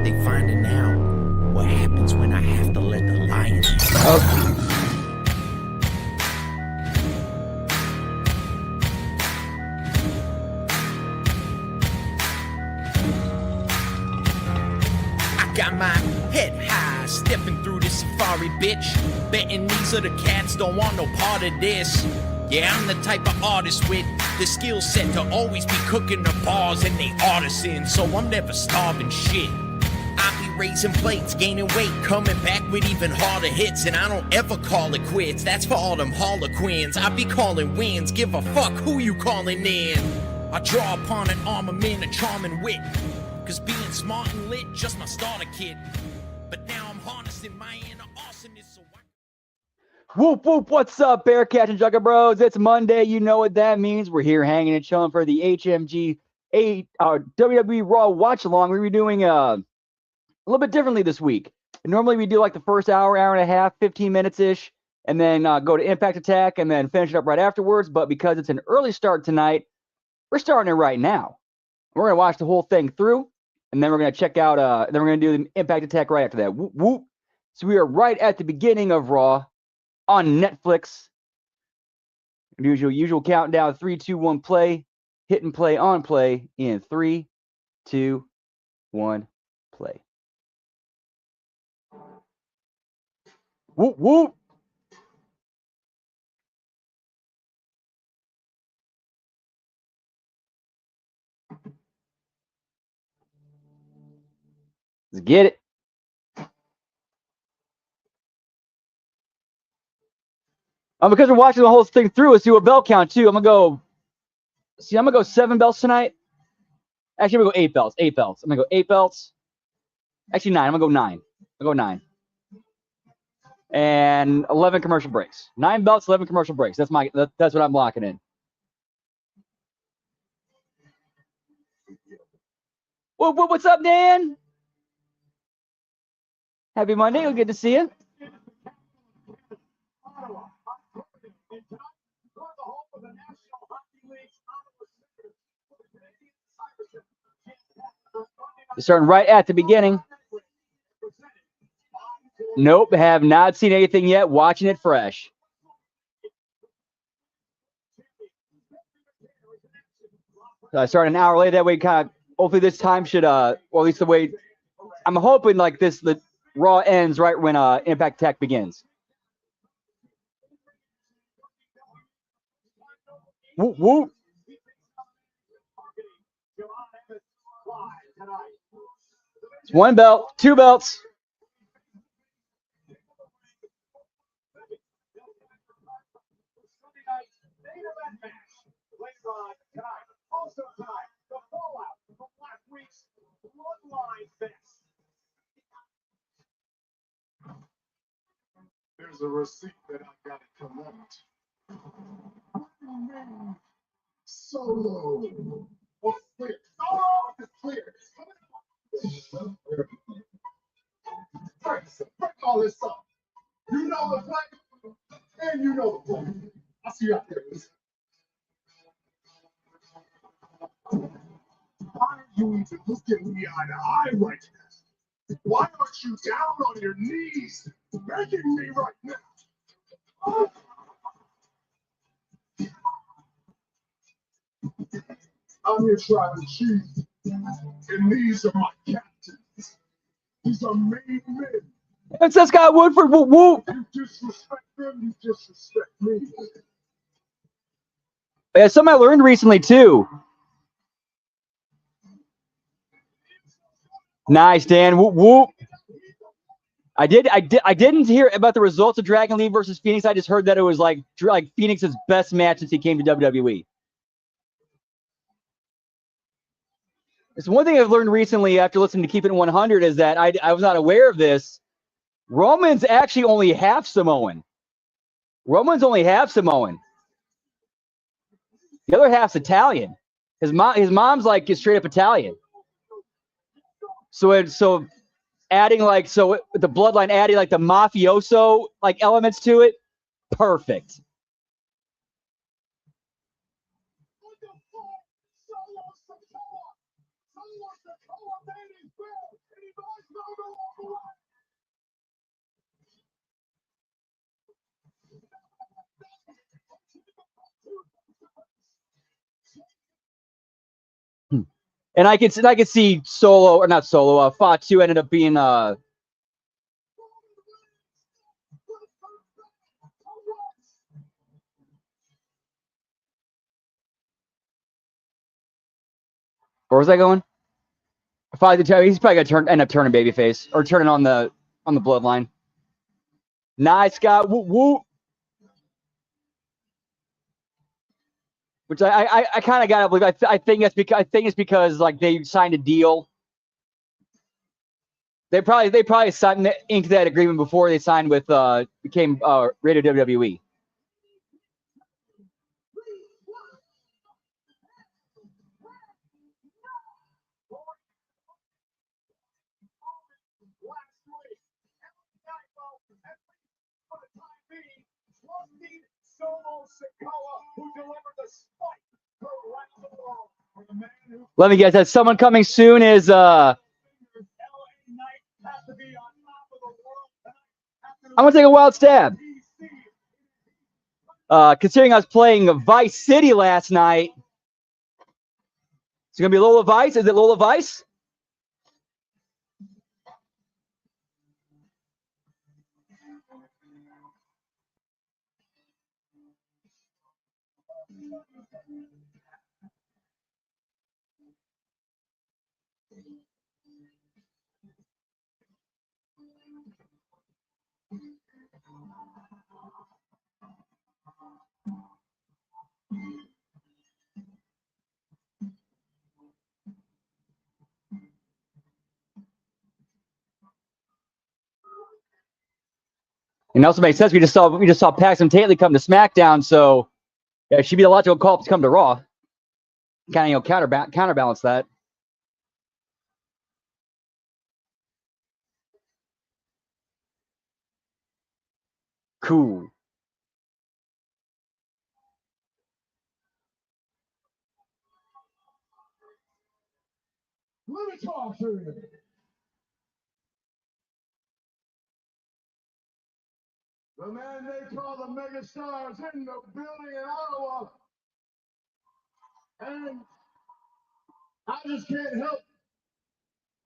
They finding out what happens when I have to let the lion out. Okay. I got my head high, stepping through this safari, bitch. Betting these other cats don't want no part of this. Yeah, I'm the type of artist with the skill set to always be cooking the bars and they artisans, so I'm never starving shit. I be raising plates, gaining weight, coming back with even harder hits, and I don't ever call it quits. That's for all them harlequins. I be calling wins, give a fuck who you calling in. I draw upon an armament, a charming wit, cause being smart and lit just my starter kit. But now I'm harnessing my inner awesomeness, so Whoop, whoop, what's up, Bearcats and Jugger Bros? It's Monday. You know what that means. We're here hanging and chilling for the HMG WWE Raw Watch Along. We're doing a little bit differently this week. Normally, we do like the first hour, hour and a half, 15 minutes-ish, and then go to Impact Attack and then finish it up right afterwards. But because it's an early start tonight, we're starting it right now. We're going to watch the whole thing through, and then we're going to check out, then we're going to do the Impact Attack right after that. Whoop, whoop. So we are right at the beginning of Raw on Netflix. Usual countdown, 3, 2, 1, play. Hit and play on play in 3, 2, 1, play. Whoop, whoop. Let's get it. Because we're watching the whole thing through, let's do a belt count too. I'm gonna go 7 belts tonight. Actually, I'm gonna go 8 belts. 8 belts. I'm gonna go 8 belts. Actually, 9. I'm gonna go 9. I'll go 9. And 11 commercial breaks. 9 belts, 11 commercial breaks. That's what I'm locking in. What's up, Dan? Happy Monday. Good to see you. Starting right at the beginning. Nope, have not seen anything yet. Watching it fresh. I started an hour late. That way, kind of. Hopefully, this time should, or at least the way. I'm hoping like this, the Raw ends right when Impact Attack begins. Whoop, whoop. It's 1 belt, 2 belts. There's a receipt that I gotta collect. Solo. Oh, clear. Oh, it's clear. Break all this up. You know the play, and you know the play. I'll see you out there. Why are you even looking me eye to eye right now? Why aren't you down on your knees begging me right now? I'm here trying to cheat, and these are my captains. These are made men. It's this guy Woodford. Whoop, whoop. You disrespect them, you disrespect me. Yeah, something I learned recently too. Nice, Dan. Whoop, whoop. I didn't hear about the results of Dragon Lee versus Phoenix. I just heard that it was like Phoenix's best match since he came to WWE. It's one thing I've learned recently after listening to Keep It 100 is that I was not aware of this. Roman's actually only half Samoan. Roman's only half Samoan. The other half's Italian. His mom's like is straight up Italian. So adding the bloodline, adding like the mafioso like elements to it, perfect. And I could see Solo, or not Solo, Fatu ended up being where was I going? Fatu, he's probably gonna end up turning babyface or turning on the bloodline. Nice guy, woo woo. Which I kind of gotta believe. I think it's because like they signed a deal. They probably signed inked that agreement before they signed with became rated WWE. Let me guess. That someone coming soon is I'm gonna take a wild stab. Considering I was playing Vice City last night, it's gonna be Lola Vice. Is it Lola Vice? And it also makes sense. We just saw Paxton Tatley come to SmackDown, so yeah, it should be the logical call to come to Raw. Kind of counterbalance that. Cool. Let me talk to you. The man they call the megastar is in the building in Ottawa. And I just can't help.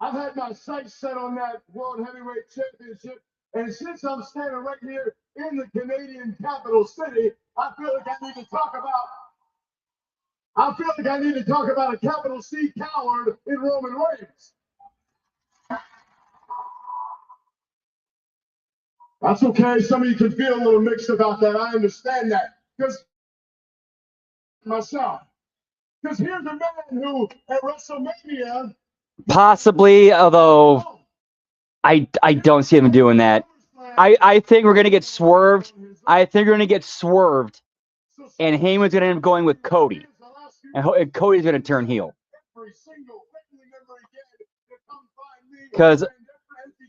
I've had my sights set on that World Heavyweight Championship. And since I'm standing right here in the Canadian capital city, I feel like I need to talk about a capital C coward in Roman Reigns. That's okay. Some of you can feel a little mixed about that. I understand that. Because myself. Because here's a man who at WrestleMania. Possibly, although I don't see him doing that. I think we're gonna get swerved. I think we're gonna get swerved, and Heyman's gonna end up going with Cody, and Cody's gonna turn heel. Because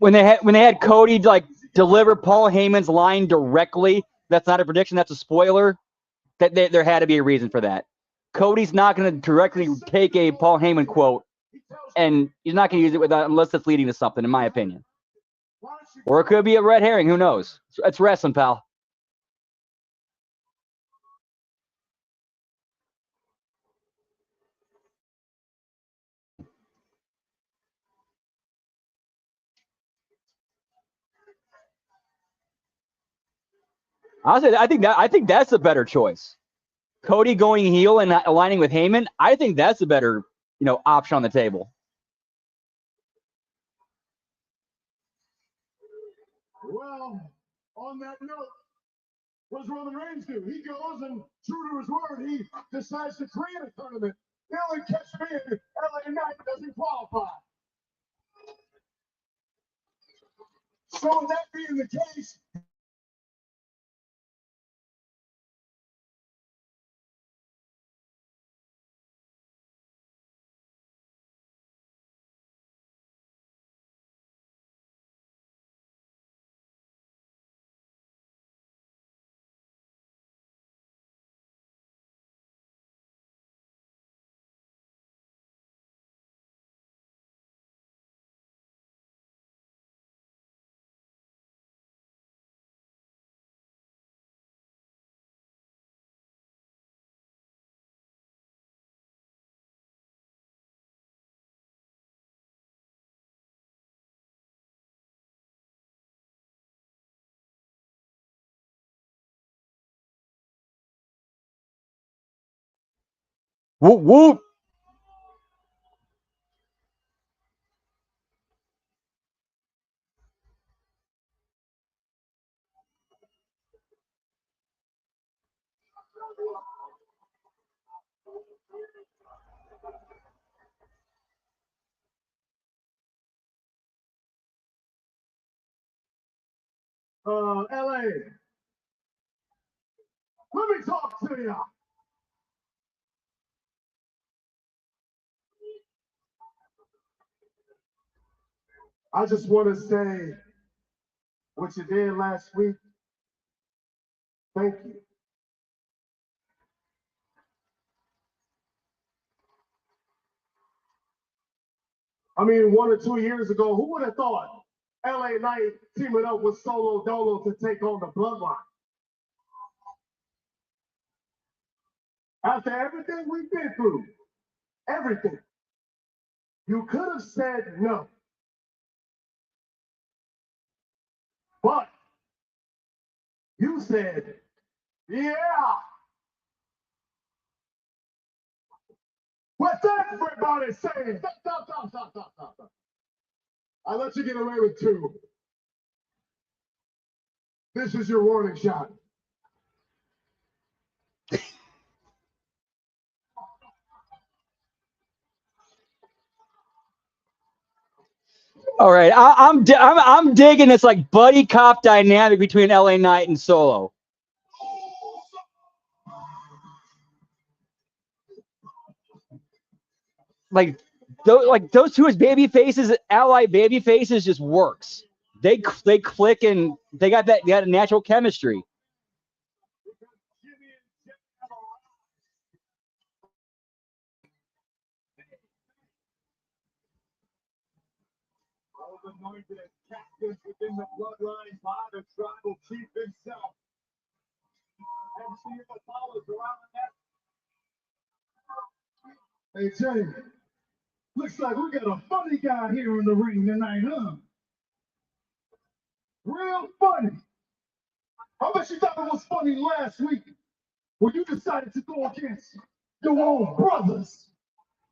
when they had Cody like deliver Paul Heyman's line directly, that's not a prediction. That's a spoiler. That there had to be a reason for that. Cody's not going to directly take a Paul Heyman quote, and he's not going to use it unless it's leading to something, in my opinion. Or it could be a red herring. Who knows? It's wrestling, pal. Honestly, I think that's a better choice. Cody going heel and aligning with Heyman. I think that's a better option on the table. Well, on that note, what does Roman Reigns do? He goes and, true to his word, he decides to create a tournament. The only catch being LA Knight doesn't qualify. So that being the case, Whoop whoop. LA, let me talk to you. I just want to say what you did last week. Thank you. I mean, 1 or 2 years ago, who would have thought LA Knight teaming up with Solo Dolo to take on the Bloodline? After everything we've been through, everything, you could have said no. But you said, yeah. What's everybody saying? Stop. I let you get away with 2. This is your warning shot. All right, I'm digging this like buddy cop dynamic between LA Knight and Solo. Like those two as baby faces, ally baby faces, just works. They click and they got a natural chemistry. Anointed as captains within the bloodline by the tribal chief himself. And see what follows around that. Hey, Jay, looks like we got a funny guy here in the ring tonight, huh? Real funny. I bet you thought it was funny last week when you decided to go against your own brothers.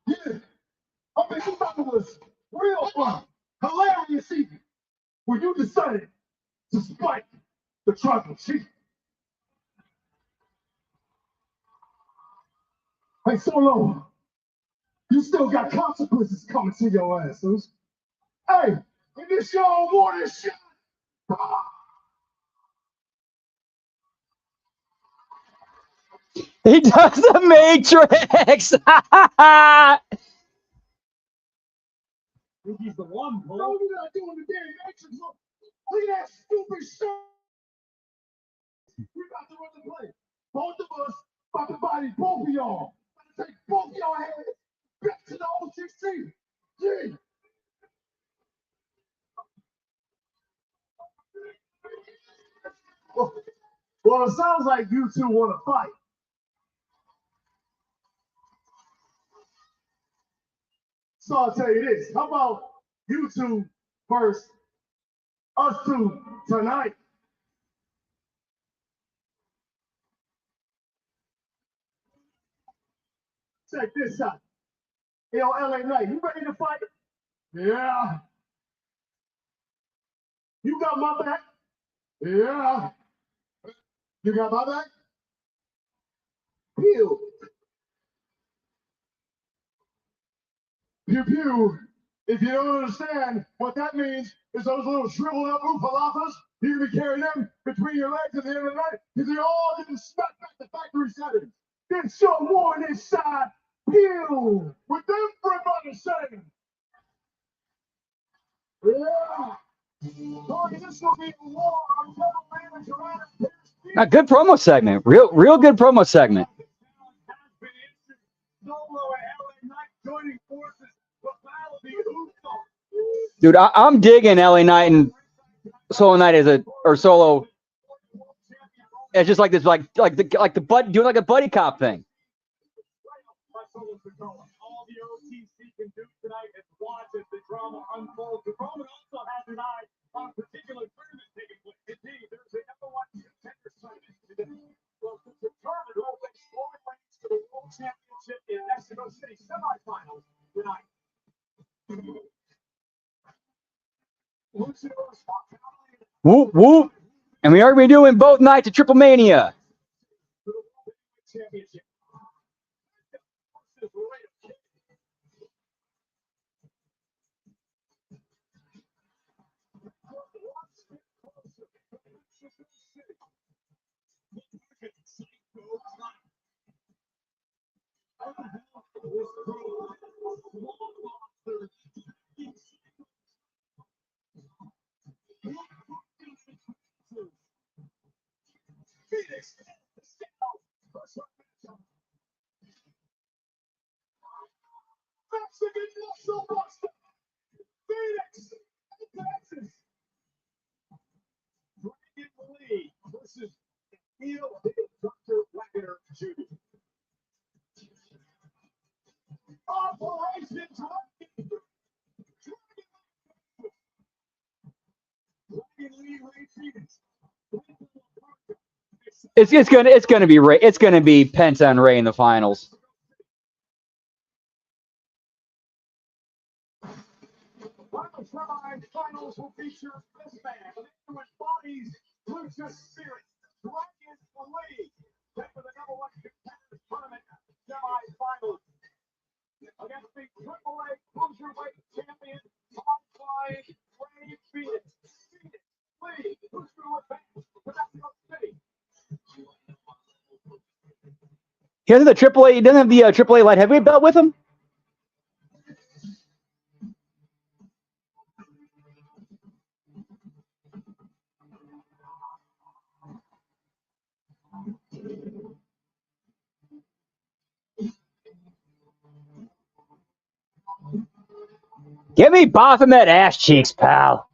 Yeah, I bet you thought it was real fun, hilarious even, when you decided to spike the tribal chief. Hey, Solo, you still got consequences coming to your asses. Hey, and this your warning shot. He does the Matrix. He's the one, bro. No, you're not doing the damn Matrix. Look at that stupid shit. We about to run the play. Both of us about to body both of y'all. About to take both of y'all hands back to the OCC. Yeah. Well, it sounds like you two want to fight. So I'll tell you this. How about you two first, us two tonight? Check this out. Yo, LA Knight, you ready to fight? Yeah. You got my back? Yeah. You got my back? Pew. Pew pew. If you don't understand what that means, is those little shriveled up oofalafas, you're gonna be carrying them between your legs at the end of the night, because they're all getting smacked back to factory settings. Get your warning shot. Pew. With everybody saying. Yeah. Sorry, this will be a war on Devil Man and Jurassic. A good promo segment. Real good promo segment. Dude, I'm digging LA Knight and Solo Knight Solo. It's just like this, like the buddy doing like a buddy cop thing. All the OTC can do tonight is watch as the drama unfolds. The Roman also has an eye on a particular tournament taking place. Indeed, there's a number 1 contender tournament to determine who will explore lanes to the World Championship in Whoop, whoop. And we are going to be doing both nights of Triple Mania. It's gonna be Ray. It's gonna be Penta and Ray in the finals. Finals will feature this man, who embodies Lucha Spirit, Dragon League, then for the number one contenders tournament semifinals against the AAA Cruiserweight Champion, Top Flying Ray Phoenix. Phoenix Lee, who's going to advance to National City. He doesn't have the AAA. He doesn't have the AAA light heavyweight belt with him. Get me Baphomet ass cheeks, pal.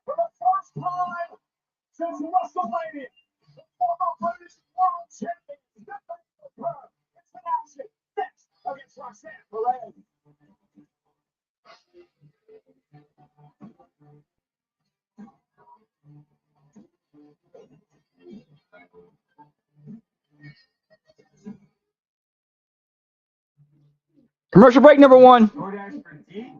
For the first time since WrestleMania, the former British World Champion, it's in action next against Roxanne Perez. Commercial break number 1. DoorDash for D.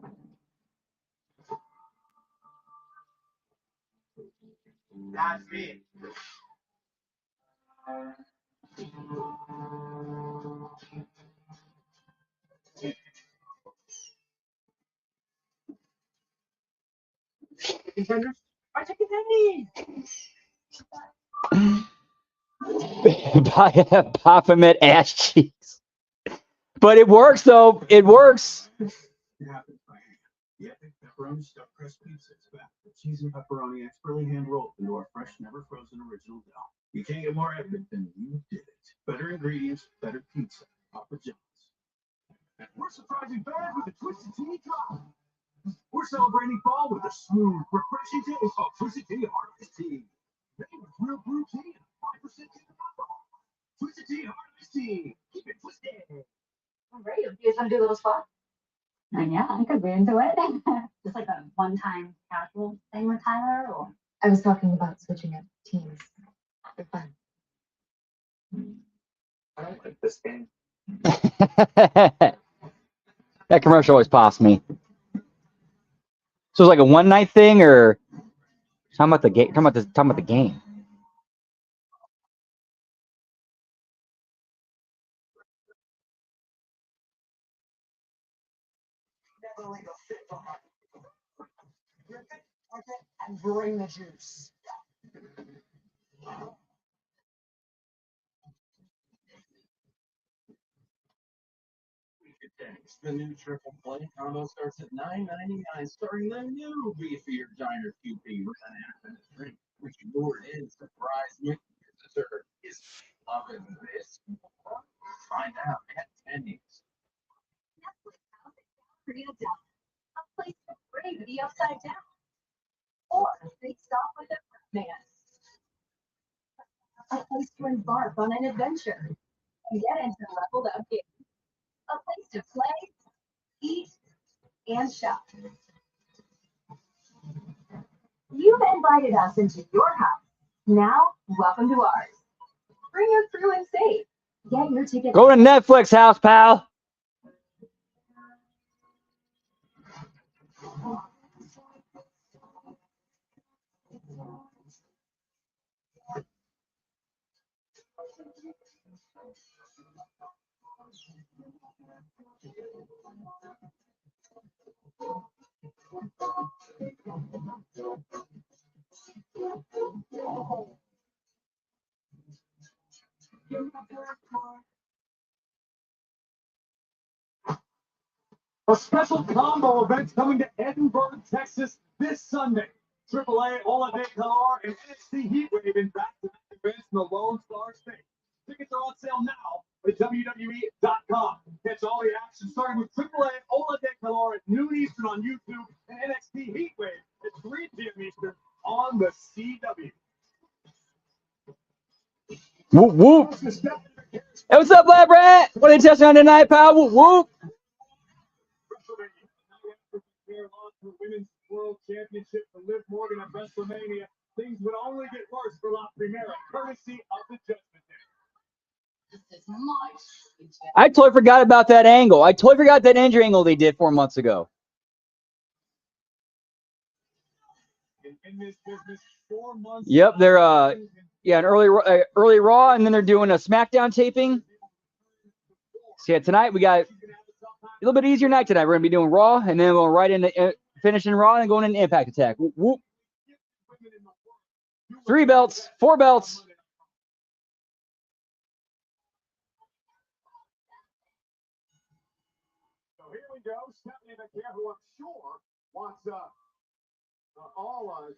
That's me. Contenders, I take it Baphomet ass cheeks. But it works though. It works. It happens by hand. Yeah, pepperoni stuffed crust pizza is back. The cheese and pepperoni expertly hand rolled into our fresh, never frozen original dough. You can't get more epic than you did it. Better ingredients, better pizza. Papa John's. We're surprising fans with a Twisted Tea drop. We're celebrating fall with a smooth, refreshing taste of Twisted Tea Harvest Tea. Made with real brew tea and 5% tea alcohol. Twisted Tea Harvest Tea. Keep it twisted. All right, you guys want to do a little spot? Yeah, I could be into it. Just like a one-time casual thing with Tyler, or I was talking about switching up teams. They're fun. I don't like this game. That commercial always pops me. So it's like a one night thing, or talking about the game? Talking about the game. And bring the juice. The new triple play combo starts at $9.99, starting the new beefier diner QP with an independent drink, which lured in surprise me. Your dessert is loving this. Find out at Tenny's. a place to bring the upside down, or a big stop with a man. place to embark on an adventure and get into Leveled Up Games, a place to play, eat, and shop. You've invited us into your house. Now, welcome to ours. Bring your crew and save. Get your ticket. Go to Netflix house, pal. A special combo event coming to Edinburgh, Texas this Sunday. AAA Holiday Color and NXT Heatwave in back-to-back events in the Lone Star State. Tickets are on sale now at WWE.com. Catch all the action starting with AAA Holiday Color at noon Eastern on YouTube and NXT Heatwave at 3 p.m. Eastern on the CW. Whoop, whoop. Hey, what's up, Lab Rat? What are they touching on tonight, pal? Whoop, whoop. For Women's World Championship for Liv Morgan at WrestleMania. Things would only get worse for La Primera, courtesy of the Judgment Day. I totally forgot about that angle. I totally forgot that injury angle they did 4 months ago. In this business, 4 months. Yep, they're an early Raw, and then they're doing a SmackDown taping. So yeah, tonight we got a little bit easier night tonight. We're gonna be doing Raw, and then we'll right into finishing Raw and going into Impact Attack. Whoop, whoop. 3 belts, 4 belts. So here we go. Stephanie McCare, who I'm sure wants as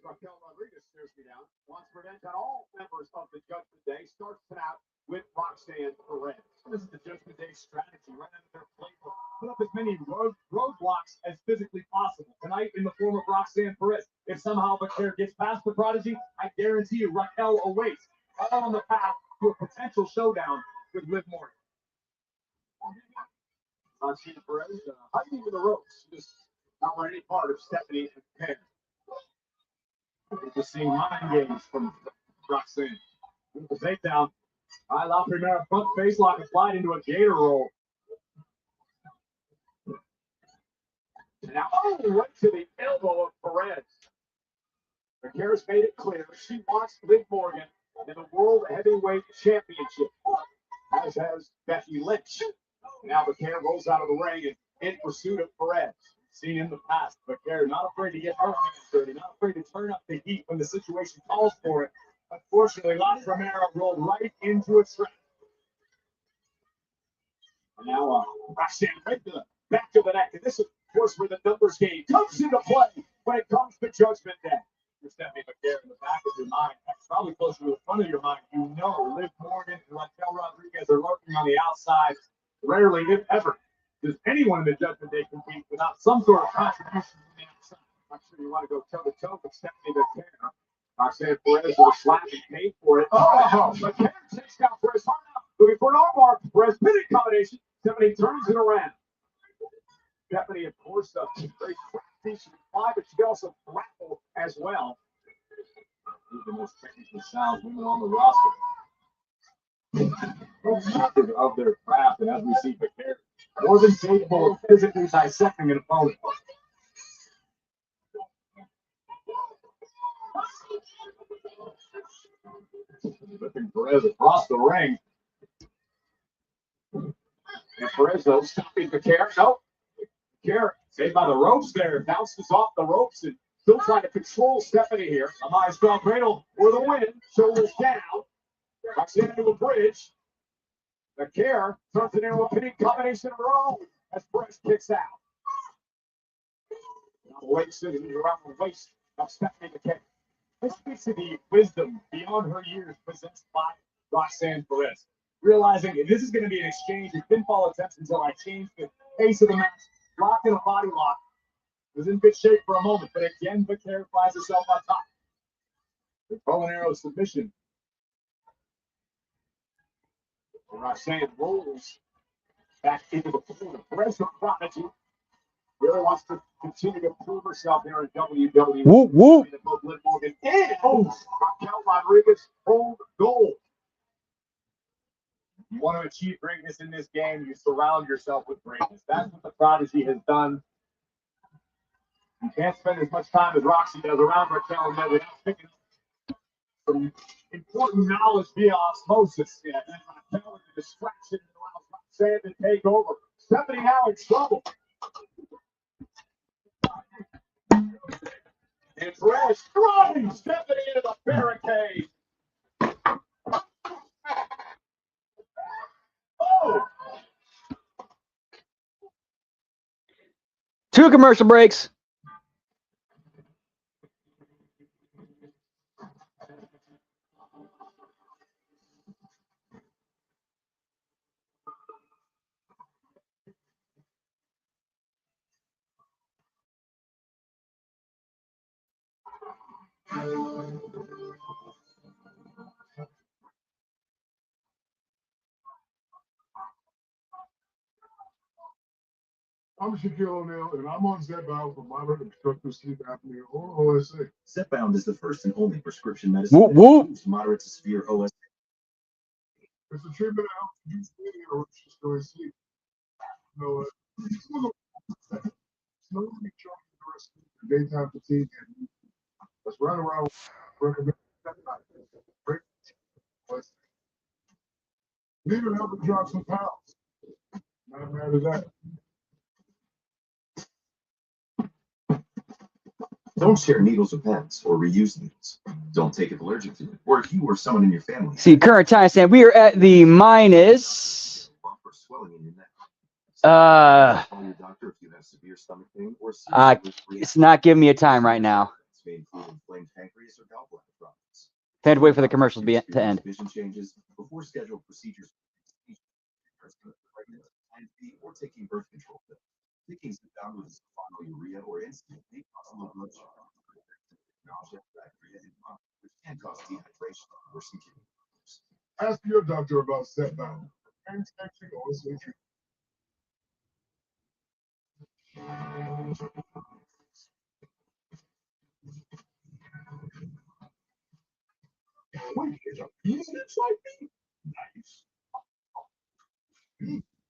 Raquel Rodriguez stares me down, wants revenge on all members of the Judgment Day. Starts it out with Roxanne Perez. This is the Judgment Day strategy, right under their playbook. Put up as many roadblocks as physically possible. Tonight, in the form of Roxanne Perez. If somehow McCare gets past the Prodigy, I guarantee you Raquel awaits, all on the path to a potential showdown with Liv Morgan. Roxanne Perez hiding in the ropes, just not wearing any part of Stephanie McCare. We're just seeing mind games from Roxanne. The takedown. La Primera front face lock applied into a gator roll. And now, right to the elbow of Perez. McCare's made it clear she wants Liv Morgan in the World Heavyweight Championship, as has Becky Lynch. Now McCare rolls out of the ring and in pursuit of Perez. Seen in the past, McCare not afraid to get her hands dirty, not afraid to turn up the heat when the situation calls for it. Unfortunately, La Primera rolled right into a trap. And now Roxanne right to the back of the neck. And this is, of course, where the numbers game comes into play when it comes to Judgment Day. You're Stephanie McCare in the back of your mind. That's probably closer to the front of your mind. You know Liv Morgan and Raquel Rodriguez are lurking on the outside. Rarely, if ever, does anyone in the Judgment Day compete without some sort of contribution from the outside. I'm sure you want to go toe-to-toe with Stephanie McCare. Roxanne Perez with a slap and paid for it. McCare takes down Perez hard enough. Looking for an armbar. Perez pinning combination. Stephanie turns it around. Stephanie, of course, very crafty. She can fly, but she can also grapple as well. She's the most technically sound women on the roster. Of their craft, and as we see McCare, more than capable of physically dissecting an opponent. Flipping Perez across the ring. And Perez, though, stopping McCare. Nope. McCare, saved by the ropes there, bounces off the ropes and still trying to control Stephanie here. Amaya Strong Cradle for the win. Shoulders down. Roxanne into a bridge. McCare turns it into a pinning combination of her own as Perez kicks out. Now the leg scissors around the waist of Stephanie McCare. This speaks to the wisdom beyond her years possessed by Roxanne Perez. Realizing if this is going to be an exchange of pinfall attempts until I change the pace of the match, lock in a body lock. Was in good shape for a moment, but again, McCare finds herself on top. The bow and arrow submission. McCare, saved by the ropes and still trying to control Stephanie. McCare, turns it into a pinning combination of her own as Perez kicks out. Now the leg scissors around the waist of Stephanie McCare. This speaks to the wisdom beyond her years possessed by Roxanne Perez. Realizing if this is going to be an exchange of pinfall attempts until I change the pace of the match, lock in a body lock. Was in good shape for a moment, but again, McCare finds herself on top. The bow and arrow submission. Roxanne rolls back into the pool. The pressure prodigy really wants to continue to prove herself here in WWE. Whoop, whoop. Oh, Raquel Rodriguez hold gold. You want to achieve greatness in this game, you surround yourself with greatness. That's what the prodigy has done. You can't spend as much time as Roxy does around Raquel and without picking up some important knowledge via osmosis. Yeah, and Raquel is a distraction that allows Roxanne to take over. Stephanie now in trouble. And Perez throwing Stephanie into the barricade. Oh! 2 commercial breaks. I'm Shaquille O'Neal, and I'm on Zepbound for moderate obstructive sleep apnea or OSA. Zepbound is the first and only prescription medicine Whoop, that whoop. improves moderate to severe OSA. It's a treatment that helps reduce bleeding or restore sleep. You know, slowly charging the rest of the daytime fatigue. And that's right around recommend break. Even help it drop some pounds. Not mad at that. Don't share needles or pens or reuse needles. Don't take it allergic to it, or if you or someone in your family. See, current timestamp. We are at the minus. Or swelling in your neck. Call your doctor if you have severe stomach pain or it's not giving me a time right now. may include inflamed pancreas or gallbladder problems. I had to wait for the commercials to end. Vision changes before scheduled procedures or taking birth control pills. Taking Zepbound with urea or insulin may cause low blood sugar, nausea, bacteria, and which can cause dehydration or worsen kidney problems. Ask your doctor about Zepbound and texting OSA treatment. Wait, it's a piece like me? Nice.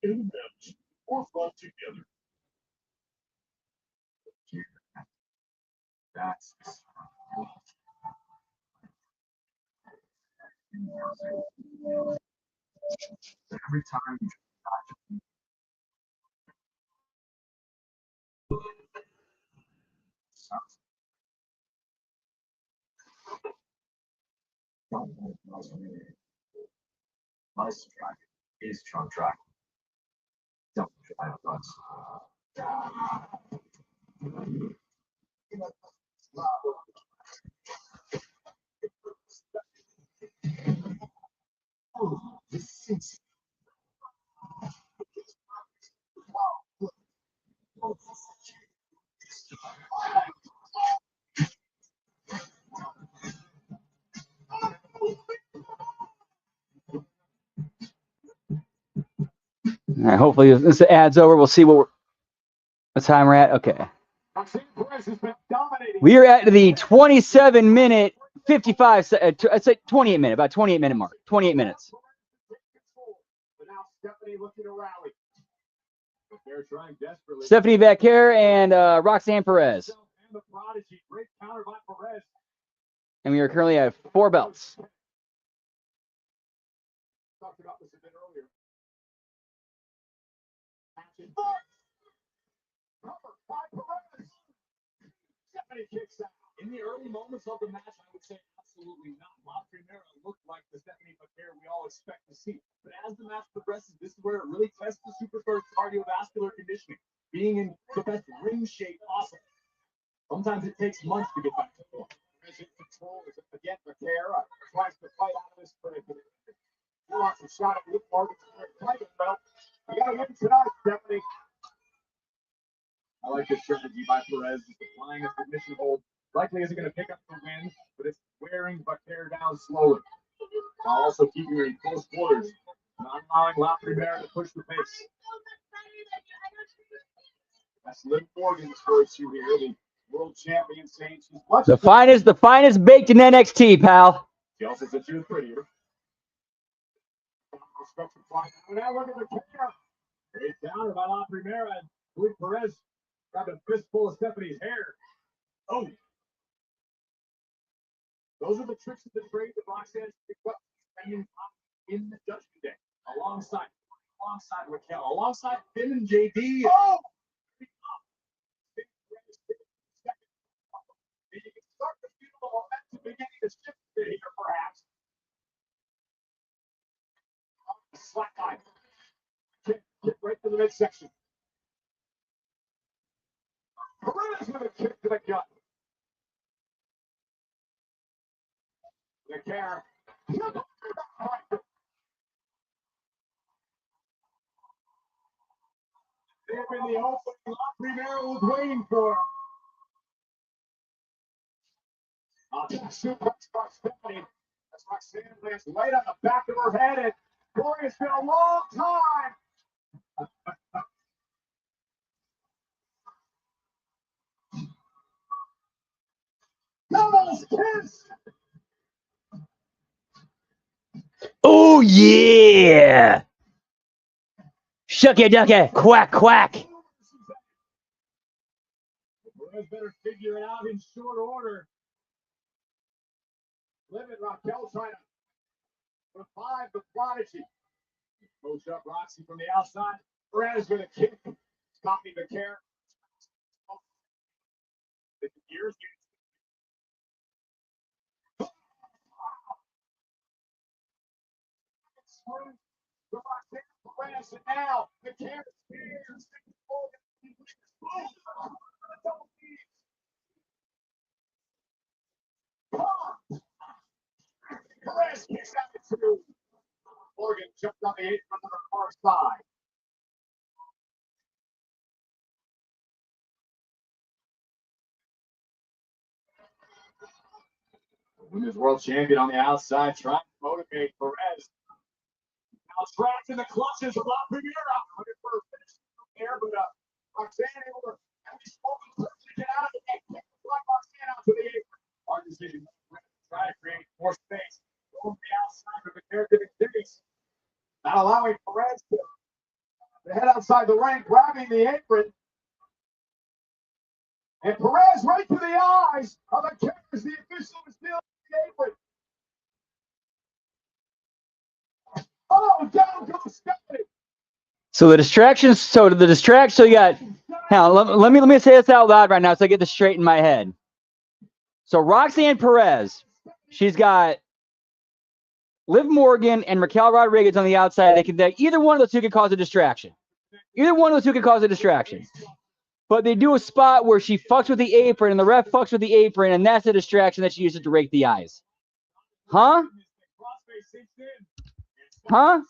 And them or fun together. That's every time you must track is trunk track. Don't try it once. Oh, this is All right, hopefully this ad's over. We'll see what time we're at. Okay. We are at the 27-minute, 55. I'd say 28-minute, about 28-minute mark. 28 minutes. Stephanie Vaquer and Roxanne Perez. And we are currently at 4 belts. Talked about this a bit earlier. In the early moments of the match, I would say absolutely not. La Primera looked like the Stephanie Vaquer we all expect to see. But as the match progresses, this is where it really tests the superstar's cardiovascular conditioning, being in the best ring shape possible. Sometimes it takes months to get back to form. Control is again Vaquer tries to fight out of this predicament. He wants a shot at Luke Morgan's title belt. You gotta win tonight, Stephanie. I like this strategy by Perez, just applying a submission hold. Likely isn't going to pick up the win, but it's wearing Vaquer down slowly, while also keeping her in close quarters. Not allowing La Primera to push the pace. That's Liv Morgan's voice you hear, the world champion saying she's much The finest baked in NXT, pal. She also said she was prettier. Now look at the camera. It's down by La Primera and Luis Perez grabbed a fistful of Stephanie's hair. Oh. Those are the tricks of the trade that Roxanne picked up in the Judgment Day. Alongside Raquel, alongside Finn and JD. Oh! You can start to feel the momentum beginning to shift a bit here, perhaps. Slack line. Kick right to the midsection. Perez with a kick to the gut. The care. They've been the opening La Primera was waiting for. Suplex by Stephanie. That's Roxanne lands right on the back of her head. And boy, it's been a long time. Devil's kiss. Oh yeah! Shucky ducky, quack quack. Perez better figure it out in short order. Limit Raquel trying to revive the prodigy. Goes up Roxy from the outside. Perez with a kick. Stopping the care. The gears Perez, and now the care spears. Perez kicks out the two. Morgan jumped on the apron on the far side. Women's world champion on the outside, trying to motivate Perez. Now trapped in the clutches of La Primera. Looking for a finish there, but Roxanne able to at least get out of the game. Kick the Roxanne out to the apron. Hard decision. Try to create more space. Go to the outside with the character activities. Not allowing Perez to head outside the ring, grabbing the apron. And Perez right to the eyes of the cameras. The official is still in the apron. Oh, down goes Stephanie. So the distractions. So you got. Hang on, let me say this out loud right now so I get this straight in my head. So Roxanne Perez, she's got Liv Morgan and Raquel Rodriguez on the outside. Either one of those two could cause a distraction. Either one of those two could cause a distraction. But they do a spot where she fucks with the apron and the ref fucks with the apron, and that's a distraction that she uses to rake the eyes. Huh? Huh?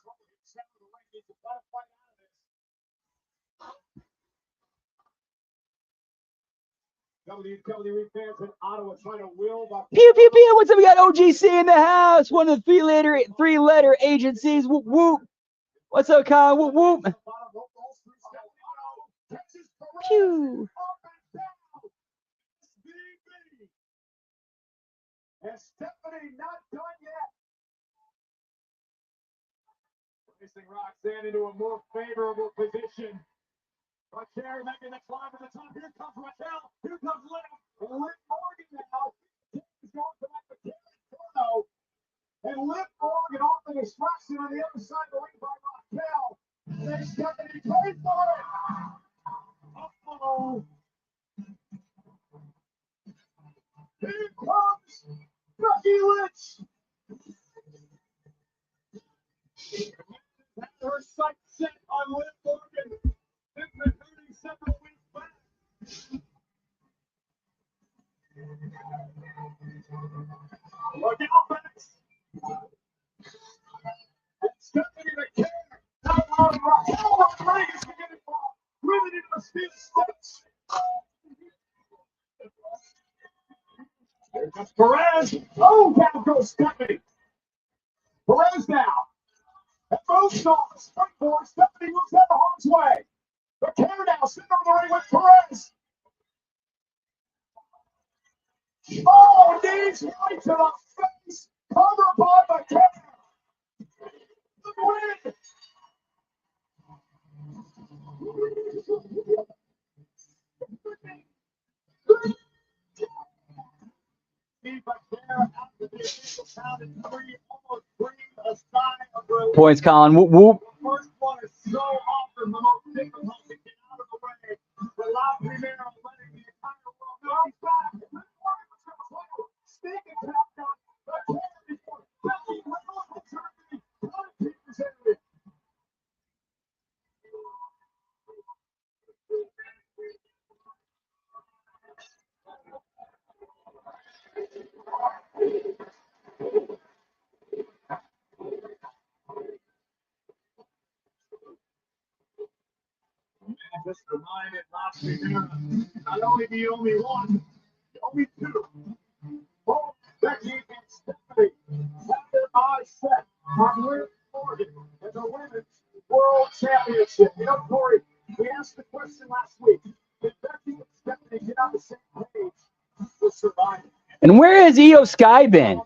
WWE fans in Ottawa trying to will the Pew pew pew! What's up? We got OGC in the house. One of the three-letter agencies. Whoop whoop. What's up, Con? Whoop whoop. Pew. And Stephanie not done yet. Placing Roxanne into a more favorable position. Raquel making the climb to the top. Here comes Raquel. Here comes Liv. Liv Morgan now. He's going back to Inferno. And Liv Morgan off the distraction on the other side of the ring by Raquel. And Stephanie paid for it. Uh-oh. Here comes Becky Lynch. Her sight set on Liv Morgan. It's been 37 weeks back. Look out, Max. Stephanie McCann. Now on Raquel Rodriguez to get involved. Driven into the steel steps. There comes Perez. Oh, down goes Stephanie. Perez now. And boom. Snowstorm, springboard, Stephanie moves out of harm's way. The camera now sitting on the ring with Perez. Oh, knees right to the face. Cover by the camera. The win. Points, Colin. Whoop, whoop. First one is so often the most difficult to get out of the way. Without Primero letting the entire world know he's back. Sneaking top down. The Kennedy for Becky Reynolds and Germany. Represented. Just reminded Las Primera, not only the only one, the only two. Both Becky and Stephanie have their eyes set on Liv Morgan and the Women's World Championship. You know, Corey, we asked the question last week. Did Becky and Stephanie get on the same page with surviving? And where has Io Sky been?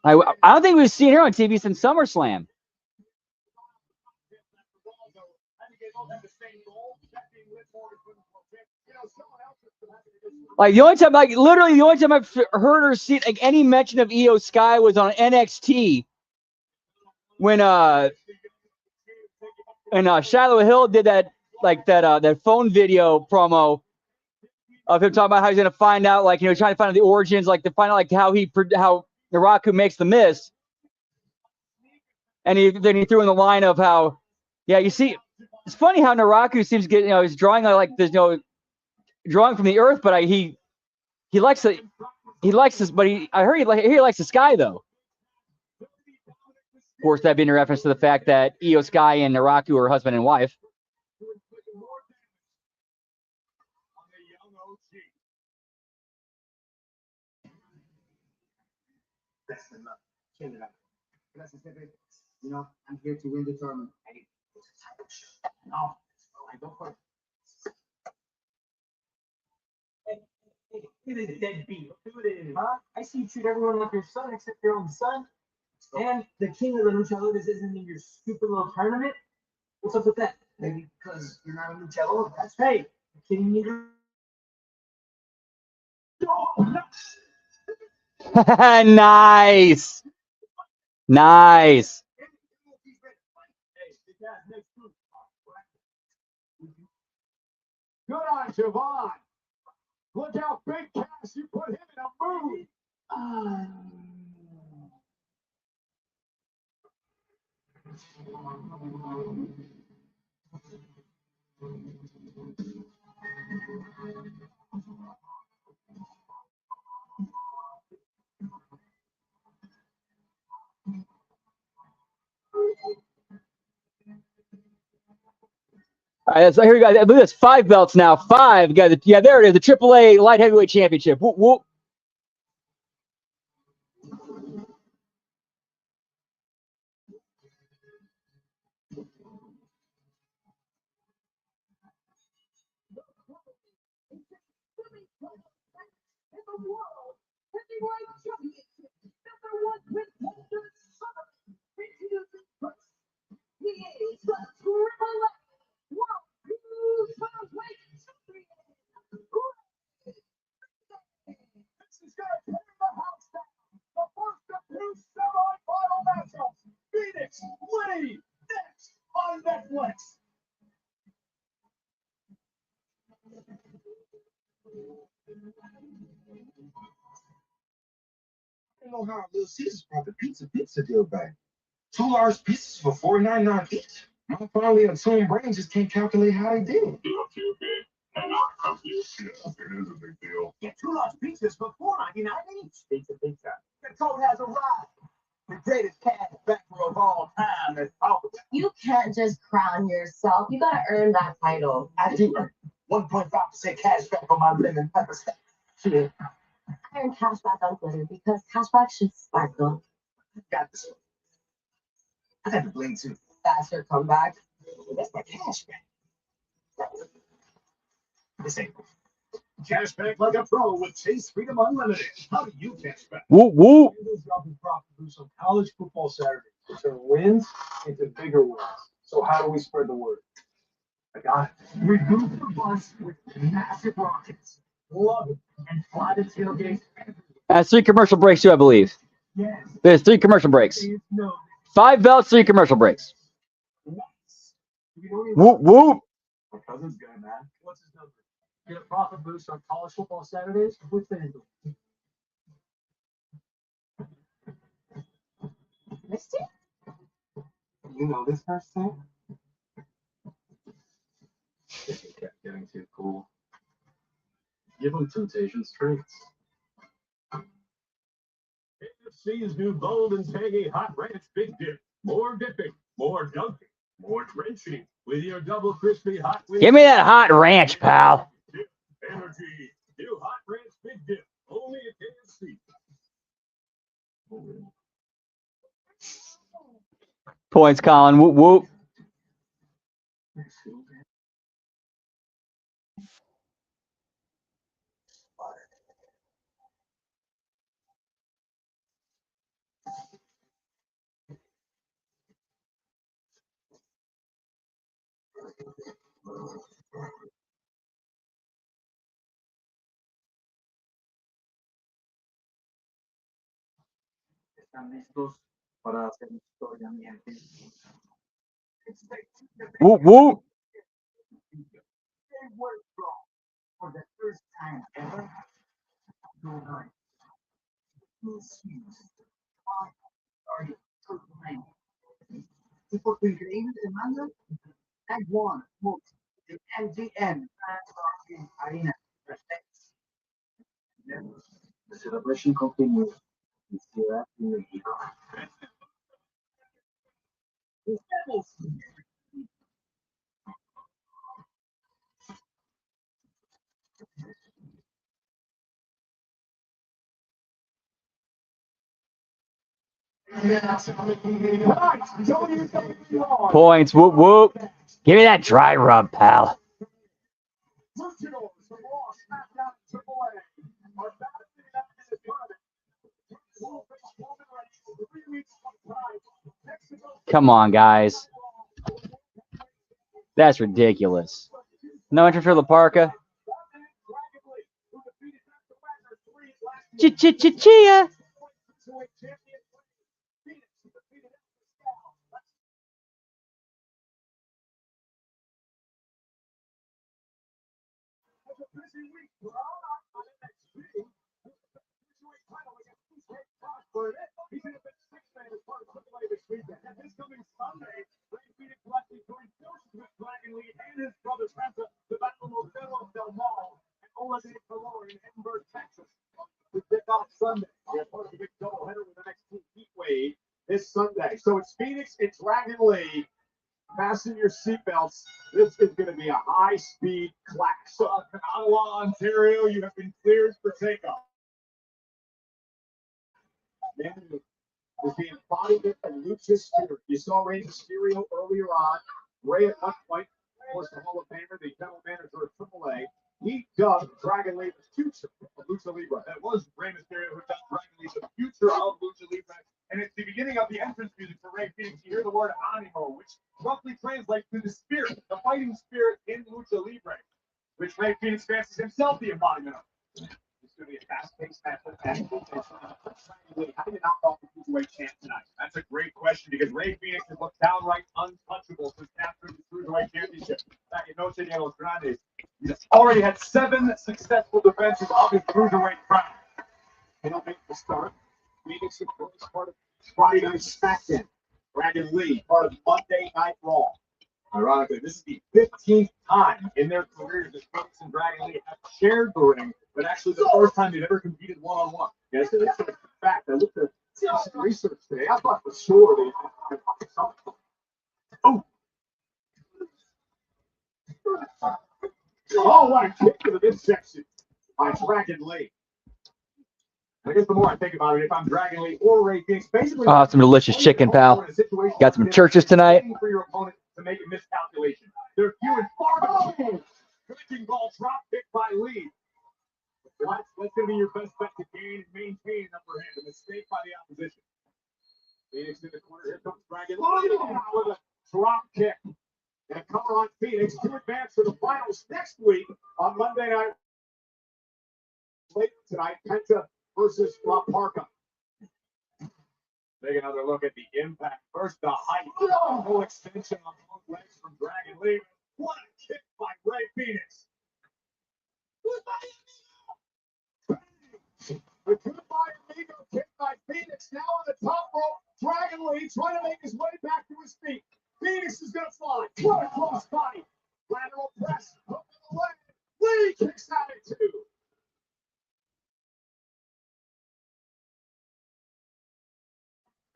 I don't think we've seen her on TV since SummerSlam. Like the only time, like literally the only time I've heard her see like any mention of Io Sky was on NXT when Shiloh Hill did that that phone video promo of him talking about how he's gonna find out, like, you know, trying to find out the origins, like to find out like how Naraku makes the miss, and then he threw in the line of how, yeah, you see, it's funny how Naraku seems to get, you know, he's drawing like there's no drawing from the earth, but he likes this, but I heard he likes the sky though. Of course, that being a reference to the fact that Io Sky and Naraku are husband and wife. Best of luck. Kill it up. Gracias, Pepe. You know, I'm here to win the tournament. Hey, it's a title shot. No, I don't for it. Hey, this deadbeat. Look at it. Huh? I see you treat everyone like your son except your own son. And the king of the luchadores isn't in your stupid little tournament. What's up with that? Maybe because you're not a luchador. That's hey. You kidding me? Nice. Nice. Good on Javon. Look how big Cass, you put him in a move. All right, so here we go. I believe it's 5 belts now. 5. Yeah, there it is. The AAA Light Heavyweight Championship. Whoop, whoop. Phoenix, Lee, next on Netflix. I don't know how Little Caesars brought the pizza deal back. 2 large pizzas for $4.99 each. My finally attuned brain just can't calculate how they did it. It is a big deal. Get 2 large pizzas for $4.99 each. Pizza. The code has arrived. The greatest cash backer of all time is out. You can't just crown yourself. You gotta earn that title. I do earn 1.5% cash back on my lemon pepper stack. Shit. I earn cash back on Twitter because cashback should sparkle. Got this one. I got the bling too. faster comeback. That's my cashback. This ain't. Cashback like a pro with Chase Freedom Unlimited. How do you cashback? Whoop whoop. FanDuel's dropping profit boosts on college football Saturdays to turn wins into bigger wins. So how do we spread the word? I got it. We move the bus with massive rockets. Love it. And fly the tailgate. That's 3 commercial breaks too, I believe. Yes. There's 3 commercial breaks. No. 5 belts, 3 commercial breaks. Nice. You don't even Whoop whoop. My cousin's guy, man. What's his number? Get a profit boost on college football Saturdays with FanDuel. Missed it? You know this person? If he kept getting too cool. Give him Temptations treats. KFC's new bold and tangy hot ranch big dip. More dipping, more dunking, more drenching with your double crispy hot wings. Give me that hot ranch, pal. Dip energy. New hot ranch big dip. Only at KFC. Points, Colin. Whoop whoop. Están listos para hacer historia, mi gente. Whoop whoop. They were wrong for the first time ever. Tonight, these shoes are tonight. Y por tu increíble demanda, Act One moved the MGM Arena. The celebration continues in Ciudad de México. Points. Whoop whoop. Give me that dry rub, pal. Come on, guys. That's ridiculous. No entrance for La Parka. Chia. Sunday. They're part of the big doubleheader with the next two heat wave this Sunday. So it's Phoenix, it's Dragon League. Fasten your seatbelts. This is going to be a high-speed clash. So, Ottawa, Ontario, you have been cleared for takeoff. Man, is the embodiment of Lucha's spirit. You saw Rey Mysterio earlier on. Rey at one point, of course, the Hall of Famer, the general manager of AAA. He dubbed Dragon League the future of Lucha Libre. That was Rey Mysterio who dubbed Dragon League the future of Lucha Libre. And it's the beginning of the entrance music for Rey Fenix. You hear the word animo, which roughly translates to the spirit, the fighting spirit in Lucha Libre, which Rey Fenix fancies himself the embodiment of. It's going to be a fast-paced match. How do you knock off the cruiserweight champ tonight? That's a great question because Rey Fenix has looked downright untouchable since capturing the cruiserweight championship back in Noche de los Grandes. He's already had 7 successful defenses of his cruiserweight crown. He'll make the start. Phoenix, of course, part of Friday Night SmackDown. Dragon Lee, part of Monday Night Raw. Ironically, this is the 15th time in their careers that Phoenix and Dragon Lee have shared the ring, but actually the first time they've ever competed one-on-one. Yes, that's a fact. I looked at some research today. I thought for sure they had something. Oh! Oh, what a kick to the midsection by Dragon Lee. I guess the more I think about it, if I'm Dragon Lee or Ray Phoenix, basically. Oh, some delicious chicken, pal. Got some churches tonight. For your opponent to make a miscalculation. They're few and far between. Pitching ball drop kick by Lee. That's going to be your best bet to gain and maintain an upper hand. A mistake by the opposition. Phoenix in the corner. Here comes Dragon Lee with a drop kick. And a cover on Phoenix to advance to the finals next week on Monday night. Later tonight, Penta versus La Parka. Take another look at the impact. First, the height. Full extension on both legs from Dragon Lee. What a kick by Ray Phoenix. The goodbye amigo kick by Phoenix. Now on the top rope. Dragon Lee trying to make his way back to his feet. Phoenix is going to fly. What a cross body. Lateral press. Hook on the leg. Lee kicks out at two.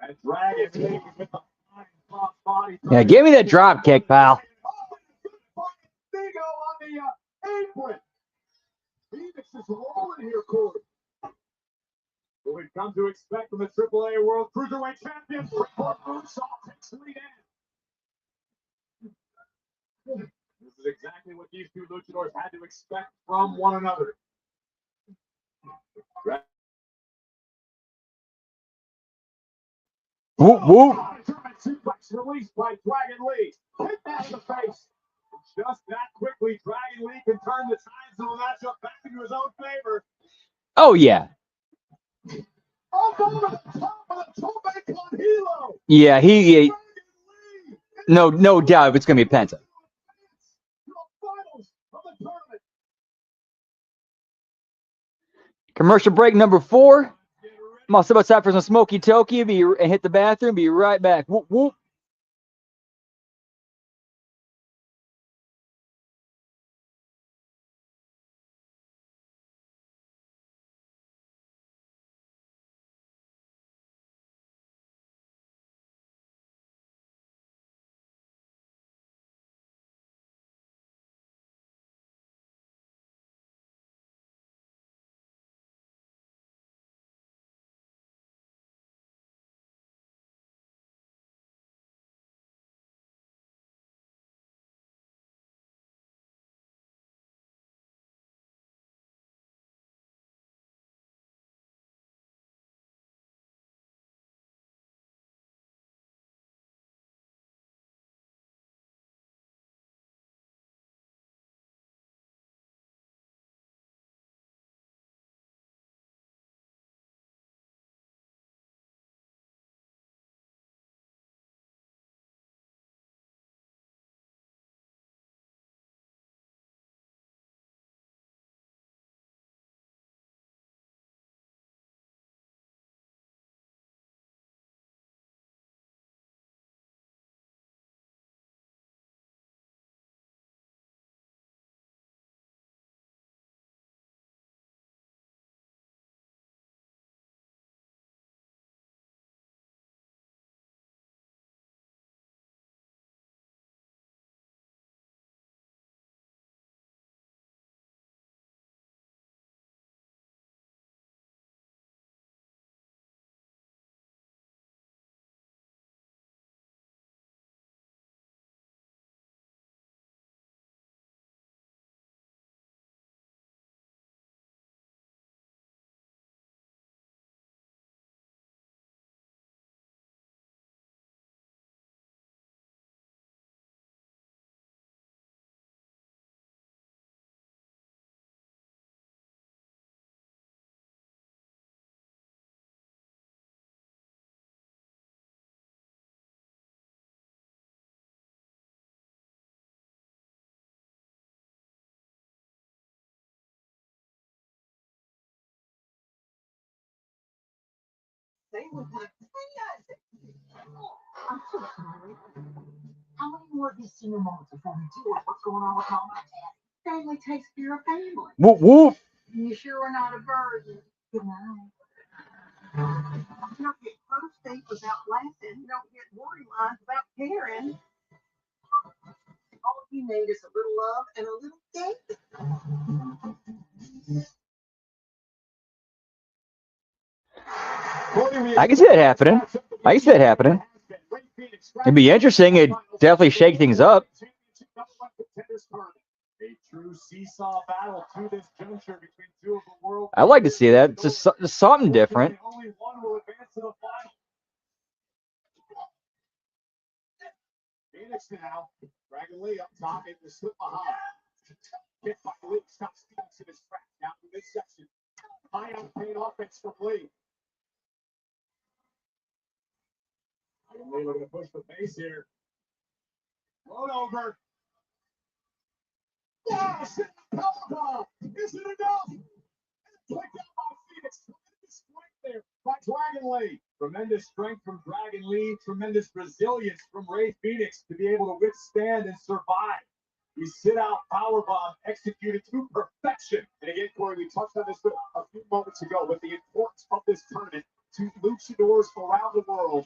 And Dragon Lee with the fine cross body. Yeah, give me that drop kick, pal. Amigo on the apron. Phoenix is rolling here, Corey. What we've come to expect from the AAA World Cruiserweight Champion, Moonsault takes lead in. This is exactly what these two luchadors had to expect from one another. Whoop, whoop. German suplex released by Dragon Lee. Hit that in the face. Just that quickly, Dragon Lee can turn the tides of the matchup back into his own favor. Oh, yeah. Up over the top of the Tope con Hilo. Yeah, he no doubt it's going to be Penta. Commercial break number 4. I'm also about time for some Smoky Toki. And hit the bathroom. Be right back. Whoop, whoop. I'm so sorry. How many more of these senior moments before we deal with what's going on with Mom and Dad? Family takes care of family. Whoop, whoop. You sure we're not a burden? Good night. You don't get first date without laughing. You don't get worry lines without caring. All you need is a little love and a little date. I can see that happening. I can see that happening. It'd be interesting. It'd definitely shake things up. A true seesaw battle to this juncture between two of the world. I like to see that. It's just something different. Only one will advance to the final. Phoenix now. Dragon Lee up top in the slip behind. Hit by Lee. Stops Phoenix in his track. Down the midsection. High octane offense from Lee. Dragon Lee looking to push the pace here. Road over. Wow, powerbomb. Is it enough? Clicked out by Phoenix. Tremendous strength there by Dragon Lee. Tremendous strength from Dragon Lee. Tremendous resilience from Ray Phoenix to be able to withstand and survive. We sit out powerbomb executed to perfection. And again, Corey, we touched on this a few moments ago, but the importance of this tournament to luchadors around the world.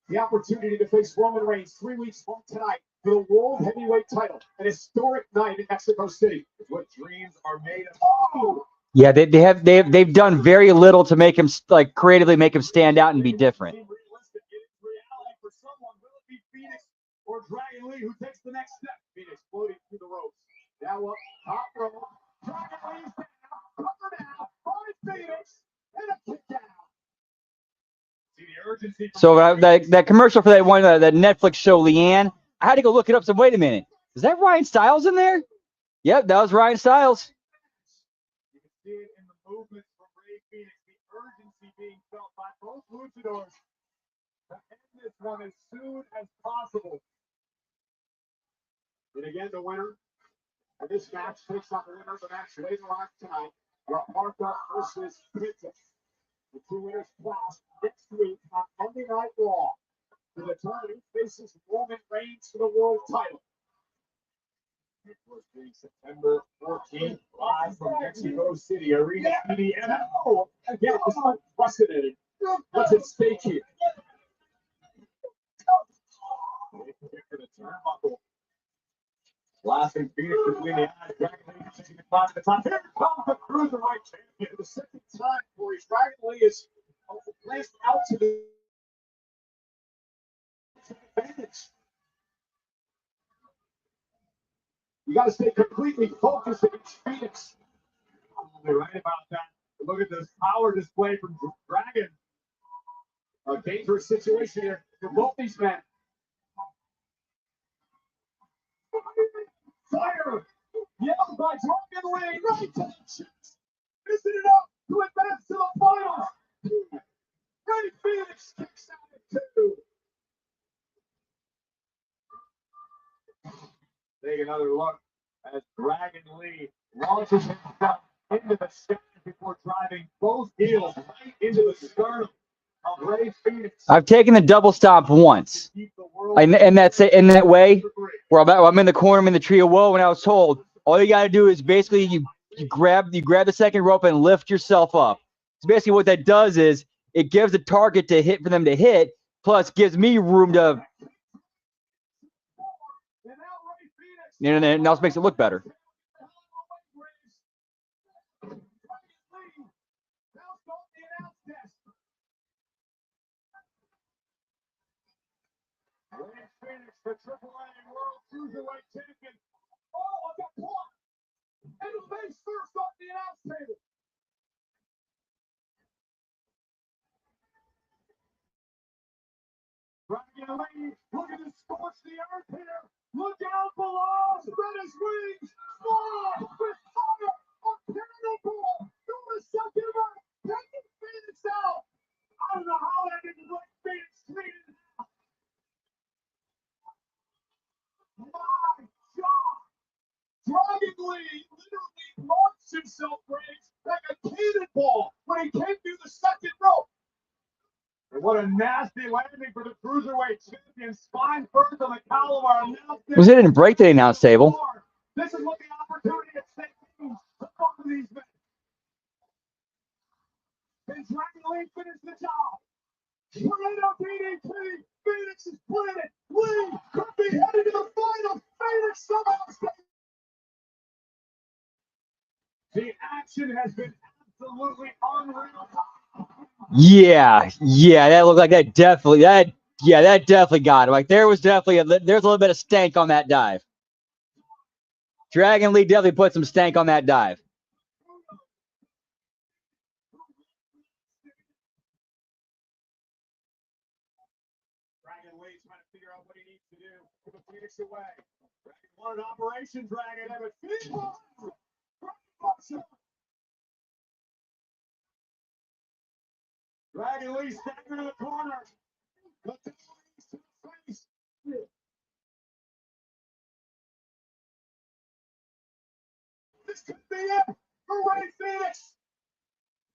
The opportunity to face Roman Reigns 3 weeks from tonight for the World Heavyweight title. An historic night in Mexico City. It's what dreams are made of. Oh! Yeah, they've done very little to make him like creatively make him stand out and be different. Realistic. It is reality for someone. Will it be Phoenix or Dragon Lee who takes the next step? Phoenix floating through the ropes. Now up top rope. Dragon Lee's down. Cover now. On Phoenix. And a kick down. See the urgency. So that commercial for that one that Netflix show, Leanne, I had to go look it up. So wait a minute, is that Ryan Stiles in there? Yep, that was Ryan Stiles. You can see it in the movements from Ray Phoenix, the urgency being felt by both luchadors to end this one as soon as possible. And again, the winner of this match takes on the winner of the match later on tonight. Martha versus Penta. The two winners clash next week on Monday Night Raw. For the tournament faces Roman Reigns for the world title. It was the September 14th, live from Mexico City Arena, Indiana. Oh, again, it's unprecedented. What's at stake here? For the turnbuckle. Blasting Phoenix between the eyes. Dragon Lee taking the clock at the top. Here comes the Cruiserweight champion. The second time for his Dragon Lee is placed out to the advantage. You got to stay completely focused against Phoenix. They're right about that. Look at this power display from Dragon. A dangerous situation here for both these men. Fire! Yelled by Dragon Lee. Right to the chest. Isn't it up to advance to the finals? Ray Phoenix kicks out at 2. Take another look as Dragon Lee launches himself into the stage before driving both heels right into the sternum of Ray Phoenix. I've taken the double stomp once, and that's it. In that way, where I'm in the corner, I'm in the tree of woe, and I was told all you got to do is basically you grab the second rope and lift yourself up. So basically, what that does is it gives the target to hit for them to hit, plus gives me room to. And it also makes it look better. Phoenix, the AAA World Cruiserweight Champion. Oh, a point! And face first off the announce table. Dragon Lee, look at him scorch the earth here. Look out below, spread his wings. Fly with fire. A pinnacle to the second round. Taking Phoenix out. I don't know how that didn't look Phoenix treated. My God. Dragon Lee literally launched himself, Graves, like a cannonball when he came through the second rope. And what a nasty landing for the Cruiserweight champion. Spine first on the collar. Was it didn't break the announce table? This is what the opportunity at stake means to both of these men. Can Dragon Lee finish the job? Tornado DDT. Phoenix is playing it. Lee could be headed to the final. Phoenix somehow stays. The action has been absolutely unreal. Yeah, that looked like that definitely that definitely got him. Like there's a little bit of stank on that dive. Dragon Lee definitely put some stank on that dive. Dragon Lee trying to figure out what he needs to do. Put the Phoenix away. Dragon wanted Operation Dragon. Dragon Lee staggered to the corner. But the face. This could be it for Ray Phoenix.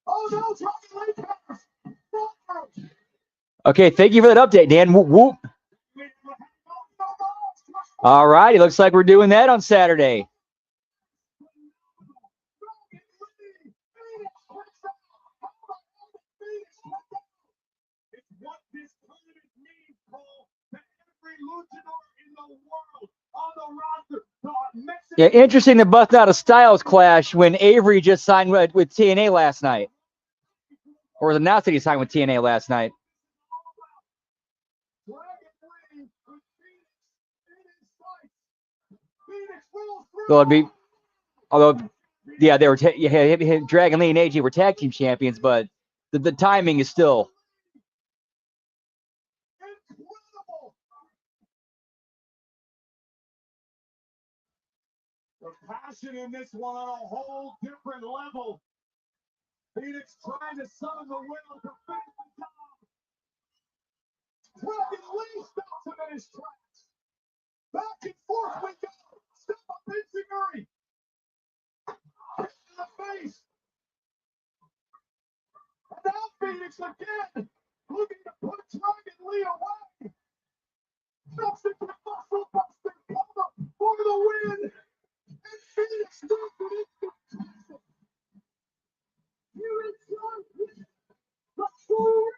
Oh no, Dragon Lee covers. Okay, thank you for that update, Dan. Whoop, whoop. All right, it looks like we're doing that on Saturday. Yeah, interesting to bust out a Styles clash when Avery just signed with TNA last night. Or was announced that he signed with TNA last night. Yeah, they were Dragon Lee and AJ were tag team champions, but the timing is still. The passion in this one on a whole different level. Phoenix trying to summon the will to finish the job. Dragon Lee stops him in his tracks. Back and forth we go. Step up Insiguri. Hit in the face. And now Phoenix again. Looking to put Dragon Lee away. Stops into the muscle buster cover for the win. And Phoenix does it into classic. Here is your win. The true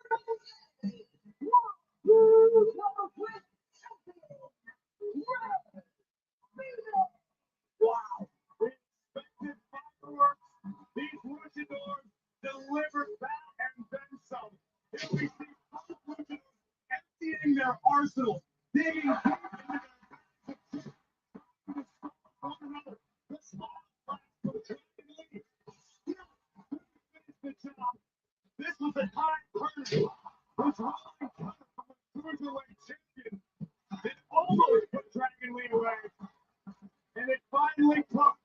wow. Expected fireworks. These luchadors delivered that and then some. Here we see both luchadors emptying their arsenal, digging deep into the small class of Dragon Lee. Still finished the job. This was a time Curtis was rolling from a cruiserweight champion. It almost put Dragon Lee away. And it finally took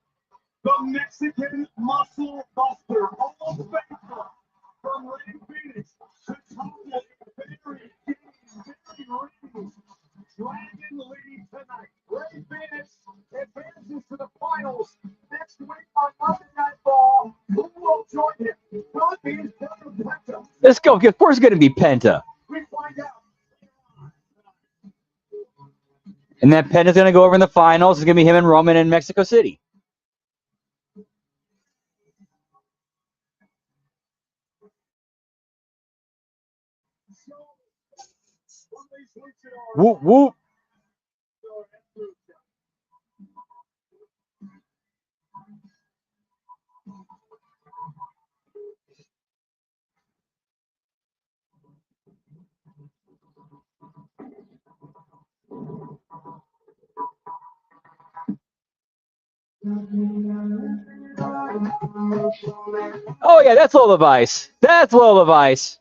the Mexican muscle buster, almost faithful, from Ray Phoenix to topple very rings. Dragon Lee tonight. Ray Phoenix advances to the finals next week on Monday Night Raw. Who will join him? Will it be his brother Penta? Let's go. Of course, it's going to be Penta. We find out. And then Penta's going to go over in the finals. It's going to be him and Roman in Mexico City. Whoop, whoop. Oh, yeah, that's Lola Vice. That's Lola Vice.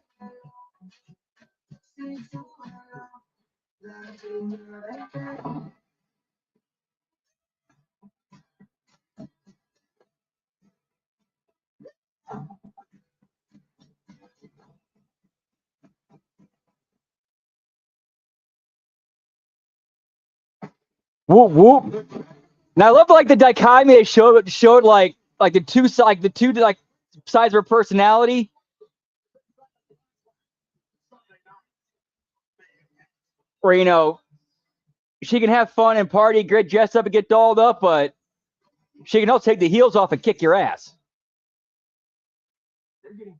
Whoop, whoop. Now I love like the dichotomy they showed like the two sides of her personality. Where, you know, she can have fun and party, get dressed up and get dolled up, but she can also take the heels off and kick your ass. And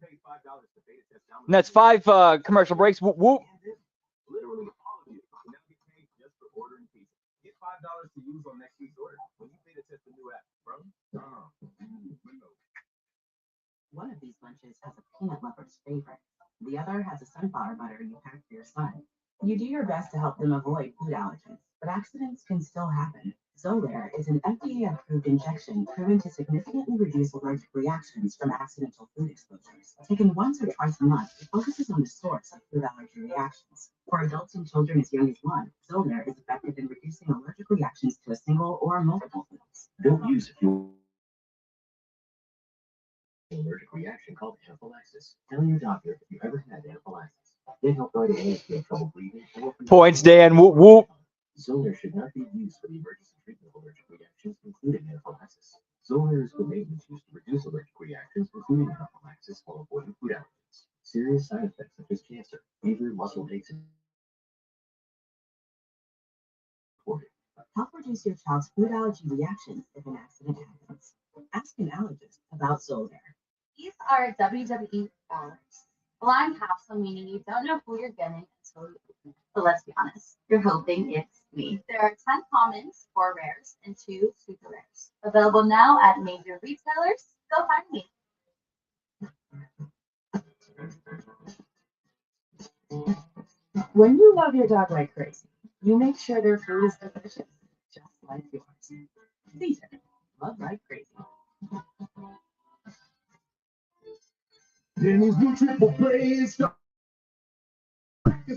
that's 5 commercial breaks. Whoop, whoop. Literally all of you will now get paid just for ordering pizza. Get $5 to use on next week's order when you pay to test the new app, bro. One of these lunches has a peanut lover's favorite, the the other has a sunflower butter you pack for your son. You do your best to help them avoid food allergens, but accidents can still happen. Xolair is an FDA-approved injection proven to significantly reduce allergic reactions from accidental food exposures. Taken once or twice a month, it focuses on the source of food allergy reactions. For adults and children as young as 1, Xolair is effective in reducing allergic reactions to a single or multiple foods. Don't use if you allergic reaction called anaphylaxis. Tell your doctor if you ever had anaphylaxis. Get help right away if you have trouble breathing or Points, Dan. Whoop whoop. Xolair should not be used for the emergency treatment of allergic reactions, including anaphylaxis. Xolair is the maintenance used to reduce allergic reactions, including anaphylaxis, while avoiding food allergens. Serious side effects such as cancer, fever, muscle aches, and reported. Help reduce your child's food allergy reactions if an accident happens. Ask an allergist about Xolair. These are WWE ballers. Blind capsule meaning you don't know who you're getting until you open it. So let's be honest, you're hoping it's me. There are 10 commons, 4 rares, and 2 super rares. Available now at major retailers. Go find me. When you love your dog like crazy, you make sure their food is delicious, just like yours. Caesar, love like crazy. Denny's new triple play is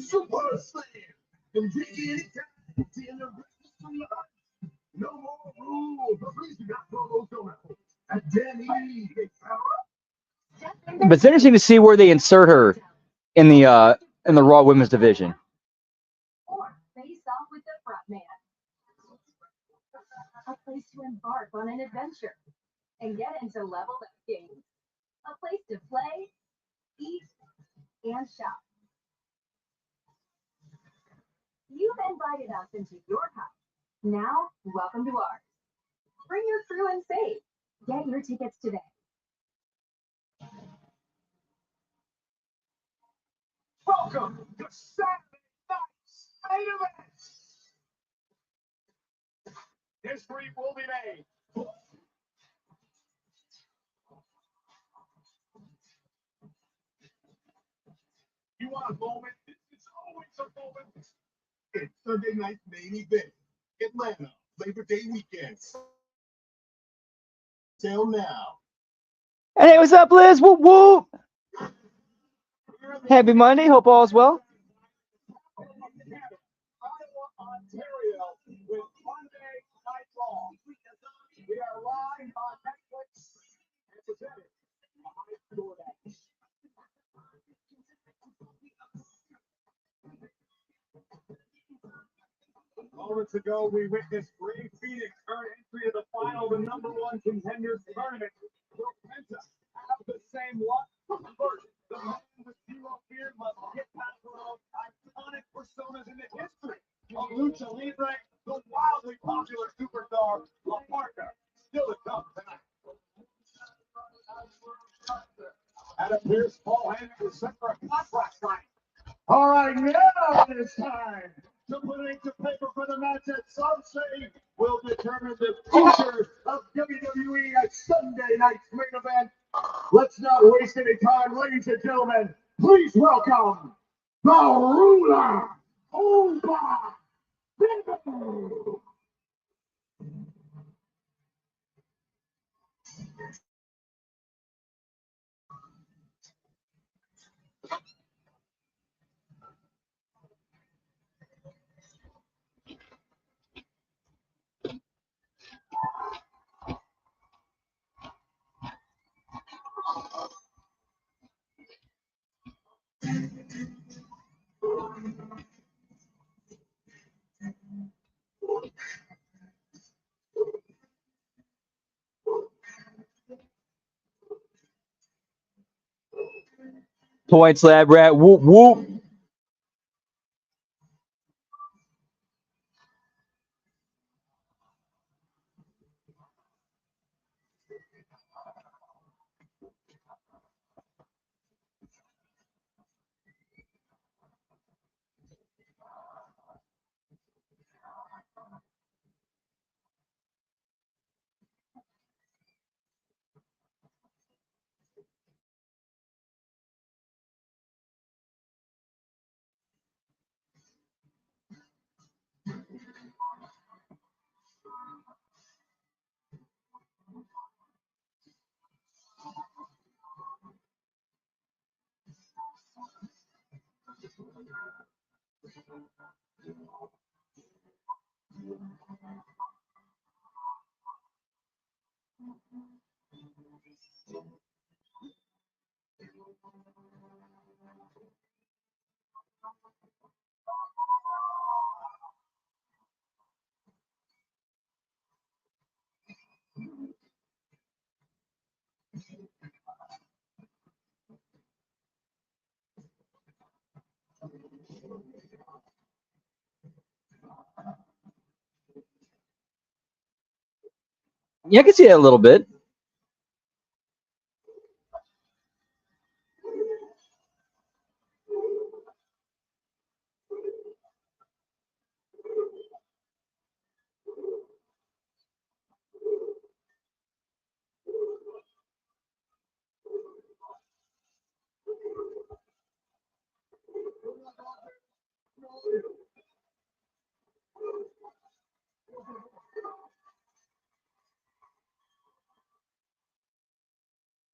super slam. And drink anytime. Dinner, breakfast, for lunch. No more rules. At least you got promos going at Denny's. But it's interesting to see where they insert her in the Raw Women's division. Or face off with the front man. A place to embark on an adventure and get into leveled up games. A place to play, eat, and shop. You've invited us into your house. Now, welcome to ours. Bring your crew and save. Get your tickets today. Welcome to Saturday night's main event. History will be made. You want a moment? It's always a moment. It's Sunday night's main event. Atlanta, Labor Day weekend. Till now. And hey, what's up, Liz? Whoop whoop. Happy Monday. Hope all's well. Ontario with Monday Night Raw. We are live on Netflix and presented by DoorDash. Moments ago, we witnessed Ray Phoenix earn entry to the final, the #1 contenders tournament. Will Penta have the same luck? First, the man with zero fear must get past one of the iconic personas in the history of Lucha Libre, the wildly popular superstar, La Parka. Still to come tonight. At a Pierce, Paul Heyman was set for a contract signing. All right, now it is time to put ink to paper for the match that some say will determine the future of WWE at Sunday night's main event. Let's not waste any time, ladies and gentlemen. Please welcome the ruler, Oba Bimbo. Points, Lab Rat. Whoop whoop. Yeah, I can see that a little bit.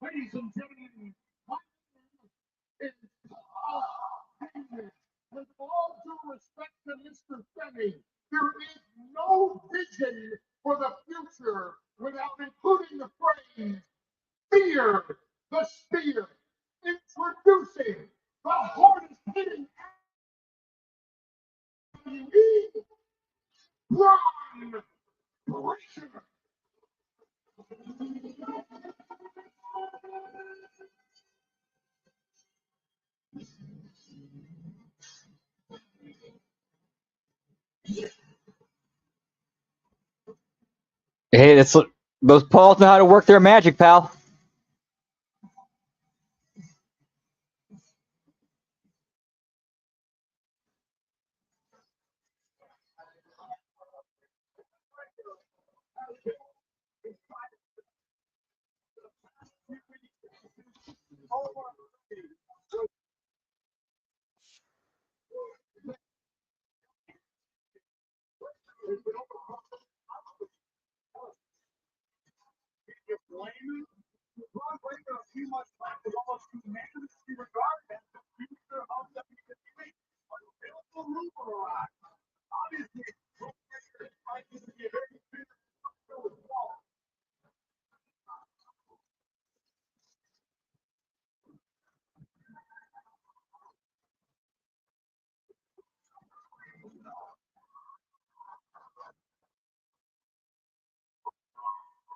Ladies and gentlemen, my name is Paul Heyman. With all due respect to Mr. Femi, there is no vision for the future without including the phrase fear the spear. Introducing the hardest hitting WWE Braun Breaker. Hey, that's those Pauls know how to work their magic, pal. Braun Breaker a few months back was almost unanimously regarded as the future of WWE. But a rumor arrived. Obviously, Braun Breaker is likely to be a very big with Paul.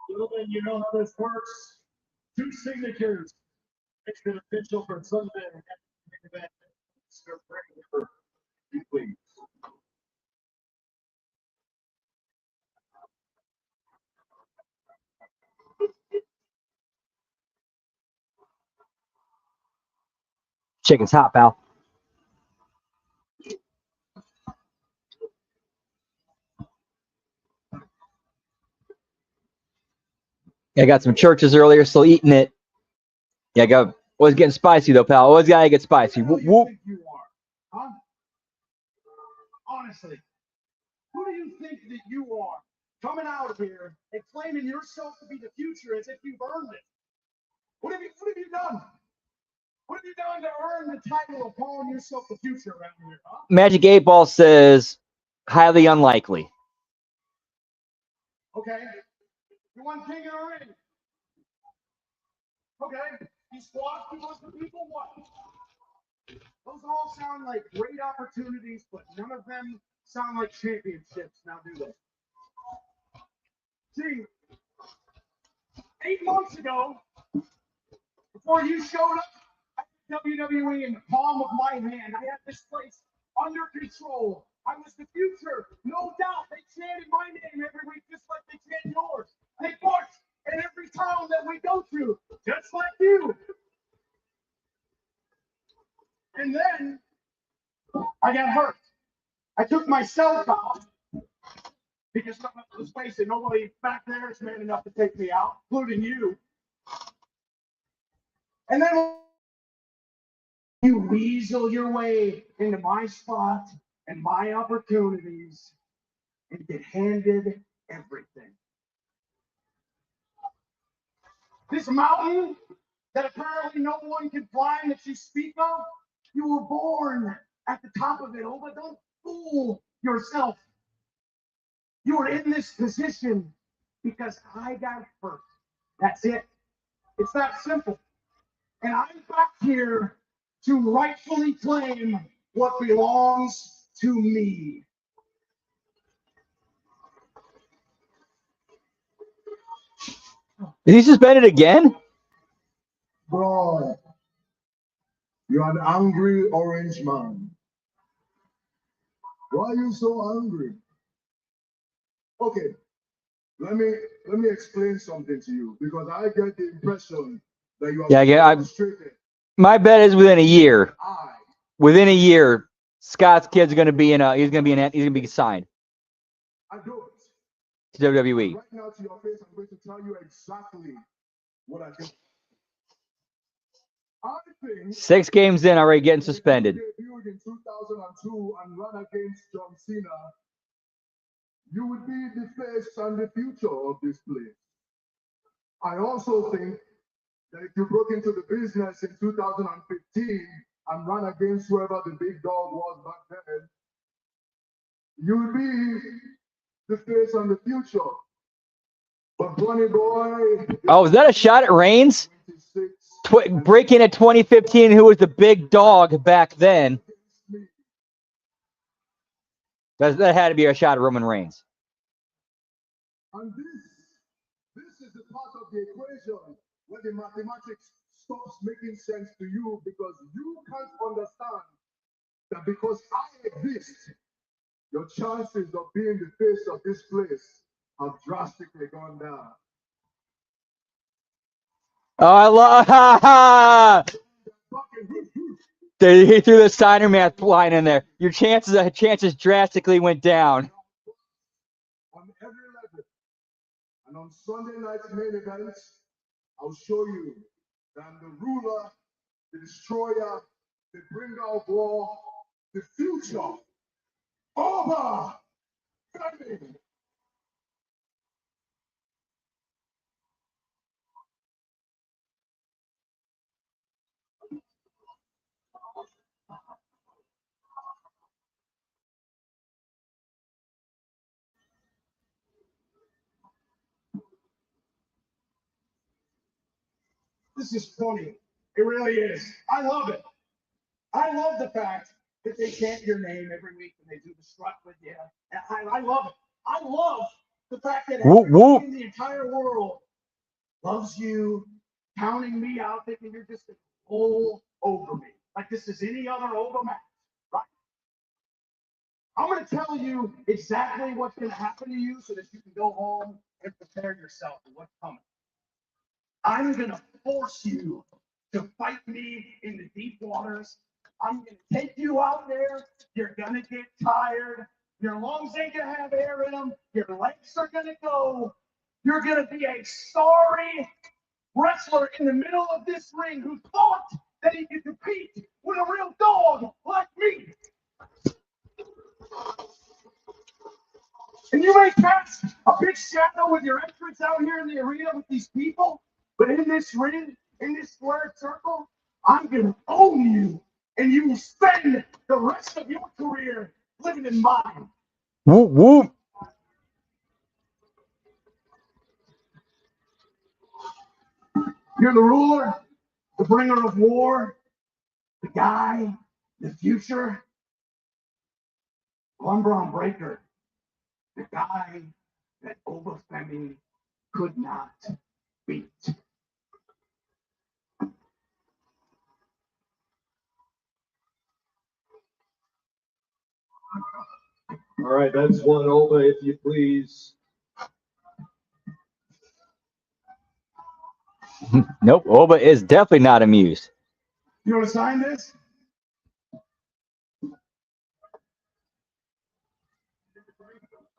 Gentlemen, you know how this works. Two signatures makes it official for Sunday. Event. Mr. Breaker, please. Chicken's hot, pal. I got some churches earlier, still eating it. Yeah, I got. Was getting spicy though, pal. Always gotta get spicy. Whoop whoop. You are, huh? Honestly, who do you think that you are? Coming out of here and claiming yourself to be the future as if you've earned it. What have you done? What have you done to earn the title of calling yourself the future around here, huh? Magic 8 Ball says highly unlikely. Okay. You want King of the Ring? Okay. You squashed a bunch of people, what? Those all sound like great opportunities, but none of them sound like championships, now do they? See, 8 months ago, before you showed up at WWE in the palm of my hand, I had this place under control. I was the future, no doubt. They chanted my name every week just like they chant yours. They marched in every town that we go to, just like you. And then I got hurt. I took myself out because let's face it, nobody back there is man enough to take me out, including you. And then you weasel your way into my spot and my opportunities and get handed everything. This mountain that apparently no one can climb that you speak of, you were born at the top of it. Oh, but don't fool yourself. You are in this position because I got hurt. That's it. It's that simple. And I'm back here to rightfully claim what belongs to me. Is he suspended again? Bro, you're an angry orange man. Why are you so angry? Okay, let me explain something to you because I get the impression that you are frustrated. My bet is within a year. Within a year, Scott's kid's going to be he's going to be signed I do it. to WWE. Right now to your face, I'm going to tell you exactly what I think. I think 6 games in, already getting suspended. debuted in 2002 and run against John Cena, you would be the face and the future of this place. I also think that if you broke into the business in 2015 and ran against whoever the big dog was back then, you would be the face and the future. But Bunny Boy. Oh, is that a shot at Reigns? Breaking at 2015, who was the big dog back then? That had to be a shot at Roman Reigns. And this is the part of the equation where the mathematics stops making sense to you because you can't understand that because I exist, your chances of being the face of this place have drastically gone down. Oh, I love. He threw the Steiner math line in there. Your chances drastically went down. On every level. And on Sunday night's main events, I'll show you that I'm the ruler, the destroyer, the bringer of war, the future. Over! Baby! This is funny. It really is. I love it. I love the fact that they chant your name every week when they do the strut with you. I love it. I love the fact that everybody in the entire world loves you, counting me out, thinking you're just all over me. Like this is any other over match, right? I'm going to tell you exactly what's going to happen to you so that you can go home and prepare yourself for what's coming. I'm going to force you to fight me in the deep waters. I'm going to take you out there. You're going to get tired. Your lungs ain't going to have air in them. Your legs are going to go. You're going to be a sorry wrestler in the middle of this ring who thought that he could compete with a real dog like me. And you may cast a big shadow with your entrance out here in the arena with these people, but in this ring, in this square circle, I'm going to own you, and you will spend the rest of your career living in mine. Whoop, whoop. You're the ruler, the bringer of war, the guy, the future. Lumbron Breaker, the guy that Obafemi could not beat. All right, that's one over, if you please. Nope, Oba is definitely not amused. You want to sign this?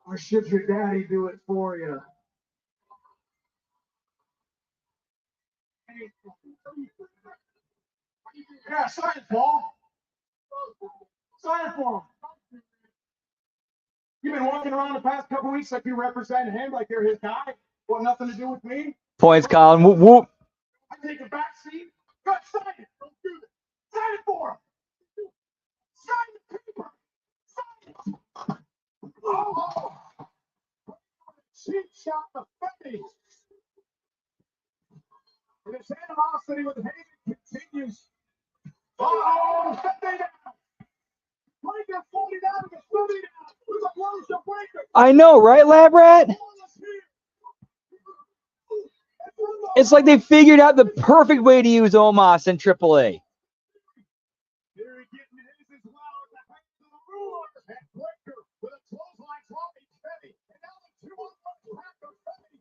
Or should your daddy do it for you? Yeah, sign it, Paul. Sign it for him. You've been walking around the past couple weeks like you represent him, like you're his guy. Want nothing to do with me? Points, Colin. Whoop, whoop. I take a back seat. Go sign it. Don't do this. Sign it for him. Sign it Oh, cheap shot to Fetty. And his animosity with Hayden continues. Oh, Fetty down. Breaker 40 down to 30 down. With a blow to Breaker. I know, right, Lab Rat? It's like they figured out the perfect way to use Omos in AAA. Theory getting his as well at the height of the ruler. And Breaker with a clothesline dropping Fetty. And now the 2-on-1 attack of Fetty.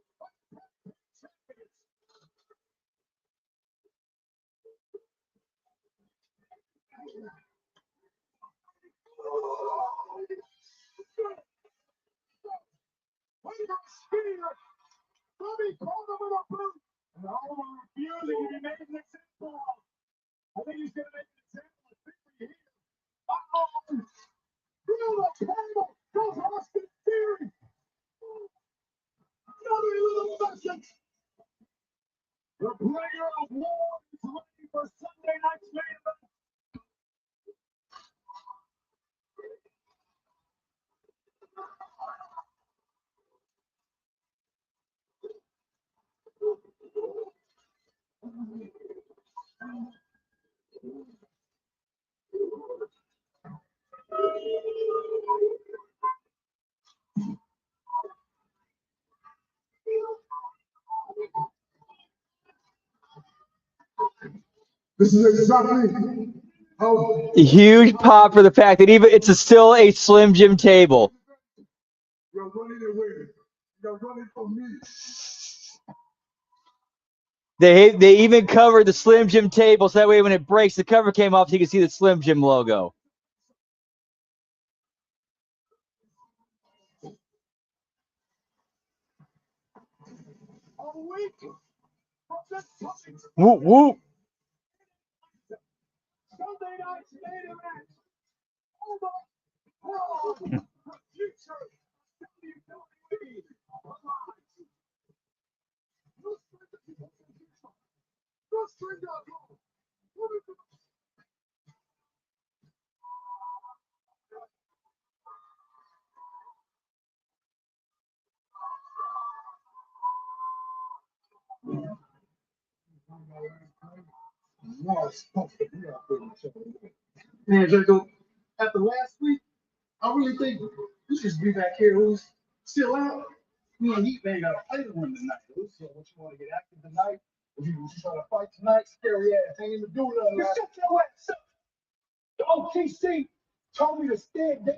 Bobby called him with a boot. And Alma refusing to be made an example of. I think he's going to make an example of Theory here. Uh-oh. Through the table goes Austin Theory. Another little message. The player of war is ready for Sunday night's main event. This is exactly how A huge pop for the fact that even still a Slim Jim table. you're running away. You're running from me. They even covered the Slim Jim table so that way when it breaks, the cover came off so you can see the Slim Jim logo. Whoop whoop. Sunday night's main event. Oh, the future WWE. Man, Jacob, after last week, I really think we should be back here. Who's still out? Me and Heat ain't got to play one tonight. So what you want to get active tonight? If you try to fight tonight, scary ass. Ain't even do nothing. Shut your ass up. The OTC told me to stand down,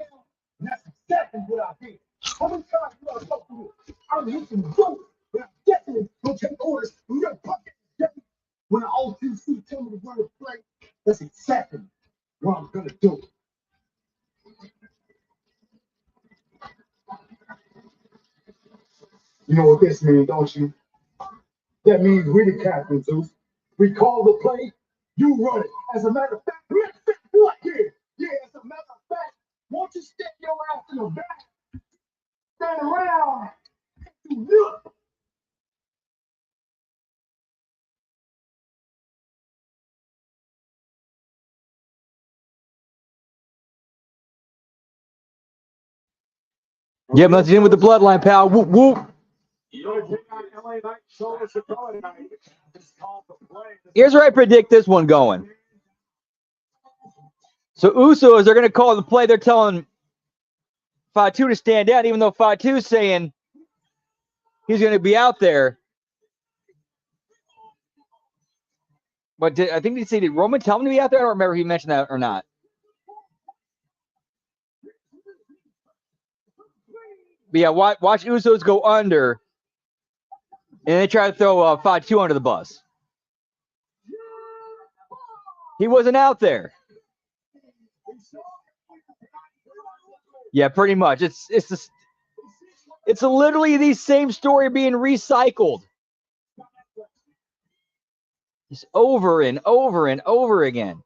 and that's exactly what I did. How many times you gotta talk to me? I'm hitting you, but I definitely don't take orders from your bucket. When the OTC tell me to run a play, that's exactly what I'm gonna do. You know what this means, don't you? That means we the captains, Zeus. We call the play, you run it. As a matter of fact, what here? Yeah, as a matter of fact, won't you stick your ass in the back? Stand around. You look. Yeah, let's in with the bloodline, pal. Whoop whoop. Here's where I predict this one going. So Usos are going to call the play. They're telling Fatu to stand down, even though Fatu's saying he's going to be out there. But I think did Roman tell him to be out there? I don't remember if he mentioned that or not. But yeah, watch Usos go under, and they try to throw Fatu under the bus. He wasn't out there. Yeah, pretty much. It's literally the same story being recycled. Just over and over and over again.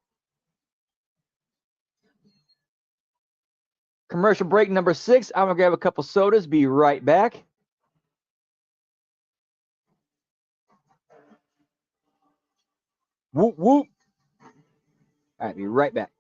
Commercial break number 6. I'm going to grab a couple sodas. Be right back. Whoop, whoop. All right, be right back.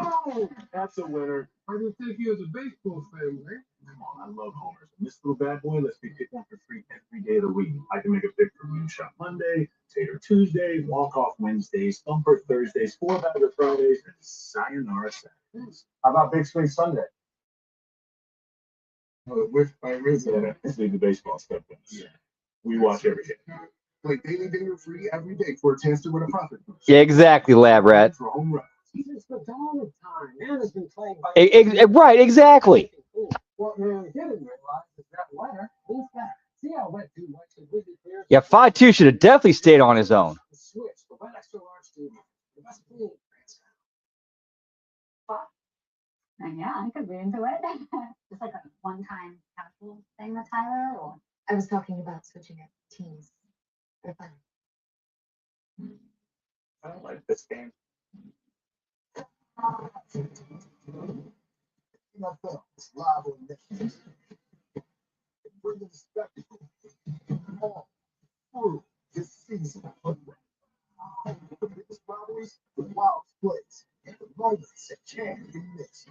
Oh, that's a winner. I didn't think you was a baseball fan, right? Come on, I love homers. And this little bad boy lets me pick one for free every day of the week. I can make a pick for Moonshot Monday, Tater Tuesday, Walk Off Wednesdays, Thumper Thursdays, Four Bagger Fridays, and Sayonara Saturdays. How about Big Swing Sunday? With my resident, let's leave the baseball stuff in. Yeah. We watch every day. Play Daily Danger free every day for a chance to win a profit. Yeah, exactly, Lab Rat. For home run. It's the dawn of time. Man has been playing by Right, exactly. What man didn't realize is that winner is back. See how wet two whites and wicked players. Yeah, 5-2 should have definitely stayed on his own. Switch the wet extra large team. The best team. Yeah, I could be into it. Just like a one-time casual thing with Tyler, or I was talking about switching up teams. They're fun. I don't like this game. NFL is live on Netflix. Bringing the spectacle all through this season of the biggest rivalries, the wild plays, and the moments that can't be missed.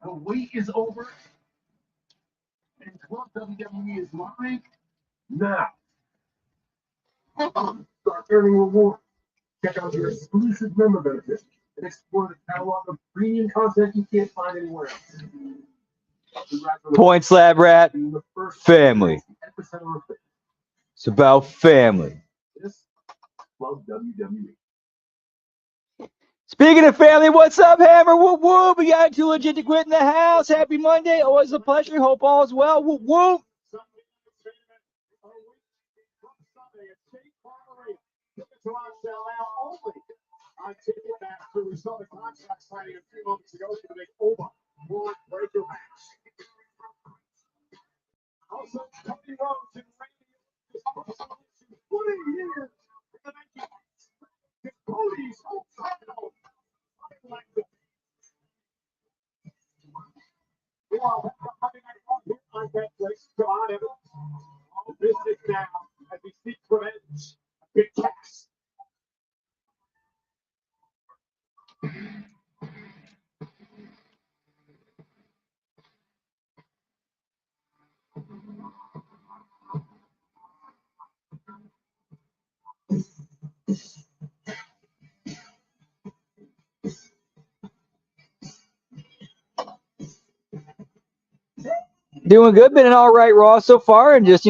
The wait is over, and Club WWE is live now. Start earning rewards. Check out your exclusive member benefits and explore the catalog of premium content you can't find anywhere else. Points, Lab Rat. Being the first Family. epicenter of It's about family. this Club WWE. Speaking of family, what's up, Hammer? Whoop whoop. We got Too Legit to Quit in the house. Happy Monday. Always a pleasure. Hope all is well. Whoop whoop. I take it back to we saw the contract signing a few moments ago for the big Oba World Breaker match. Also, Cody Rhodes and Randy Orton 20 years in the making. Cody's home title. Like the Monday Night Raw here on Netflix. John Evans on business now as he seeks revenge. Big Cass. Doing good. Been an all right Raw so far. And just,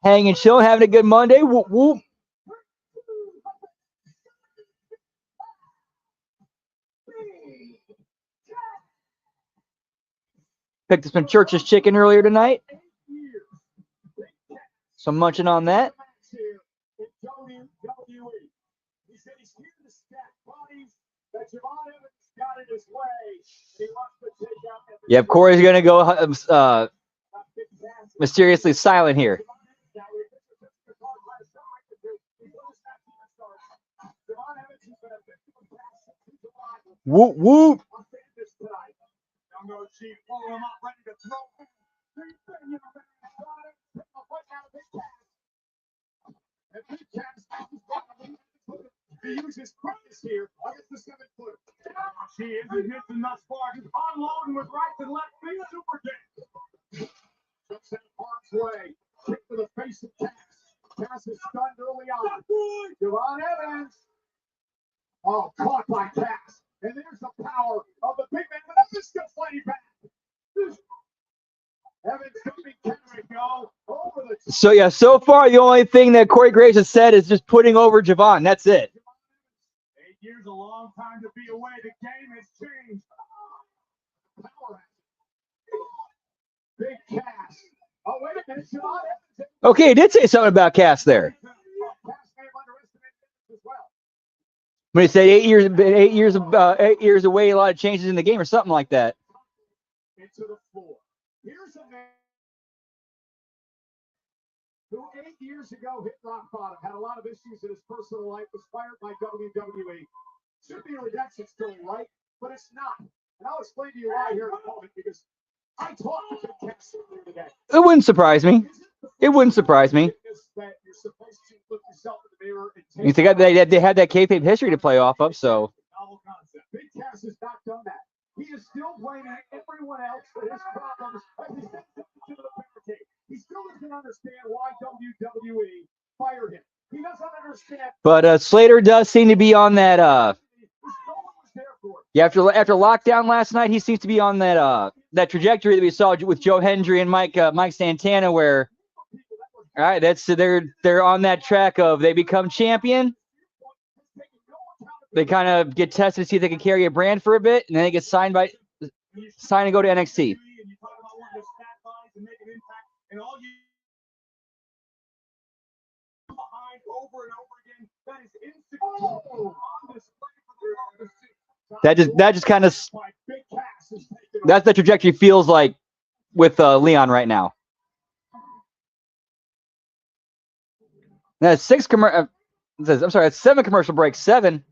hanging, chilling, having a good Monday. Whoop whoop. Picked up some Church's chicken earlier tonight. So I'm munching on that. Yep, Corey's going to go mysteriously silent here. Whoop, whoop. He uses credits here against the 7-footer. She is and hits and thus far just unloading with right and left. Big super kick. Jumps in harm's way. Kick to the face of Cass. Cass is stunned early on. Javon Evans. Oh, caught by Cass. And there's the power of the big man. But Evans still fighting back. Evans coming carrying go over the. So, yeah, so far the only thing that Corey Graves has said is just putting over Javon. That's it. 8 years, a long time to be away. The game has changed. Power. Big Cass. Oh, wait a minute. Javon Evans. Okay, he did say something about Cass there. When he said 8 years, 8 years away, a lot of changes in the game or something like that. Into the floor. Here's a man. who 8 years ago hit rock bottom, had a lot of issues in his personal life, was fired by WWE. Should be a redemption story, right? But it's not. And I'll explain to you why here in a moment, because I talked to Big Cass earlier today. It wouldn't surprise me. It wouldn't surprise me. That you're supposed to look yourself in the mirror and You think they had that kayfabe history to play off of, so. novel concept. Big Cass has not done that. He is still blaming everyone else for his problems as he sits to the barricade. He still doesn't understand why WWE fired him. He doesn't understand. But Slater does seem to be on that. Yeah, after lockdown last night, he seems to be on that that trajectory that we saw with Joe Hendry and Mike Santana, where all right, they're on that track of they become champion. They kind of get tested to see if they can carry a brand for a bit, and then they get signed and go to NXT. That just kind of that's the trajectory feels like with Leon right now. That's I'm sorry, that's 7 commercial breaks. 7.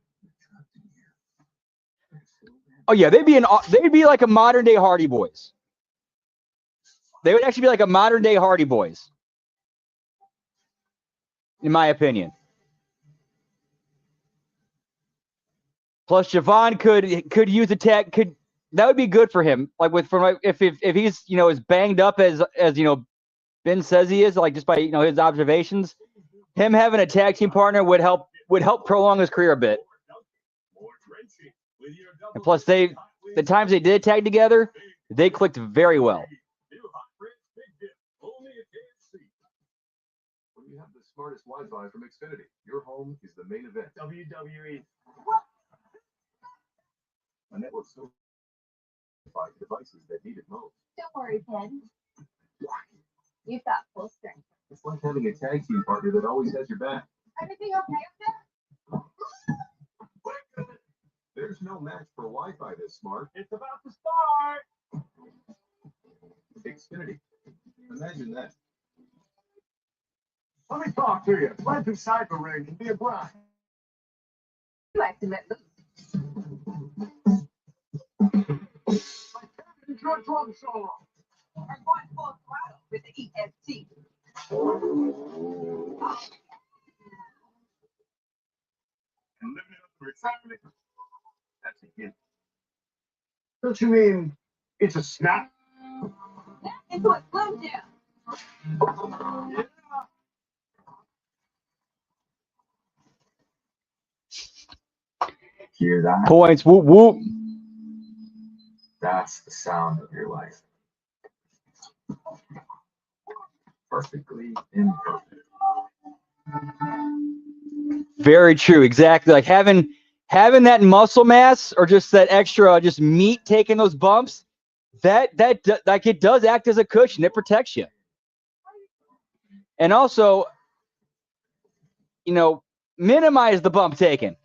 Oh yeah, they'd be like a modern day Hardy Boys. They would actually be like a modern day Hardy Boys, in my opinion. Plus, Javon could use a tag. That would be good for him. Like if he's as banged up as Ben says he is, like just by his observations, him having a tag team partner would help prolong his career a bit. And plus, the times they did tag together, they clicked very well. When you have the smartest Wi-Fi from Xfinity, your home is the main event. WWE. A network so devices that need it most. Don't worry, kid. You've got full strength. It's like having a tag team partner that always has your back. Everything okay with that? There's no match for Wi-Fi this smart. It's about to start. Xfinity. Imagine that. Let me talk to you. Life inside the ring can be a grind. You like to let Your drum solo. Are going full throttle with the EFT. And living up for excitement. That's a hint. Don't you mean it's a snap? That is what slows down. Yeah. Hear that? Points. Whoop whoop. That's the sound of your life. Perfectly imperfect. Very true. Exactly. Like having that muscle mass or just that extra just meat taking those bumps, that like it does act as a cushion. It protects you. And also, minimize the bump taken.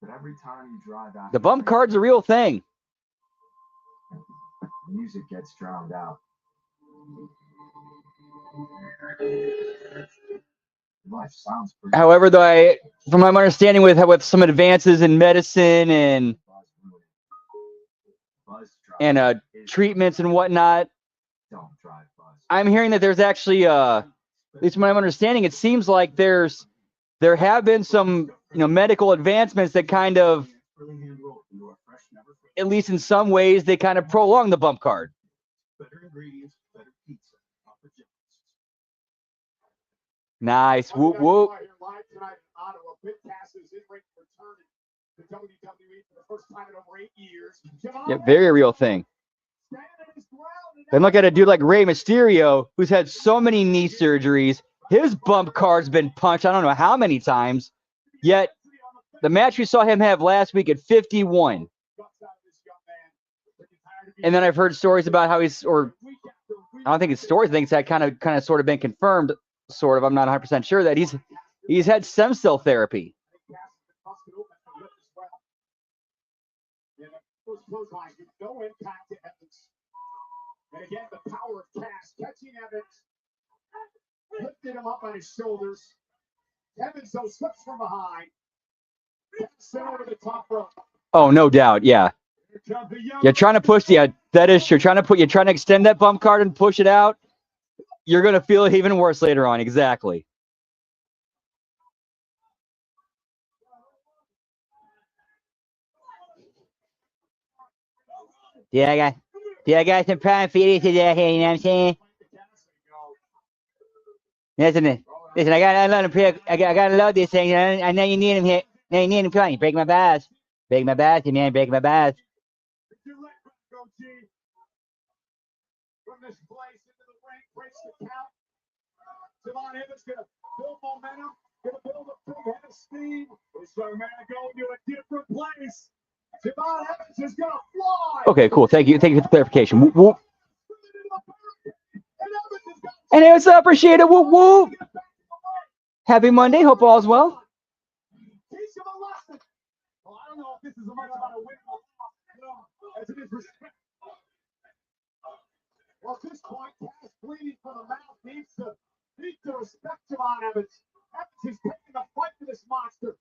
But every time you drive out, The bump card's a real thing. music gets drowned out. Life sounds pretty. However, though, from my understanding with some advances in medicine and treatments and whatnot, Don't drive bus. I'm hearing that there's actually, at least from my understanding, it seems like there have been some medical advancements that kind of, at least in some ways, they kind of prolong the bump card. Better ingredients, better pizza. Nice. Whoop whoop. Live tonight in Ottawa. Big Cass is in ring returning to WWE for the first time in over 8 years. Yeah, very real thing. Then look at a dude like Rey Mysterio, who's had so many knee surgeries. His bump card's been punched I don't know how many times. Yet the match we saw him have last week at 51. And then I've heard stories about how I don't think it's stories. I think it's kind of sort of been confirmed. Sort of. I'm not 100% sure that he's had stem cell therapy. And again, the power of Cass catching Evans, lifted him up on his shoulders. Evans though slips from behind. Sent over the top rope. Oh, no doubt. Yeah. You're trying to push the, that is true. You're trying to extend that bump card and push it out. You're going to feel it even worse later on. Exactly. Yeah, I got some prime feeding today. You know what I'm saying? Listen, I got to load this thing. I know you need him here. I know you need him. Come on, you break my bass. Break my bass, man. Break my bass. From this place into the ring, breaks the count. Javon Evans gonna build momentum, gonna build a big head of steam. This young man going to a different place. Javon Evans is gonna fly. Okay, cool. Thank you for the clarification. Whoop, whoop. And it was appreciated. Whoop, whoop. Happy Monday. Hope all's well. Teach him a lesson. Well, I don't know if this is much about a win or loss, as it is respect. Well, at this point, Cass bleeding from the mouth needs to respect Javon Evans. Evans is taking the fight to this monster.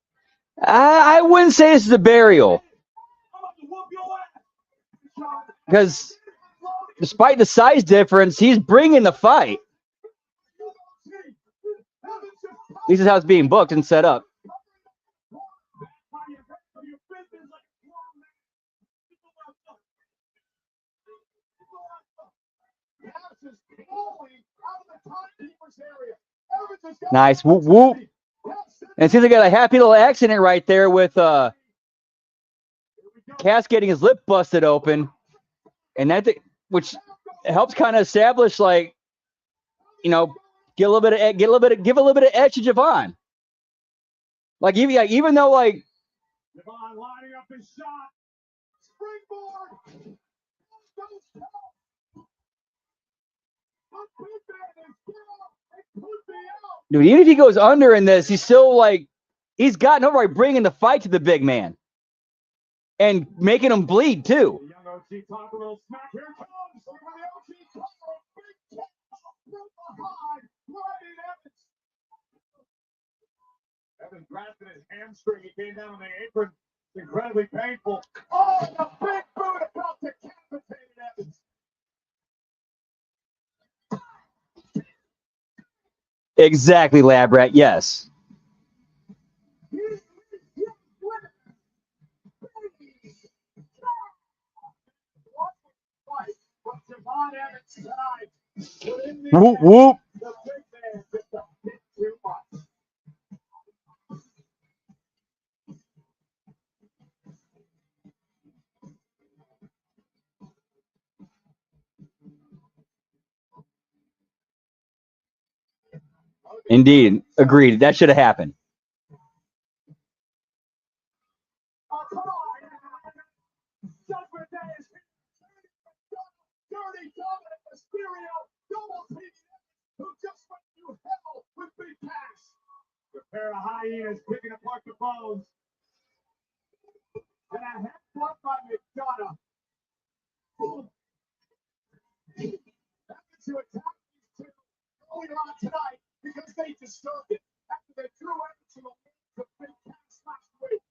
I wouldn't say this is a burial. Because despite the size difference, he's bringing the fight. This is how it's being booked and set up. Nice. Whoop, whoop. And it seems like got a happy little accident right there with Cass getting his lip busted open. And that, which helps kind of establish, like, you know, give a little bit of edge to Javon. Like, even though, like, Javon lining up his shot. Springboard. dude, even if he goes under in this, he's still like, he's gotten over by bringing the fight to the big man and making him bleed too. Young OG talk a little smack. Here it comes. Look at the OG cover. Big kick from behind. Right in Evans. Evans grasping his hamstring. He came down on the apron. It's incredibly painful. Oh, the big boot about decapitated Evans. Exactly, Lab Rat. Yes. Whoop, whoop. Indeed. Agreed. That should have happened. A pair of hyenas picking apart the bones. And a headbutt by McDonough. To attack these two earlier on tonight because they disturbed it after they drew into the big cast last week.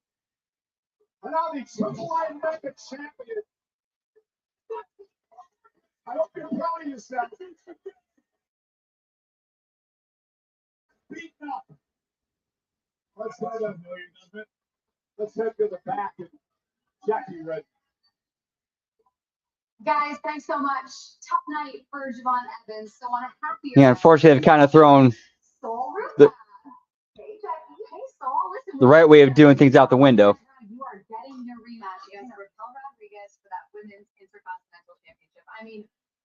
And now the Triple A Mega Champion. I hope you're proud of yourself. Beaten up. Let's head up, doesn't it? Let's head to the back and Jackie ready. Guys, thanks so much. Tough night for Javon Evans. So on a happier Yeah, unfortunately, they've kind of thrown Soul the, Hey, Jackie. Hey, Soul. Listen, the right way of doing things out the window. You are getting your rematch against Raquel Rodriguez for that Women's Intercontinental Championship. I mean,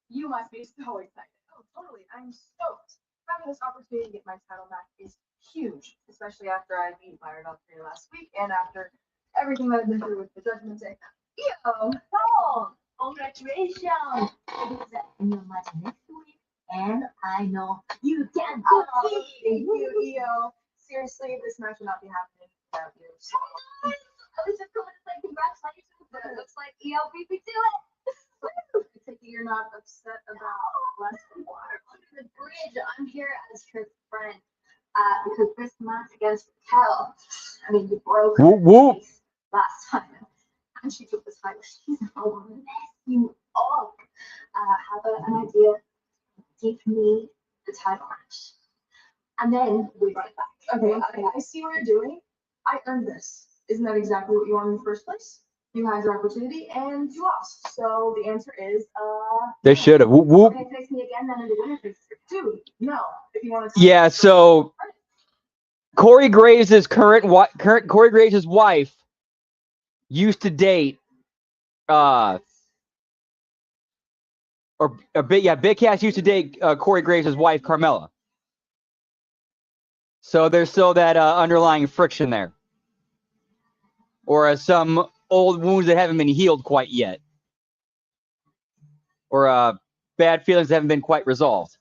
you must be so excited. Oh, totally. I'm stoked. Having this opportunity to get my title back is huge, especially after I beat Fire Dog 3 last week and after everything that I've been through with the Judgment Day. Yo, Soul. Congratulations. It is in your match next week. And I know you can do it. Thank you, EO. Seriously, this match would not be happening without you. So. I was just going to say congratulations, but it looks like EO beat me to it. Taking you're not upset about less water Under the bridge. I'm here as Trick's friend. Because this match against Raquel, I mean, you broke Whoop, whoop. her face last time, and she took the title. She's gonna mess you up. How about an idea? Give me the title match, and then we run it back. Okay, I see what you're doing. I earned this. Isn't that exactly what you wanted in the first place? You had your opportunity and you lost. So the answer is They should have. Whoop, whoop. Okay, face me again, then in the winner faces. dude, no. If you want to Yeah, so Corey Graves' current Corey Graves' wife used to date Big Cass used to date Corey Graves' wife Carmella. So there's still that underlying friction there, or some old wounds that haven't been healed quite yet, or bad feelings that haven't been quite resolved.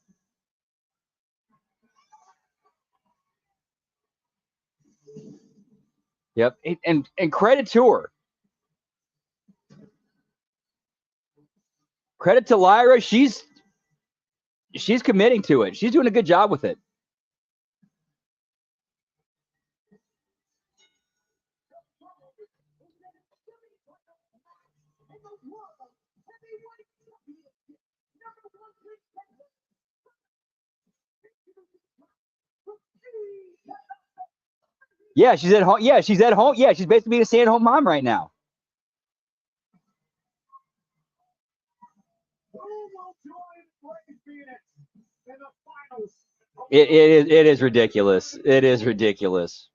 Yep, and credit to her. Credit to Lyra. She's committing to it. She's doing a good job with it. Yeah, she's at home. Yeah, she's at home. Yeah, she's basically being a stay-at-home mom right now. It is ridiculous. It is ridiculous.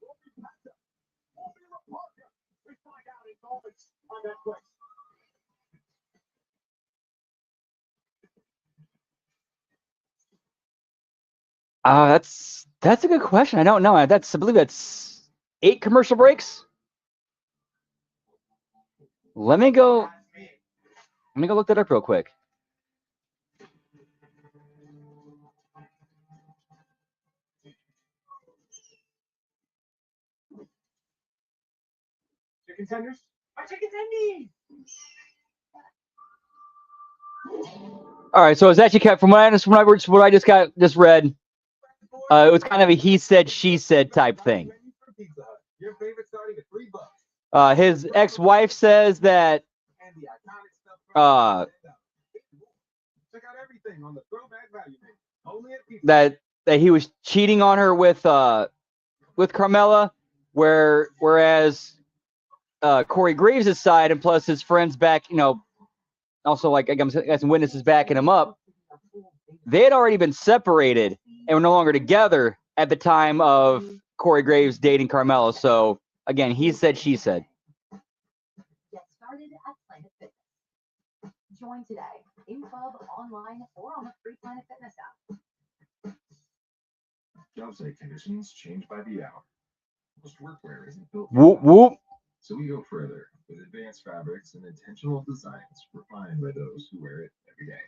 That's a good question. I don't know. I believe that's 8 commercial breaks. Let me go look that up real quick. Chicken tenders? My chicken tendies! All right, so it's actually kept from what I just read. It was kind of a he said, she said type thing. Your favorite starting at $3. His ex-wife says that Check out everything on the Throwback Value Menu. Only at Pizza. that he was cheating on her with Carmella, whereas Corey Graves' side and plus his friends back, also like I got some witnesses backing him up. They had already been separated and were no longer together at the time of Corey Graves dating Carmella. So again, he said, she said. Get started at Planet Fitness. Join today, in club, online, or on the free Planet Fitness app. Job site conditions change by the hour. Most workwear isn't built. Whoop whoop. So we go further with advanced fabrics and intentional designs refined by those who wear it every day.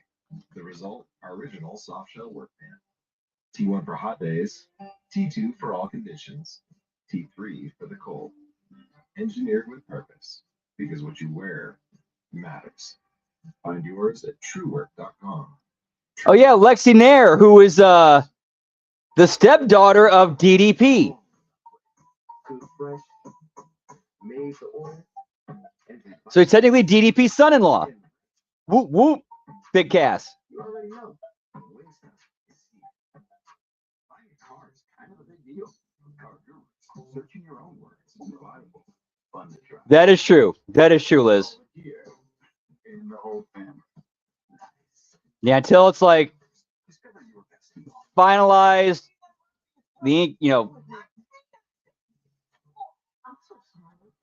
The result, our original soft shell work pant. T1 for hot days, T2 for all conditions, T3 for the cold. Engineered with purpose, because what you wear matters. Find yours at truework.com. Oh yeah, Lexi Nair, who is the stepdaughter of DDP. So technically DDP's son-in-law. Whoop whoop. Big Cass. You already know. Buying a car is kind of a big deal. Car gurus. Searching your own words is reliable. Fun to try. That is true. That is true, Liz. Here in the whole family. Yeah, until it's like finalized, the ink,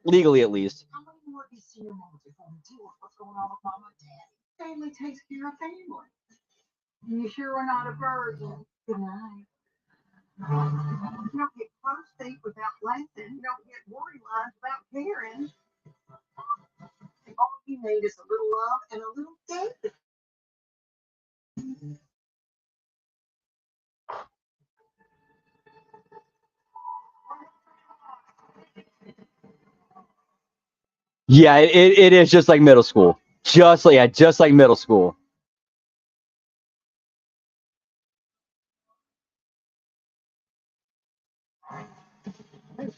legally at least. How many more of these senior moments before we deal with what's going on with mama and dad? Family takes care of family. You sure we're not a burden? Good night. You don't get prostate without laughing. You don't get worry lines without caring. All you need is a little love and a little care. Yeah, it is just like middle school. Just like middle school.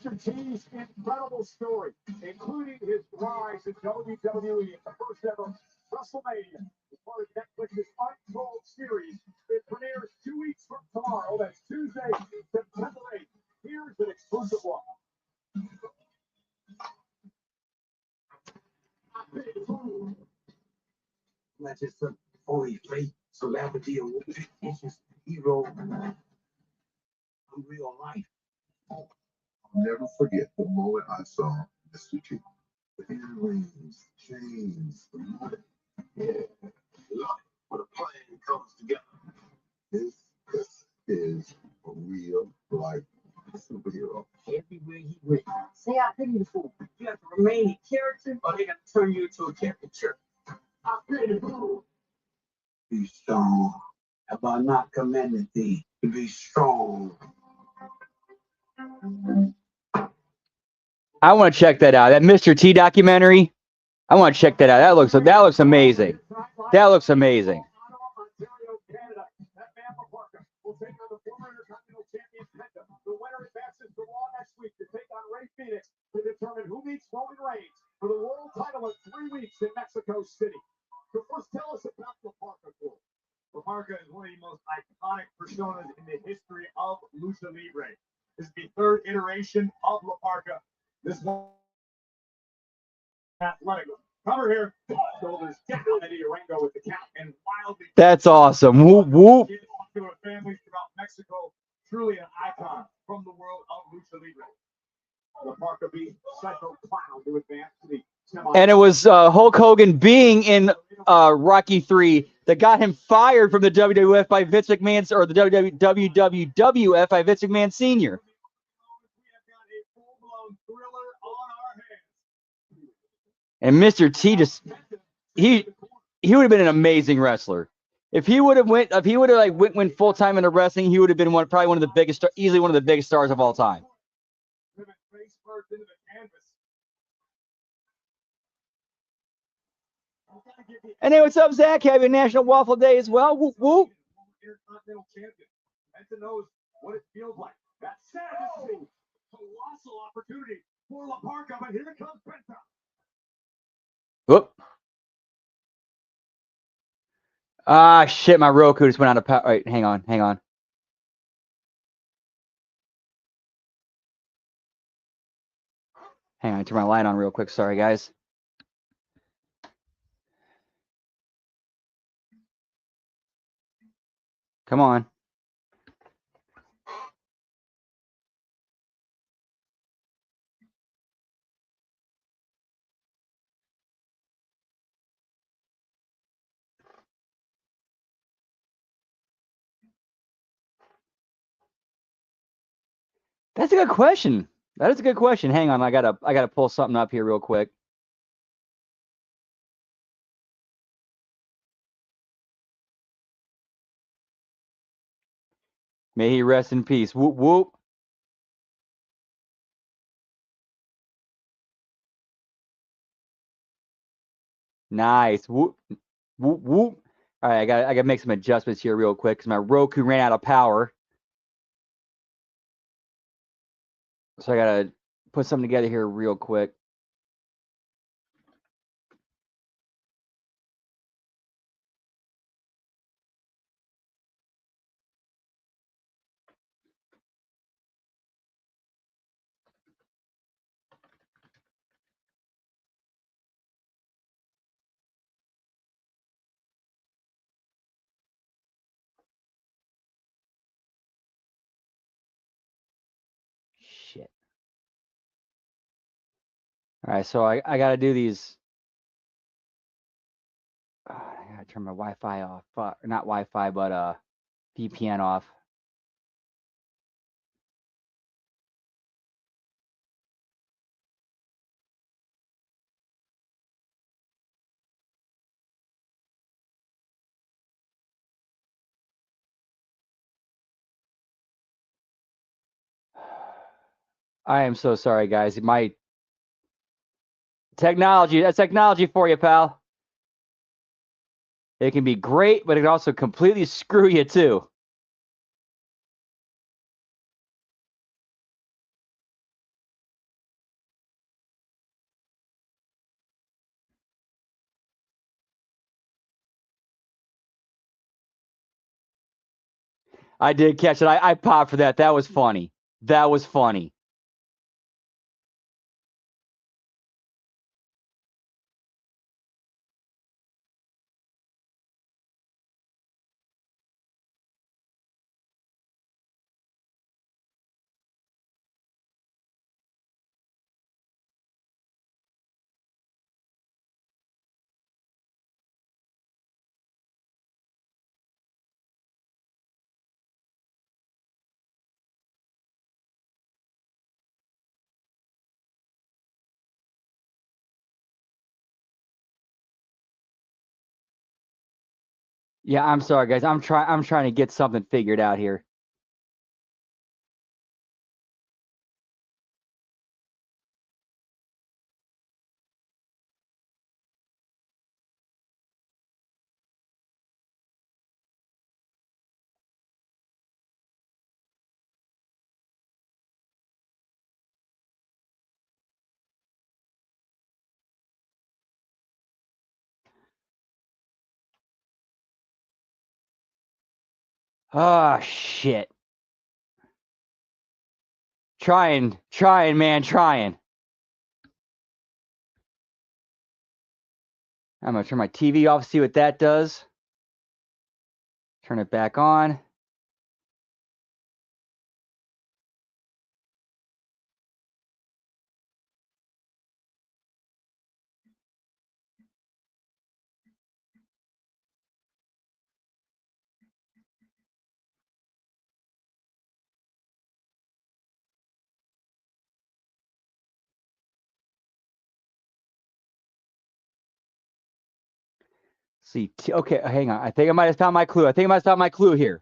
Mr. T's incredible story, including his rise in WWE at the first ever WrestleMania, as part of Netflix's Untold series. It premieres 2 weeks from tomorrow. That's Tuesday, September 8th. Here's an exclusive one. Not just some only fake celebrity or it's just hero in real life. I'll never forget the moment I saw Mr. T. The earrings, chains, the money. Yeah, love it when a plan comes together. This is a real life superhero. Everywhere he went, say I pity the fool. You have to remain a character, or they got to turn you into a caricature. I pity the fool. Be strong. Have I not commanded thee to be strong? I want to check that out. That Mr. T documentary. I want to check that out. That looks amazing. That looks amazing. Will take on the former Intercontinental Champion Penta. The winner advances to Raw next week to take on Rey Fenix to determine who meets Roman Reigns for the world title in 3 weeks in Mexico City. So first, tell us about La Parka. La Parka is one of the most iconic personas in the history of Lucha Libre. This is the third iteration of La Parka. This one athletic. Cover here, shoulders down, Eddie Rango with the count, and wildly. That's awesome. Whoop whoop. Popular families throughout Mexico, truly an icon from the world of Lucha Libre. La Parka beat Psycho Clown to advance to the semi. And it was Hulk Hogan being in Rocky 3 that got him fired from the WWF by Vince McMahon, or the WWF by Vince McMahon Sr. And Mr. T just he would have been an amazing wrestler. If he would have went full time into wrestling, he would have been probably one of the biggest, easily one of the biggest stars of all time. And hey, what's up, Zach? Happy National Waffle Day as well. Whoop whoop. Intercontinental champion. Penta knows what it feels like. That's a colossal opportunity for La Parka, but here comes Penta. Whoop. Ah, shit, my Roku just went out of power. Wait, hang on. Hang on, turn my light on real quick. Sorry, guys. Come on. That's a good question. That is a good question. Hang on, I gotta pull something up here real quick. May he rest in peace. Whoop whoop. Nice. Whoop whoop whoop. All right, I gotta make some adjustments here real quick because my Roku ran out of power. So I gotta put something together here real quick. Shit. All right, so I gotta do these. I gotta turn my Wi-Fi off. Not Wi-Fi, but VPN off. I am so sorry, guys. My technology, that's technology for you, pal. It can be great, but it can also completely screw you too. I did catch it. I popped for that. That was funny. That was funny. Yeah, I'm sorry, guys. I'm trying to get something figured out here. Oh shit. Trying, man, trying. I'm gonna turn my TV off, see what that does. Turn it back on. See, okay, hang on. I think I might have found my clue. Here.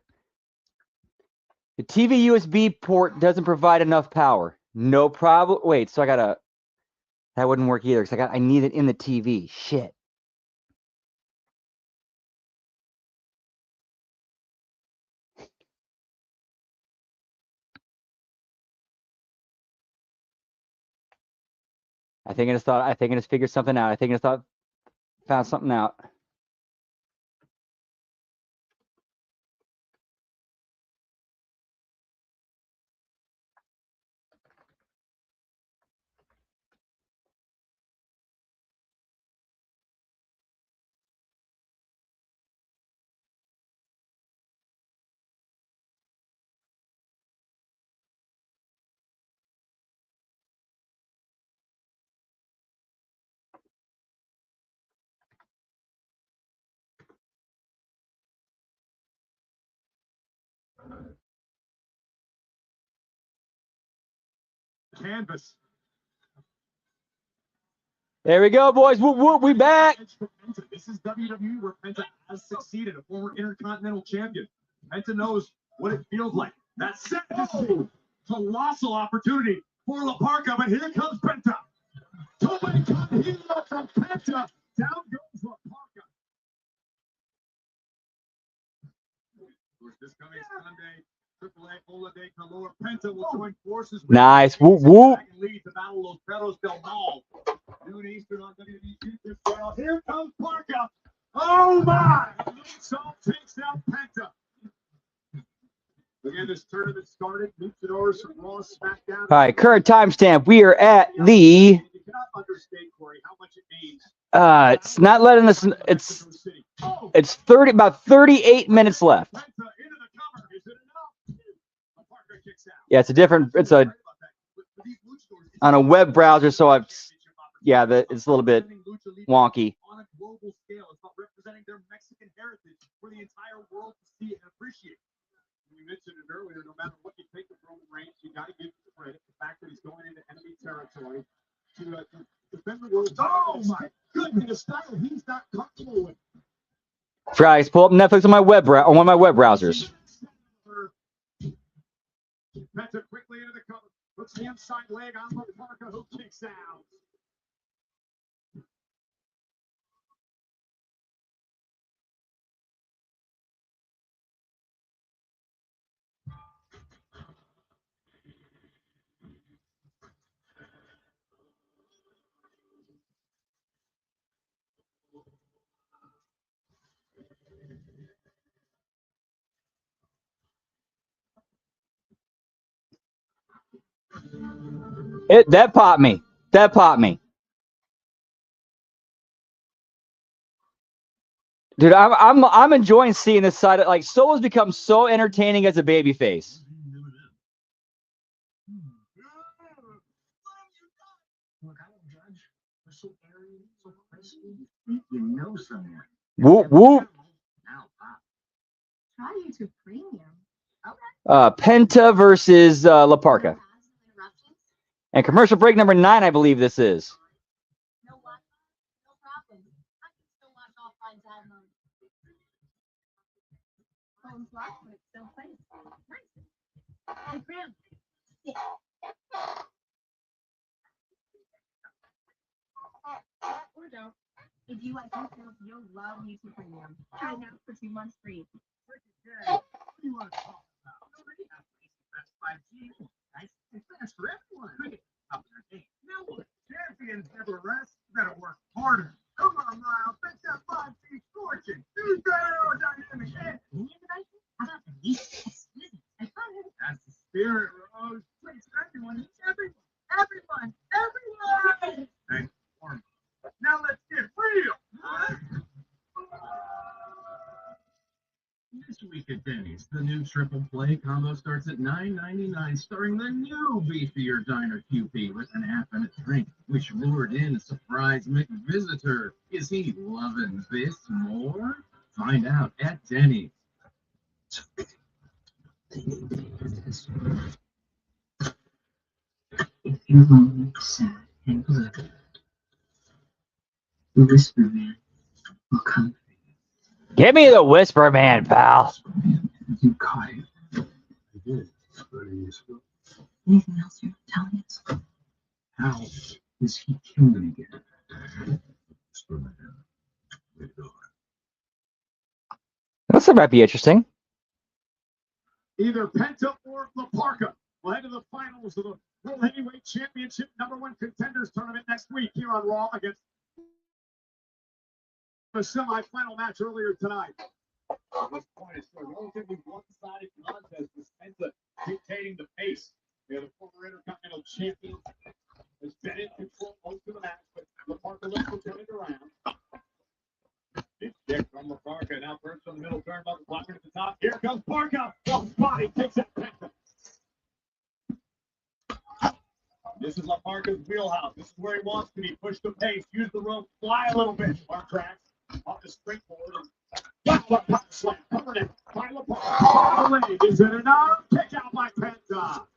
The TV USB port doesn't provide enough power. No problem. Wait, so that wouldn't work either because I need it in the TV. Shit. I think I just figured something out. Found something out. Canvas. There we go, boys. Whoop, whoop, we back. This is WWE where Penta has succeeded, a former Intercontinental Champion. Penta knows what it feels like. That's colossal opportunity for La Parka, but here comes Penta. Tope con hilo from Penta. Down goes La Parka. This coming Sunday, AAA Ola de Calor. Penta will join forces with Nice. Whoop, whoop. lead to Battle Los Perros del Mal. Noon Eastern on WWE YouTube channel. Here comes Parka. Oh my! Moonsault takes down Penta. Again, this tournament started. Luchadors from Raw, SmackDown. All right, current timestamp. We are at the. You cannot understate, Corey, how much it means. It's not letting us. It's about 38 minutes left. Penta into the cover. Is it enough? Parka kicks out. Yeah, it's on a web browser, so it's a little bit wonky. On a global scale, it's about representing their Mexican heritage for the entire world to see and appreciate. We mentioned it earlier, no matter what you think of Roman Reigns, you got to give him credit. The fact that he's going into enemy territory to defend the world. Oh my goodness, style he's not comfortable with. Guys, pull up Netflix on on one of my web browsers. Penta quickly into the cover. Puts the inside leg on La Parka, who kicks out. That popped me. That popped me. Dude, I'm enjoying seeing this side. Like Solo's become so entertaining as a babyface. Look, I don't judge. They're so airy, so crispy. You know someone. Whoop whoop. Now, Try YouTube Premium. Penta versus La Parka. And commercial break number 9, I believe this is. No Wi-Fi, no problem. I can still watch offline downloads. Phone's locked, but it still plays. Nice. Hey, Graham. Yeah. Or don't. If you like YouTube, you'll love YouTube Premium. Try it now for 2 months free. What do you want to talk about? Nobody has best 5G. Nice and fast for everyone. Cricket, up their game. Now what? Champions never rest. You gotta work harder. Come on, Miles. Fix that 5G fortune. Use that aerodynamic edge. That's the spirit, Rose. Please, everyone. Everyone. Thanks for me. Now let's get real. This week at Denny's, the new triple play combo starts at $9.99, starring the new beefier diner QP with an app and a drink, which lured in a surprise McVisitor. Is he loving this more? Find out at Denny's. If you're lonely, sad, and blue, the Whisper Man will come for you. Give me the Whisper Man, pal. You caught him. I did. Very useful. Anything else you're telling us? How is he killed again? Superman. Way to go. That might be interesting. Either Penta or La Parka will head to the finals of the World Heavyweight Championship #1 Contenders Tournament next week here on Raw against the semifinal match earlier tonight. At this point, it's a relatively one-sided contest with Penta dictating the pace. We have the former Intercontinental Champion has been in control most of the match, but La Parka looks to turn it around. Big kick from La Parka, now first on the middle turnbuckle, blocking at the top. Here comes Parka. Well, body takes that Penta. This is La Parka's wheelhouse. This is where he wants to be. Push the pace, use the rope, fly a little bit. Mark tracks off the springboard. Wow, what pop slam. Covered it by La Parka. Is it enough? Kick out by Penta.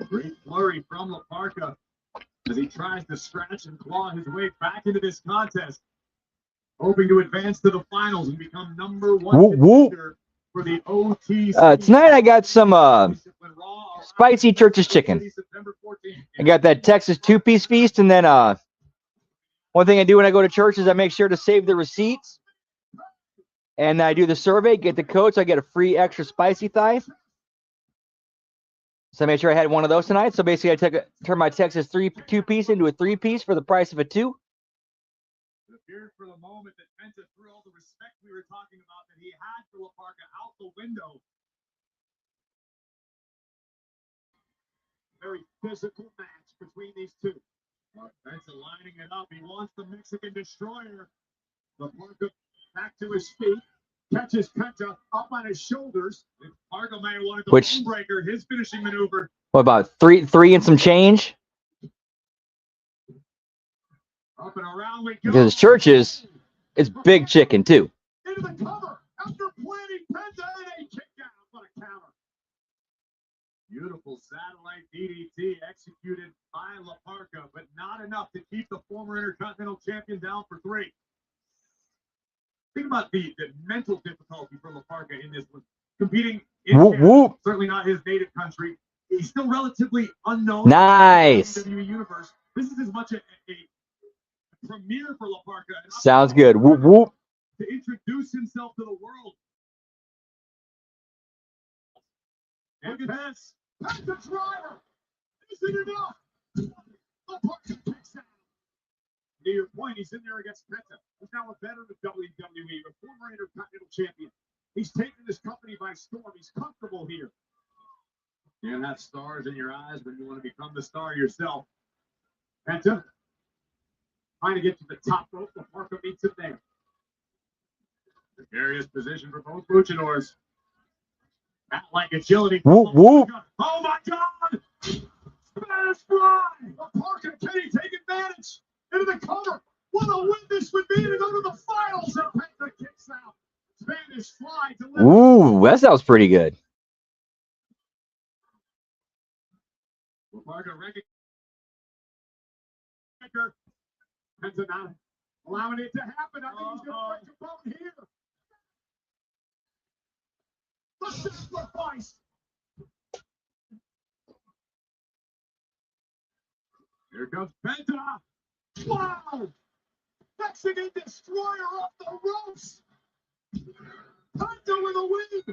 Great flurry from La Parka as he tries to scratch and claw his way back into this contest, hoping to advance to the finals and become #1 contender for the OTC. Tonight I got some spicy Church's chicken. I got that Texas 2-piece feast, and then one thing I do when I go to church is I make sure to save the receipts, and I do the survey, get the code, so I get a free extra spicy thigh. So I made sure I had one of those tonight. So basically, I turned my Texas 2-piece into a 3-piece for the price of a 2. It appeared for the moment that Penta threw all the respect we were talking about that he had for La Parka out the window. Very physical match between these two. Penta lining it up. He wants the Mexican destroyer. La Parka back to his feet. Catches Penta up on his shoulders. Parka may have wanted the bone breaker, his finishing maneuver. What about three and some change? Up and around we go. Because Church's is big chicken too. Into the cover after planting Penta and a kick out on a counter. Beautiful satellite DDT executed by La Parka, but not enough to keep the former Intercontinental Champion down for 3. Think about the mental difficulty for La Parka in this one. Competing in Canada, certainly not his native country. He's still relatively unknown. Nice. In the WWE universe. This is as much a premiere for La Parka. Sounds good. Whoop whoop. To introduce himself to the world. And that's the driver. Is it enough? La Parka picks out. To your point, he's in there against Penta. He's now a veteran of WWE, a former Intercontinental Champion. He's taken this company by storm. He's comfortable here. You have stars in your eyes, but you want to become the star yourself. Penta, trying to get to the top rope. The Parker meets it there. Precarious position for both luchadors. Not like agility. Whoop, whoop. Oh my God! Spanish fly! The Parker, can he take advantage? Into the cover. What a win this would be to go to the finals. And Penta kicks out. Spanish fly delivers. Ooh, that sounds pretty good. Parker recognizes Penta not allowing it to happen. I think he's going to break a bone here. The sacrifice. Here comes Penta. Wow! Mexican destroyer off the ropes. Penta with a win.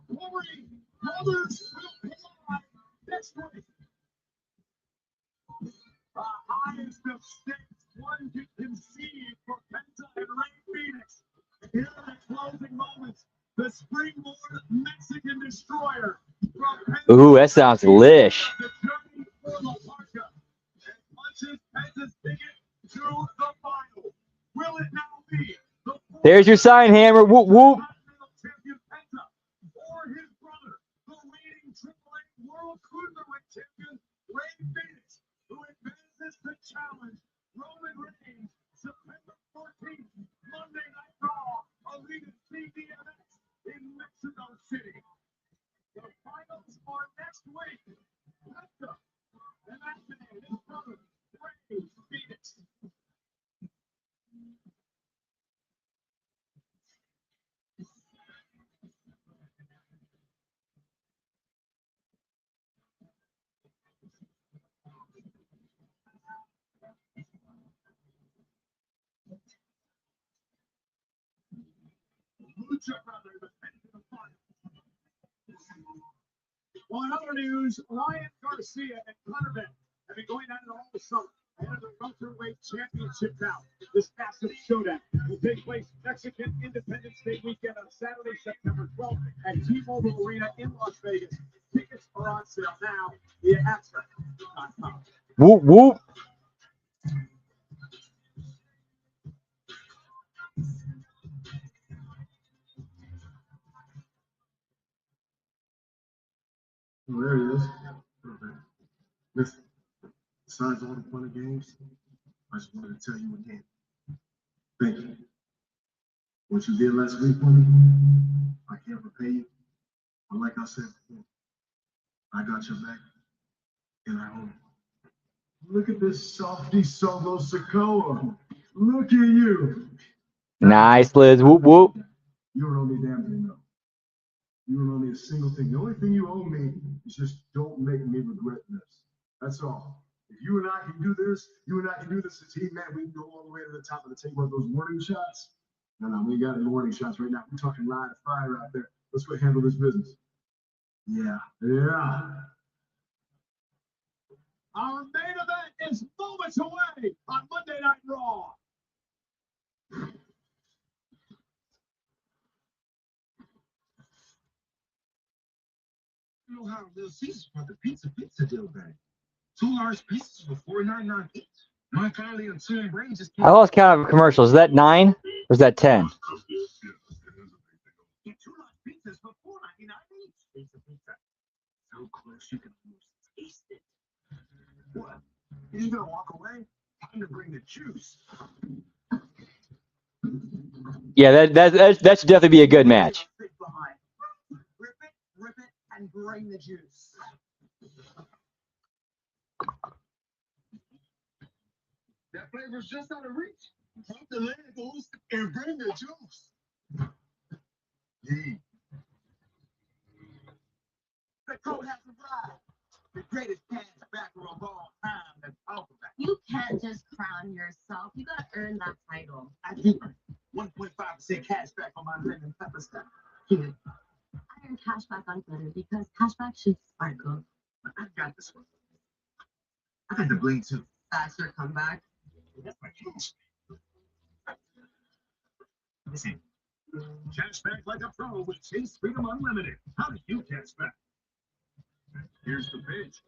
Glory, brothers will collide next week. The highest of stakes one can conceive for Penta and Rey Fénix. Here are the closing moments. The springboard Mexican destroyer. Ooh, that sounds delish. The journey for La Parka. And punches Penta's ticket to the final. Will it now be the There's your sign, Hammer. Whoop, whoop. champion Penta or his brother, the reigning AAA World Cruiserweight champion Rey Fénix, who advances to challenge Roman Reigns September 14th, Monday Night Raw, Arena CDMX in Mexico City. The finals are next week. Penta and that man, his brother, Rey Fénix. Lucha Brothers defending the final. Well, in other news, Ryan Garcia and Conor Benn have been going at it all summer ahead of the welterweight championship bout. This massive showdown will take place Mexican Independence Day weekend on Saturday, September 12th at T-Mobile Arena in Las Vegas. Tickets are on sale now via Abstract.com. Whoop, whoop. Well, there he is. Listen, besides all the fun and games, I just wanted to tell you again. Thank you. What you did last week for me, I can't repay you. But like I said before, I got your back, and I own it. Look at this softy solo Sokoa. Look at you. Nice, Liz. Whoop, whoop. You don't owe me damn thing, though. You don't owe me a single thing. The only thing you owe me is just don't make me regret this. That's all. If you and I can do this, you and I can do this as a team, man, we can go all the way to the top of the table with those warning shots. No, we ain't got any warning shots right now. We're talking line of fire out there. Let's go handle this business. Yeah. Our main event is moments away on Monday Night Raw. You know how Little Caesars brought the pizza deal back. 2 large pizzas for $4.99 each. My family and Tim Brain just I lost count of commercials. Is that 9 or is that 10? Get 2 large pizzas for $4.99 each. Pizza. So close you can almost taste it. What? You just gonna walk away? Time to bring the juice. Yeah, that should definitely be a good match. Rip it, and bring the juice. That flavor's just out of reach. Drop the labels and bring the juice. Yeah. The code has arrived. The greatest cash backer of all time that's out of that. You can't just crown yourself. You gotta earn that title. I do 1.5% cash back on my lemon pepper stuff. I earn cash back on Twitter because cashback should sparkle. I got this one. I got the bling too. That's your comeback. That's my cash. Listen, Cash back like a pro with Chase Freedom Unlimited. How do you cash back? Here's the pitch.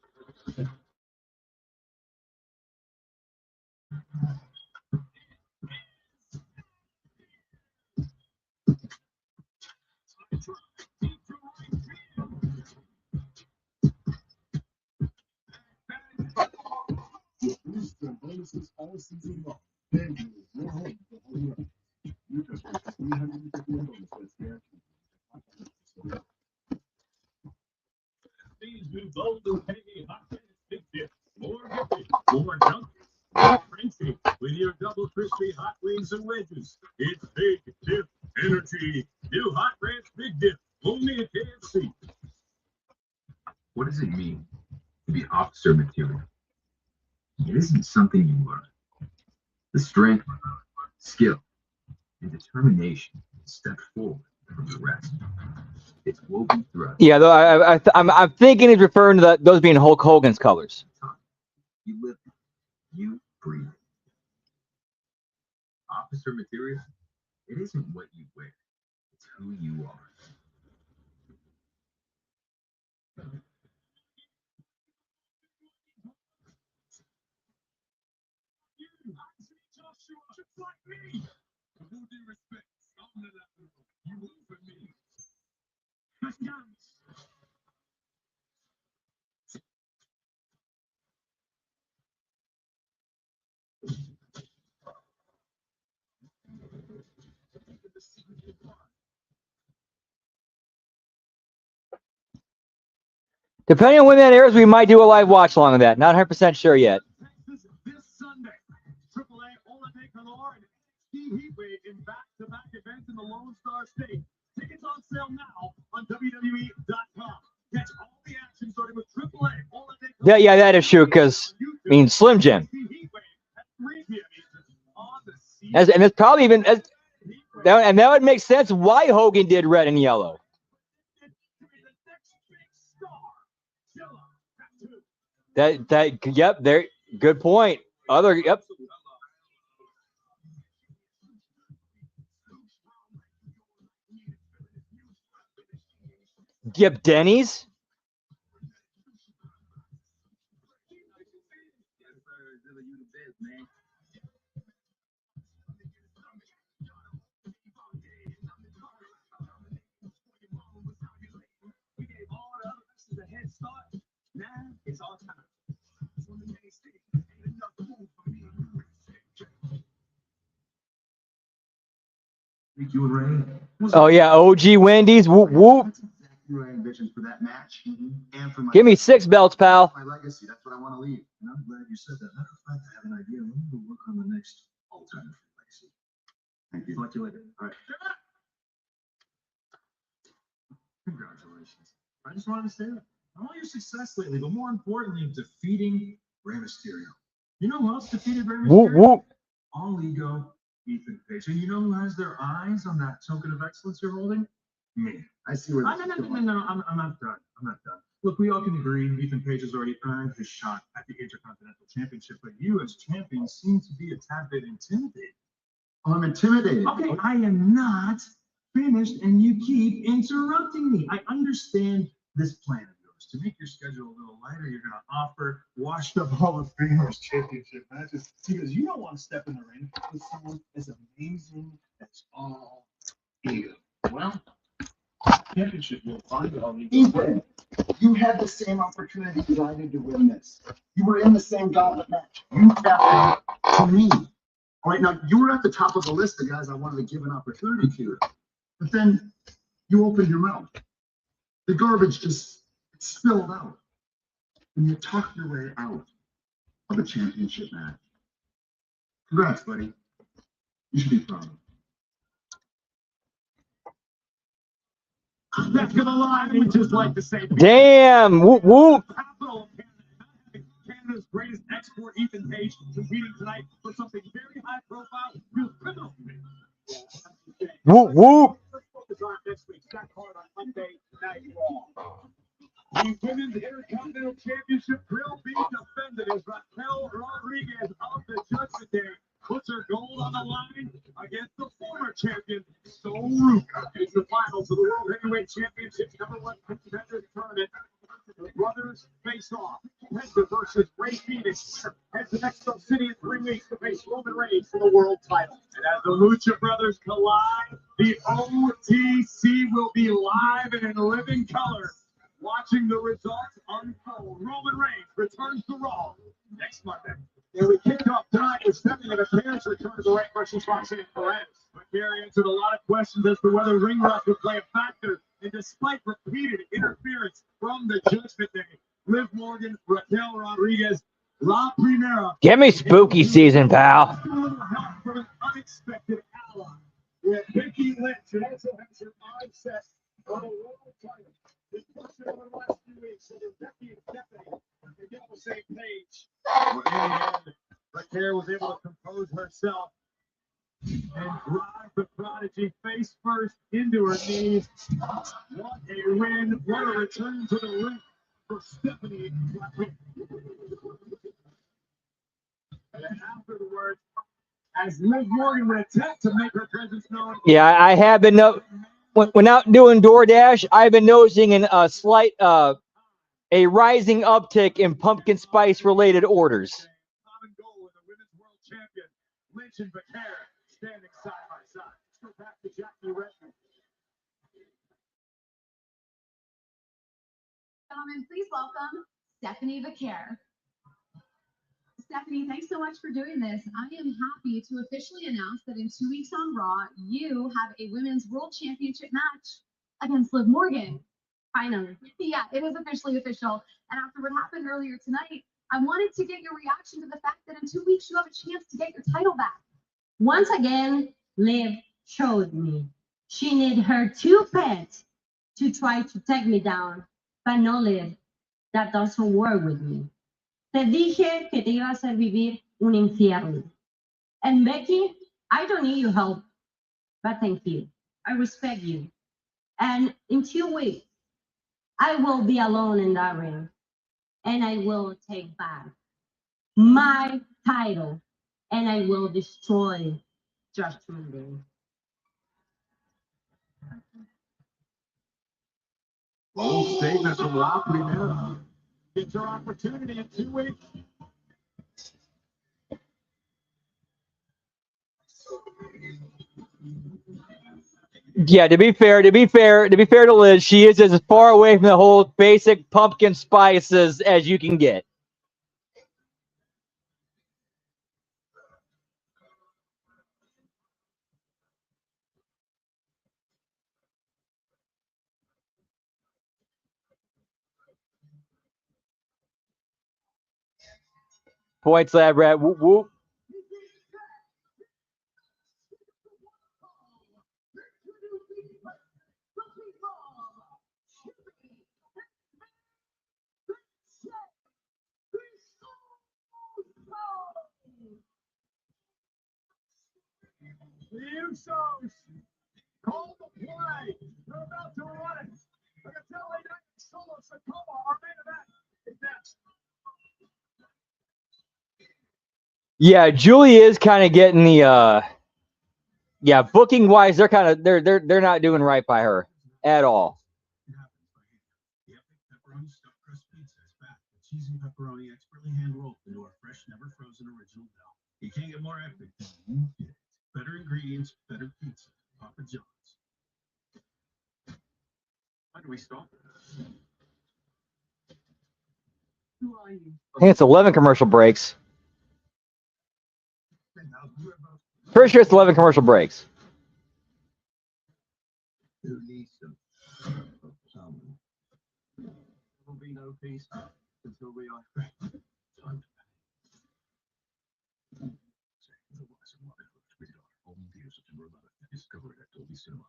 Bonuses all season long. FanDuel, your home for home runs. You can get $350 bonus guaranteed. These new Golden Peggy Hot Big Dip. More gifting, more dunking, more crunchy. With your double crispy hot wings and wedges. It's Big Dip Energy. New Hot Ranch Big Dip. Only at KFC. What does it mean to be officer material? It isn't something you learn. The strength, skill, and determination to step forward from the rest. It's woven throughout. Yeah, though I'm thinking he's referring to those being Hulk Hogan's colors. You live it. You breathe it. Officer material, it isn't what you wear. It's who you are. Depending on when that airs, we might do a live watch along of that. Not 100% sure yet. This Sunday, AAA Olympic Galore and Ski Heatwave in back-to-back events in the Lone Star State. Tickets on sale now on WWE.com. Catch all the action starting with AAA Olympic. Yeah, that is true. Because Slim Jim. And it's probably even and that would make sense why Hogan did red and yellow. Yep, there. Good point. Yep. Yep, Denny's. It's all time. Oh yeah, OG Wendy's. Whoop whoop. Your ambitions for that match, and for my Give me 6 belts, pal. my legacy. That's what I want to leave. And I'm glad you said that. Matter of fact, I have an idea. We'll work on the next alternative legacy. Thank you. Talk to you later. All right. Congratulations. I just wanted to say that. All your success lately, but more importantly, defeating Rey Mysterio. You know who else defeated Rey Mysterio? Whoop whoop. All ego, Ethan Page. And you know who has their eyes on that token of excellence you're holding? Me. I see where this is going. No, I'm not done. I'm not done. Look, we all can agree Ethan Page has already earned his shot at the Intercontinental Championship, but you as champion seem to be a tad bit intimidated. I'm intimidated. Okay, I am not finished, and you keep interrupting me. I understand this plan of yours. To make your schedule a little lighter, you're going to offer washed-up Hall of Famers championship matches because you don't want to step in the ring with someone as amazing as all you. Well, championship will find all these. Ethan, you had the same opportunity as I did to win this. You were in the same gauntlet match. You got to me. All right, now you were at the top of the list of guys I wanted to give an opportunity to, but then you opened your mouth. The garbage just spilled out, and you talked your way out of a championship match. Congrats, buddy. You should be proud. That's gonna lie. We just like to say. Damn. Whoop whoop. Canada's greatest export, Ethan Page, competing tonight for something very high profile. Feels criminal to me. Whoop whoop. Let's focus on next week's that card on Monday Night Raw. The Women's Intercontinental Championship will be defended as Raquel Rodriguez of the Judgment Day puts her gold on the line against the former champion, Soul Root. Heavyweight Championship #1 contender tournament. The brothers face off. Penta versus Ray Phoenix. Head to Mexico City in 3 weeks to face Roman Reigns for the world title. And as the Lucha Brothers collide, the OTC will be live and in living color. Watching the results unfold. Roman Reigns returns to Raw next Monday. And we kicked off tonight with Stephanie McCarron's return to the ring versus Roxanne Perez. McCarron answered a lot of questions as to whether ring rust would play a factor, and despite repeated interference from the Judgment Day, Liv Morgan, Raquel Rodriguez, La Primera. Give me spooky season, pal. Help from an unexpected ally. With Becky Lynch and also has her eyes set on a world title. This pushed it over the last few weeks, so that Becky and Stephanie can get on the same page. Well, in the end, Raquel was able to compose herself and drive the Prodigy face first into her knees. What a win! What a return to the ring for Stephanie. And then afterwards, as Liv Morgan would attempt to make her presence known. Yeah, I have been when out doing DoorDash, I've been noticing a slight a rising uptick in pumpkin spice related orders. Common goal with the women's world champion Lynch and Becerra standing side by side. Let's go back to Jackie Redmond. Gentlemen, please welcome Stephanie Becerra. Stephanie, thanks so much for doing this. I am happy to officially announce that in 2 weeks on Raw, you have a women's world championship match against Liv Morgan. Finally. Yeah, it is officially official. And after what happened earlier tonight, I wanted to get your reaction to the fact that in 2 weeks you have a chance to get your title back. Once again, Liv showed me she needed her 2 pets to try to take me down, but no, Liv, that doesn't work with me. Te dije que te iba a hacer vivir un infierno. And Becky, I don't need your help, but thank you. I respect you. And in 2 weeks, I will be alone in that ring, and I will take back my title, and I will destroy Judgment Day. Bold statement from La Primera. It's your opportunity in 2 weeks. Yeah, to be fair to Liz, she is as far away from the whole basic pumpkin spices as you can get. Points, lab rat. Whoop whoop. The Usos call the play. They're about to run it. Locatelli, Solo Sikoa, our main event is next. Yeah, Julie is kind of getting the yeah, booking wise, they're not doing right by her at all. The epic pepperoni stuffed crust pizza is back with cheese and pepperoni expertly hand rolled into a fresh, never frozen original dough. You can't get more epic than you did. Better ingredients, better pizza. Papa John's. How do we stop it? Who are you? I think it's 11 commercial breaks. Pretty sure it's 11 commercial breaks. Who needs them? Someone. There will be no peace until we are free. Time to pay. Discovered at Dolby Cinema.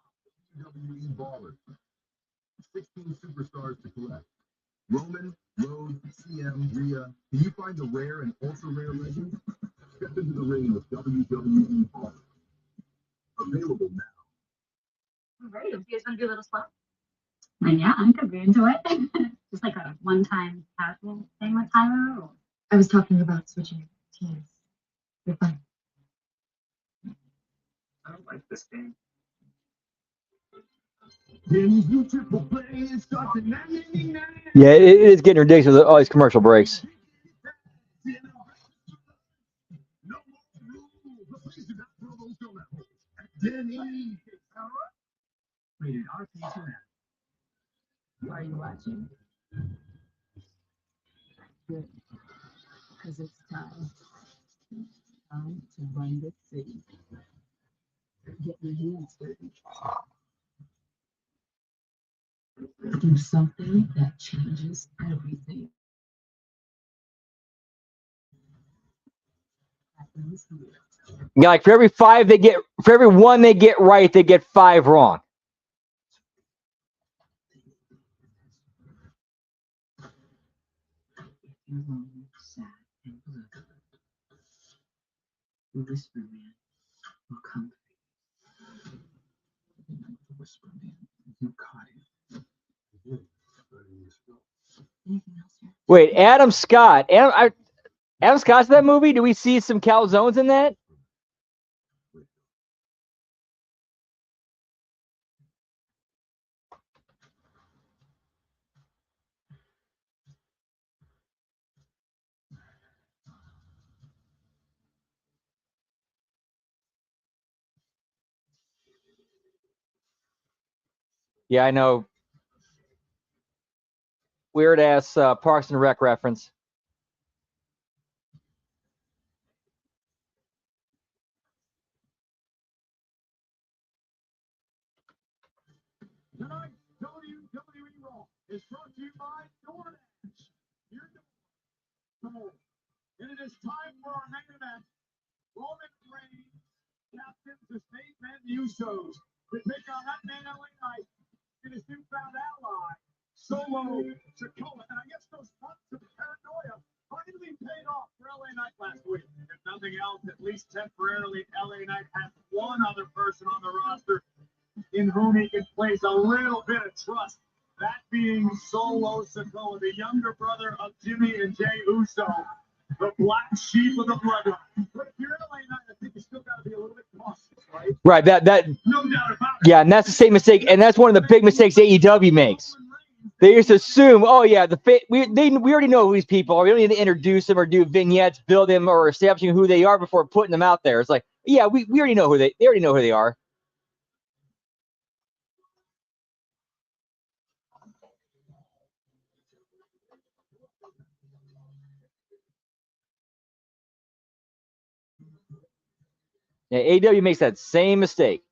WWE Baller. 16 superstars to collect. Roman, Rose, CM, Rhea. Can you find the rare and ultra rare legends? Step into the ring with WWE Baller. Available now. All right, you guys want to do a little spot? Yeah, I could be into it. Just like a one-time casual thing with Tyler. Or... I was talking about switching teams. You're fine. I don't like this game. Yeah, it is getting ridiculous with all these commercial breaks. Are you watching? Good. Because it's time. Time to run the city. Get your hands dirty. Do something that changes everything. Happens here. Yeah, like for every one they get right, they get 5 wrong. If you're lonely, sad, and blue, the Whisper Man will come. The Whisper Man, you caught him. Anything else here? Wait, Adam Scott. Adam Scott's in that movie? Do we see some calzones in that? Yeah, I know. Weird ass Parks and Rec reference. Tonight, WWE Raw is brought to you by DoorDash. Your door. And it is time for our main event. Roman Reigns captains the State Men Usos to take on that man LA Knight and his newfound ally, Solo Sikoa. And I guess those months of paranoia finally paid off for LA Knight last week. If nothing else, at least temporarily, LA Knight has one other person on the roster in whom he can place a little bit of trust. That being Solo Sikoa, the younger brother of Jimmy and Jay Uso, the black sheep of the bloodline. But if you're LA Knight, I think you still got to be a little bit cautious, right? Right, that No doubt about it. yeah, and that's the same mistake, and that's one of the big mistakes AEW makes. They just assume, oh yeah, we already know who these people are. We don't need to introduce them or do vignettes, build them, or establishing who they are before putting them out there. It's like, yeah, we already know they already know who they are. Yeah, AEW makes that same mistake.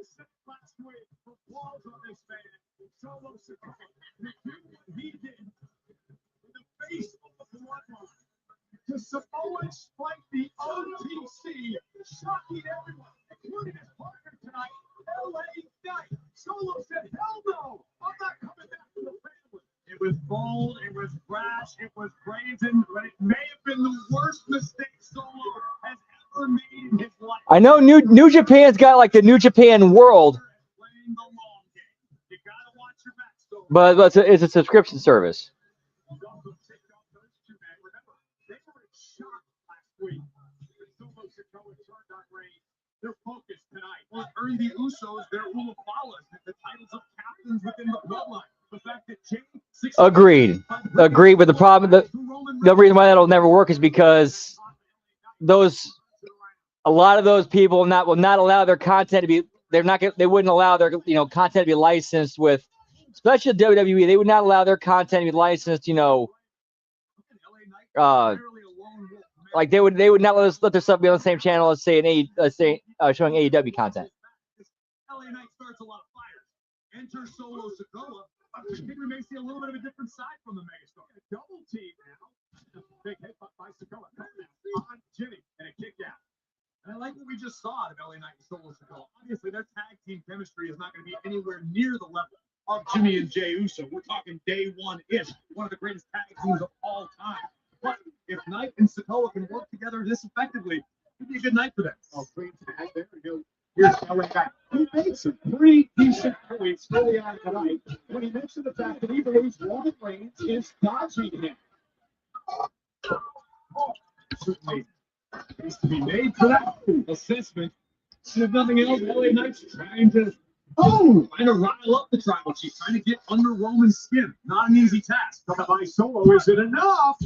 I said last week, for flaws on this man, Solo Sikoa, to do what he did in the face of the bloodline, to Samoans like the OTC, shocking everyone, including his partner tonight, LA Knight. Solo said, hell no, I'm not coming back to the family. It was bold, it was brash, it was brazen, but it may have been the worst mistake Solo has ever made in his life. I know New Japan's got like the New Japan World, Playing the long game. You gotta watch your back, Solo. but it's a subscription service. He's also ticked off those two men. Remember, they were in shock last week. Solo Sikoa turned on Reigns. They're focused tonight. Well, it earned the Usos their rule of flawless, the titles of captains within the bloodline. The fact that Jay Agreed. But the problem, the reason why that'll never work is because a lot of those people will not allow their content to be. They wouldn't allow their content to be licensed with, especially WWE. They would not allow their content to be licensed. Like they would not let their stuff be on the same channel as say showing AEW content. LA Knight starts a lot of fires. Enter Solo Sikoa. I think we may see a little bit of a different side from the megastar. A double team now. Big hit by Sikoa. On Jimmy and a kick out. And I like what we just saw out of LA Knight and Solo Sikoa. Obviously, their tag team chemistry is not going to be anywhere near the level of Jimmy and Jay Uso. We're talking day one-ish. One of the greatest tag teams of all time. But if Knight and Sikoa can work together this effectively. It'd be a good night for them. Oh, great. There we go. Here's LA Knight. He made some pretty decent points early on tonight when he mentioned the fact that he believes Roman Reigns is dodging him. Certainly needs to be made for that assessment. If nothing else, LA Knight's trying to rile up the Tribal Chief, trying to get under Roman's skin. Not an easy task. But by Solo, is it enough?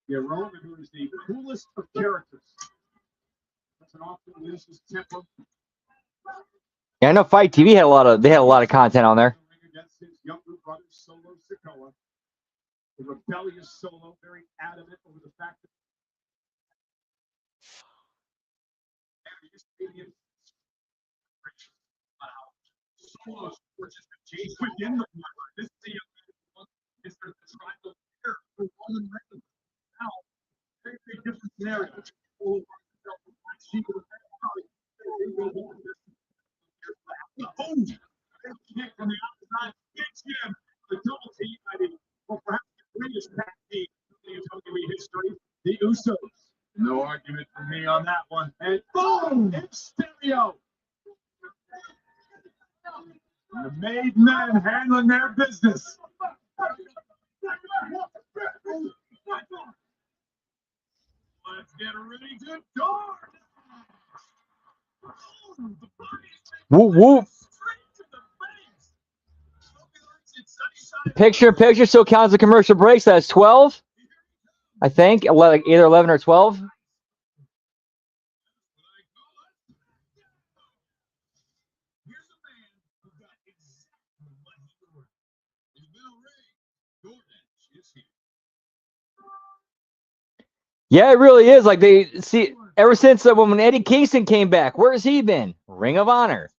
Yeah, Roman, who is the coolest of characters. That's an often loses temper. Yeah, I know Fight TV had a lot of content on there. Against his younger brother, Solo Sikoa. The rebellious Solo, very adamant over the fact that Solo's forces have changed within the bloodline. This is a young man who is the tribal leader for Roman Reigns. Now, very, very different scenario. Kick from the outside, gets him. The double team, or perhaps the greatest tag team in WWE history, the Usos. No argument for me on that one. And boom! It's stereo. The made men handling their business. Let's get ready to go. Whoop whoop. Picture still counts the commercial breaks. That's 12, I think. Either 11 or 12. Yeah, it really is. Like they see ever since when Eddie Kingston came back, where's he been? Ring of Honor.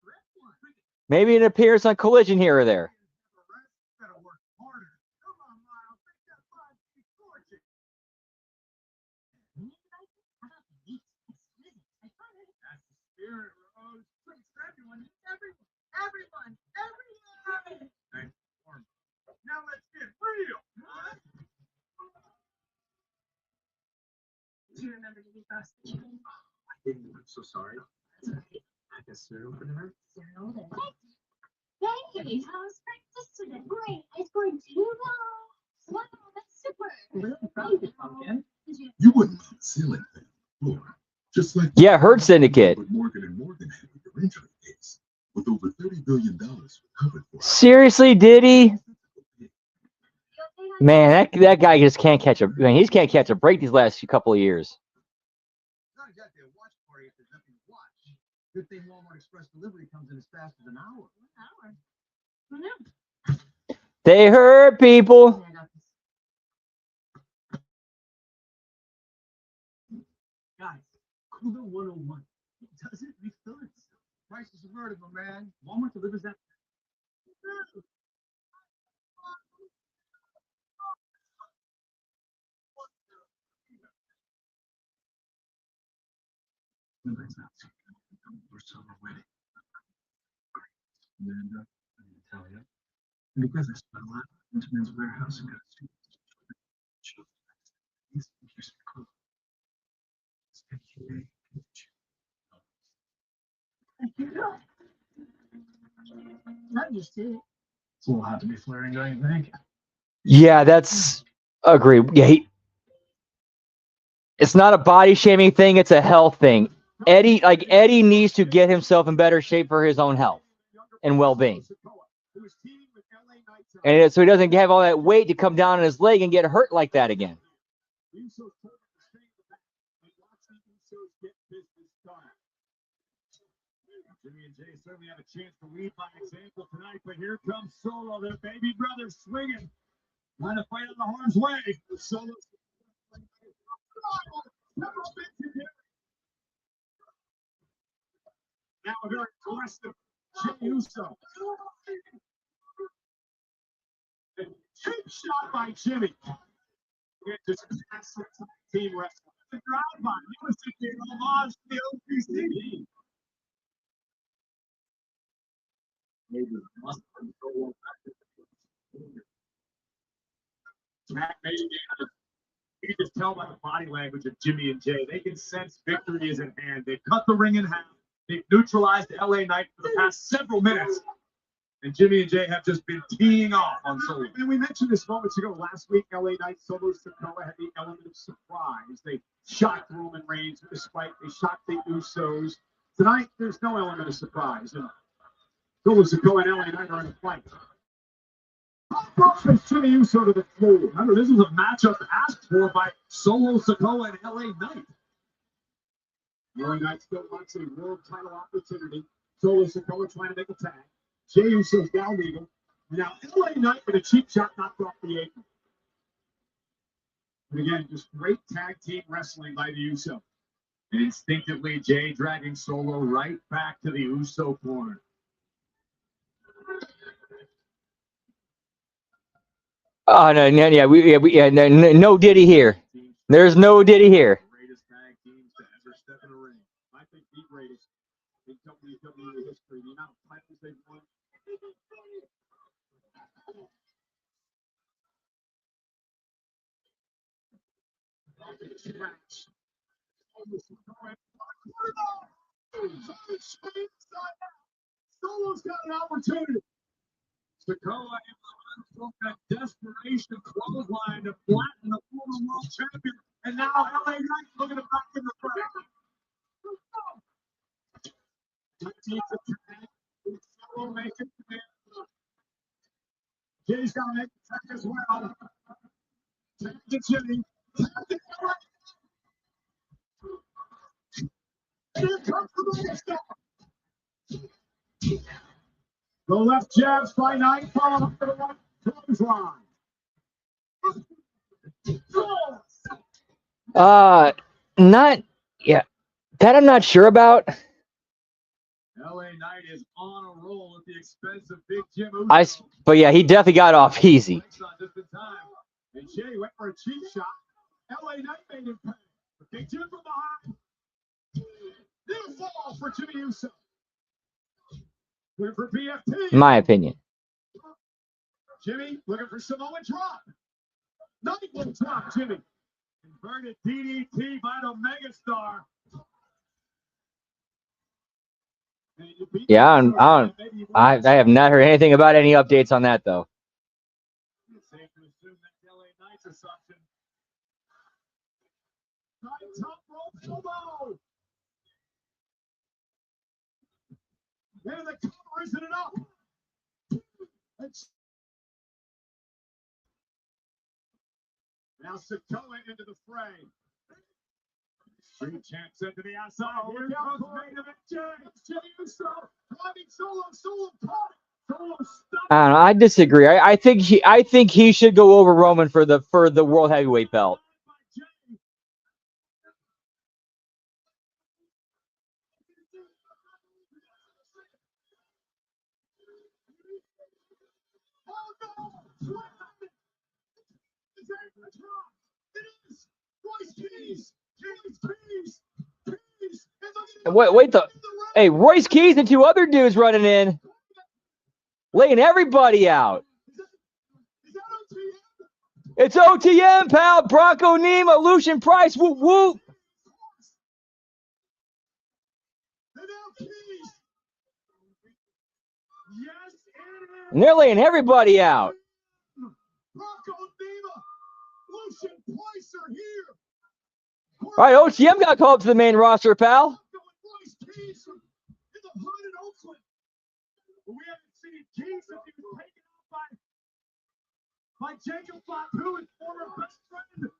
Maybe an appearance on Collision here or there. Now let's get real. Do you remember to be fast? I didn't. I'm so sorry. I guess cereal for dinner. Cereal then. Hey, how's practice today? Great. I scored 2 goals. Wow, that's super. Really proud of you, Pumpkin. You wouldn't mind ceiling fan floor. Just like Hurt Syndicate. But Morgan and Morgan had with their injury case, with over $30 billion recovered for. Seriously, did he? Man, that guy just can't catch a. Man, he just can't catch a break these last couple of years. Not exactly a watch party if there's nothing to watch. Good thing Walmart Express delivery comes in as fast as an hour. Who knew? They hurt people. Guys, Cooler 101. It doesn't refill itself. Price is averted, my man. Walmart delivers that. For summer wedding. Amanda and Natalia. And because I spent a lot into Men's Warehouse and got students. Not used to it. It's a little hot to be flaring, don't you think? Yeah, that's agree. Yeah, it's not a body shaming thing; it's a health thing. Eddie needs to get himself in better shape for his own health and well-being, and so he doesn't have all that weight to come down on his leg and get hurt like that again. Jimmy and Jay certainly have a chance to lead by example tonight, but here comes Solo, their baby brother, swinging, trying to fight out of harm's way. Solo. Now a very aggressive Jey Uso. Cheap shot by Jimmy. This is classic team wrestling. The drive-by. He was taking homage to the OPC. Maybe Tag made again. You can just tell by the body language of Jimmy and Jay. They can sense victory is at hand. They've cut the ring in half. They've neutralized LA Knight for the past several minutes. And Jimmy and Jay have just been teeing off on Solo. And we mentioned this moments ago. Last week, LA Knight, Solo Sikoa had the element of surprise. They shocked Roman Reigns with a spike. They shocked the Usos. Tonight, there's no element of surprise. And Solo Sikoa and LA Knight are in a fight. Brooks Jimmy Uso to the floor. Remember, this is a matchup asked for by Solo Sikoa and LA Knight. LA Knight still wants a world title opportunity. Solo Sikoa trying to make a tag. Jey Uso's down legal. Now LA Knight with a cheap shot knocked off the apron. And again, just great tag team wrestling by the Uso. And instinctively, Jay dragging Solo right back to the Uso corner. Oh no, no Diddy here. There's no Diddy here. Greatest tag teams to ever step in a ring. I think the greatest in WWE history. The amount of titles they've won. Solo's got an opportunity. Sikoa implements a desperation clothesline to flatten the former world champion. And now LA Knight looking to back in the front. Solo makes it to Jay's got to make the tag as well. Tag to Jimmy. Here comes the monster. The left jabs by Knight, followed up to the right clothesline. Not yeah. That I'm not sure about. LA Knight is on a roll at the expense of Big Jim Uso. But yeah, he definitely got off easy. And Jay went for a cheap shot. LA Knight made him pay. But Big Jim from behind. New fall for Jimmy Uso. Looking for BFT. My opinion. Jimmy looking for Samoa drop. Knight will drop Jimmy. Converted DDT by the megastar. Yeah, I have not heard anything about any updates on that though. It's safe to assume that's LA Knight's assumption. Top rope elbow. And the cover isn't enough. Now Sikoa into the fray. Street champ sent to the outside. Here comes main event Jey Uso. Climbing Solo caught. Solo stopped. I don't know. I disagree. I think he should go over Roman for the world heavyweight belt. Wait hey, Royce Keys and two other dudes running in, laying everybody out. It's OTM, pal. Bronco Nima, Lucian Price, whoop whoop. And they're laying everybody out. All right, OTM got called up to the main roster, pal.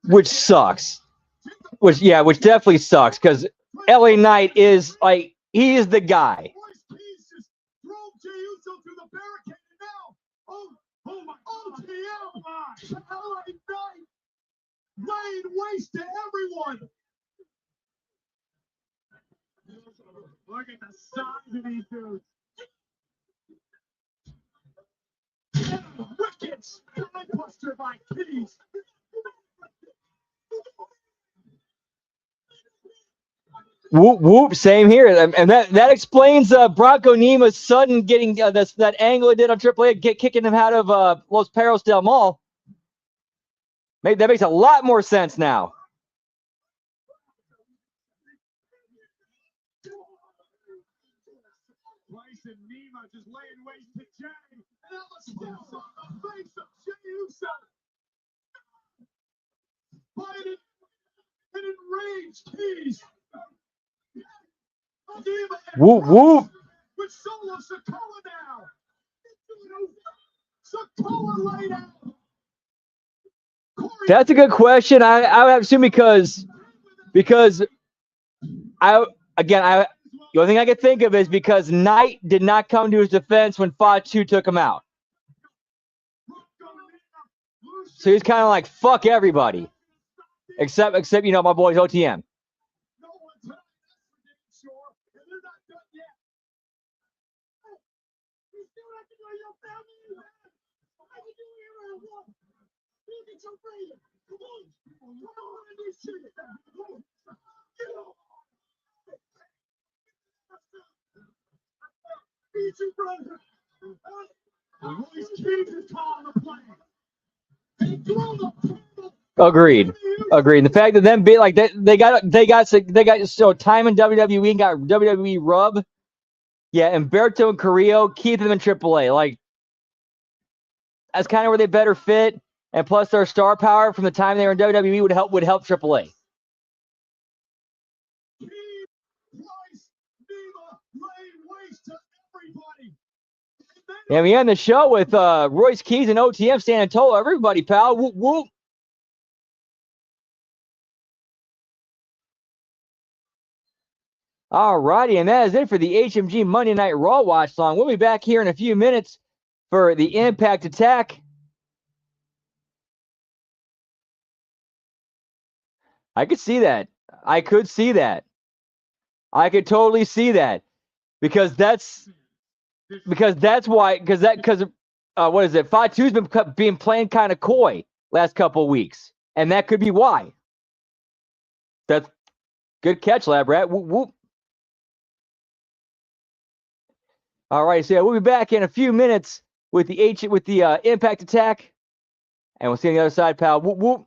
Which sucks. Which definitely sucks because LA Knight is like he is the guy. Laying waste to everyone. Look at the size of these dudes. Wicked spinebuster by Keys. Whoop whoop, same here, and that explains Bronco Nima's sudden getting that angle he did on Triple H, kicking him out of Los Perros del Mal. That makes a lot more sense now. Price and Nima just laying waste to Jay. And now the steps on the face of Jey Uso. Fighting an enraged Keys. Whoop, whoop. With Solo Sikoa now. Sikoa laid out. That's a good question. I would assume because the only thing I could think of is because Knight did not come to his defense when Fatu took him out. So he's kind of like, fuck everybody. Except my boys OTM. Agreed. And the fact that them be like they got so time in WWE and got WWE rub. Yeah, Humberto and Carrillo, keep them in AAA. Like that's kind of where they better fit. And plus their star power from the time they were in WWE would help AAA. And we end the show with Royce Keys and OTM standing tall. Everybody, pal. Whoop, whoop. All righty, and that is it for the HMG Monday Night Raw watch long. We'll be back here in a few minutes for the Impact Attack. I could see that. I could see that. I could totally see that. Because what is it? Fatu's been playing kind of coy last couple of weeks, and that could be why. That's good catch, Lab Rat. Whoop, whoop. All right, so yeah, we'll be back in a few minutes with the Impact Attack, and we'll see you on the other side, pal. Whoop, whoop.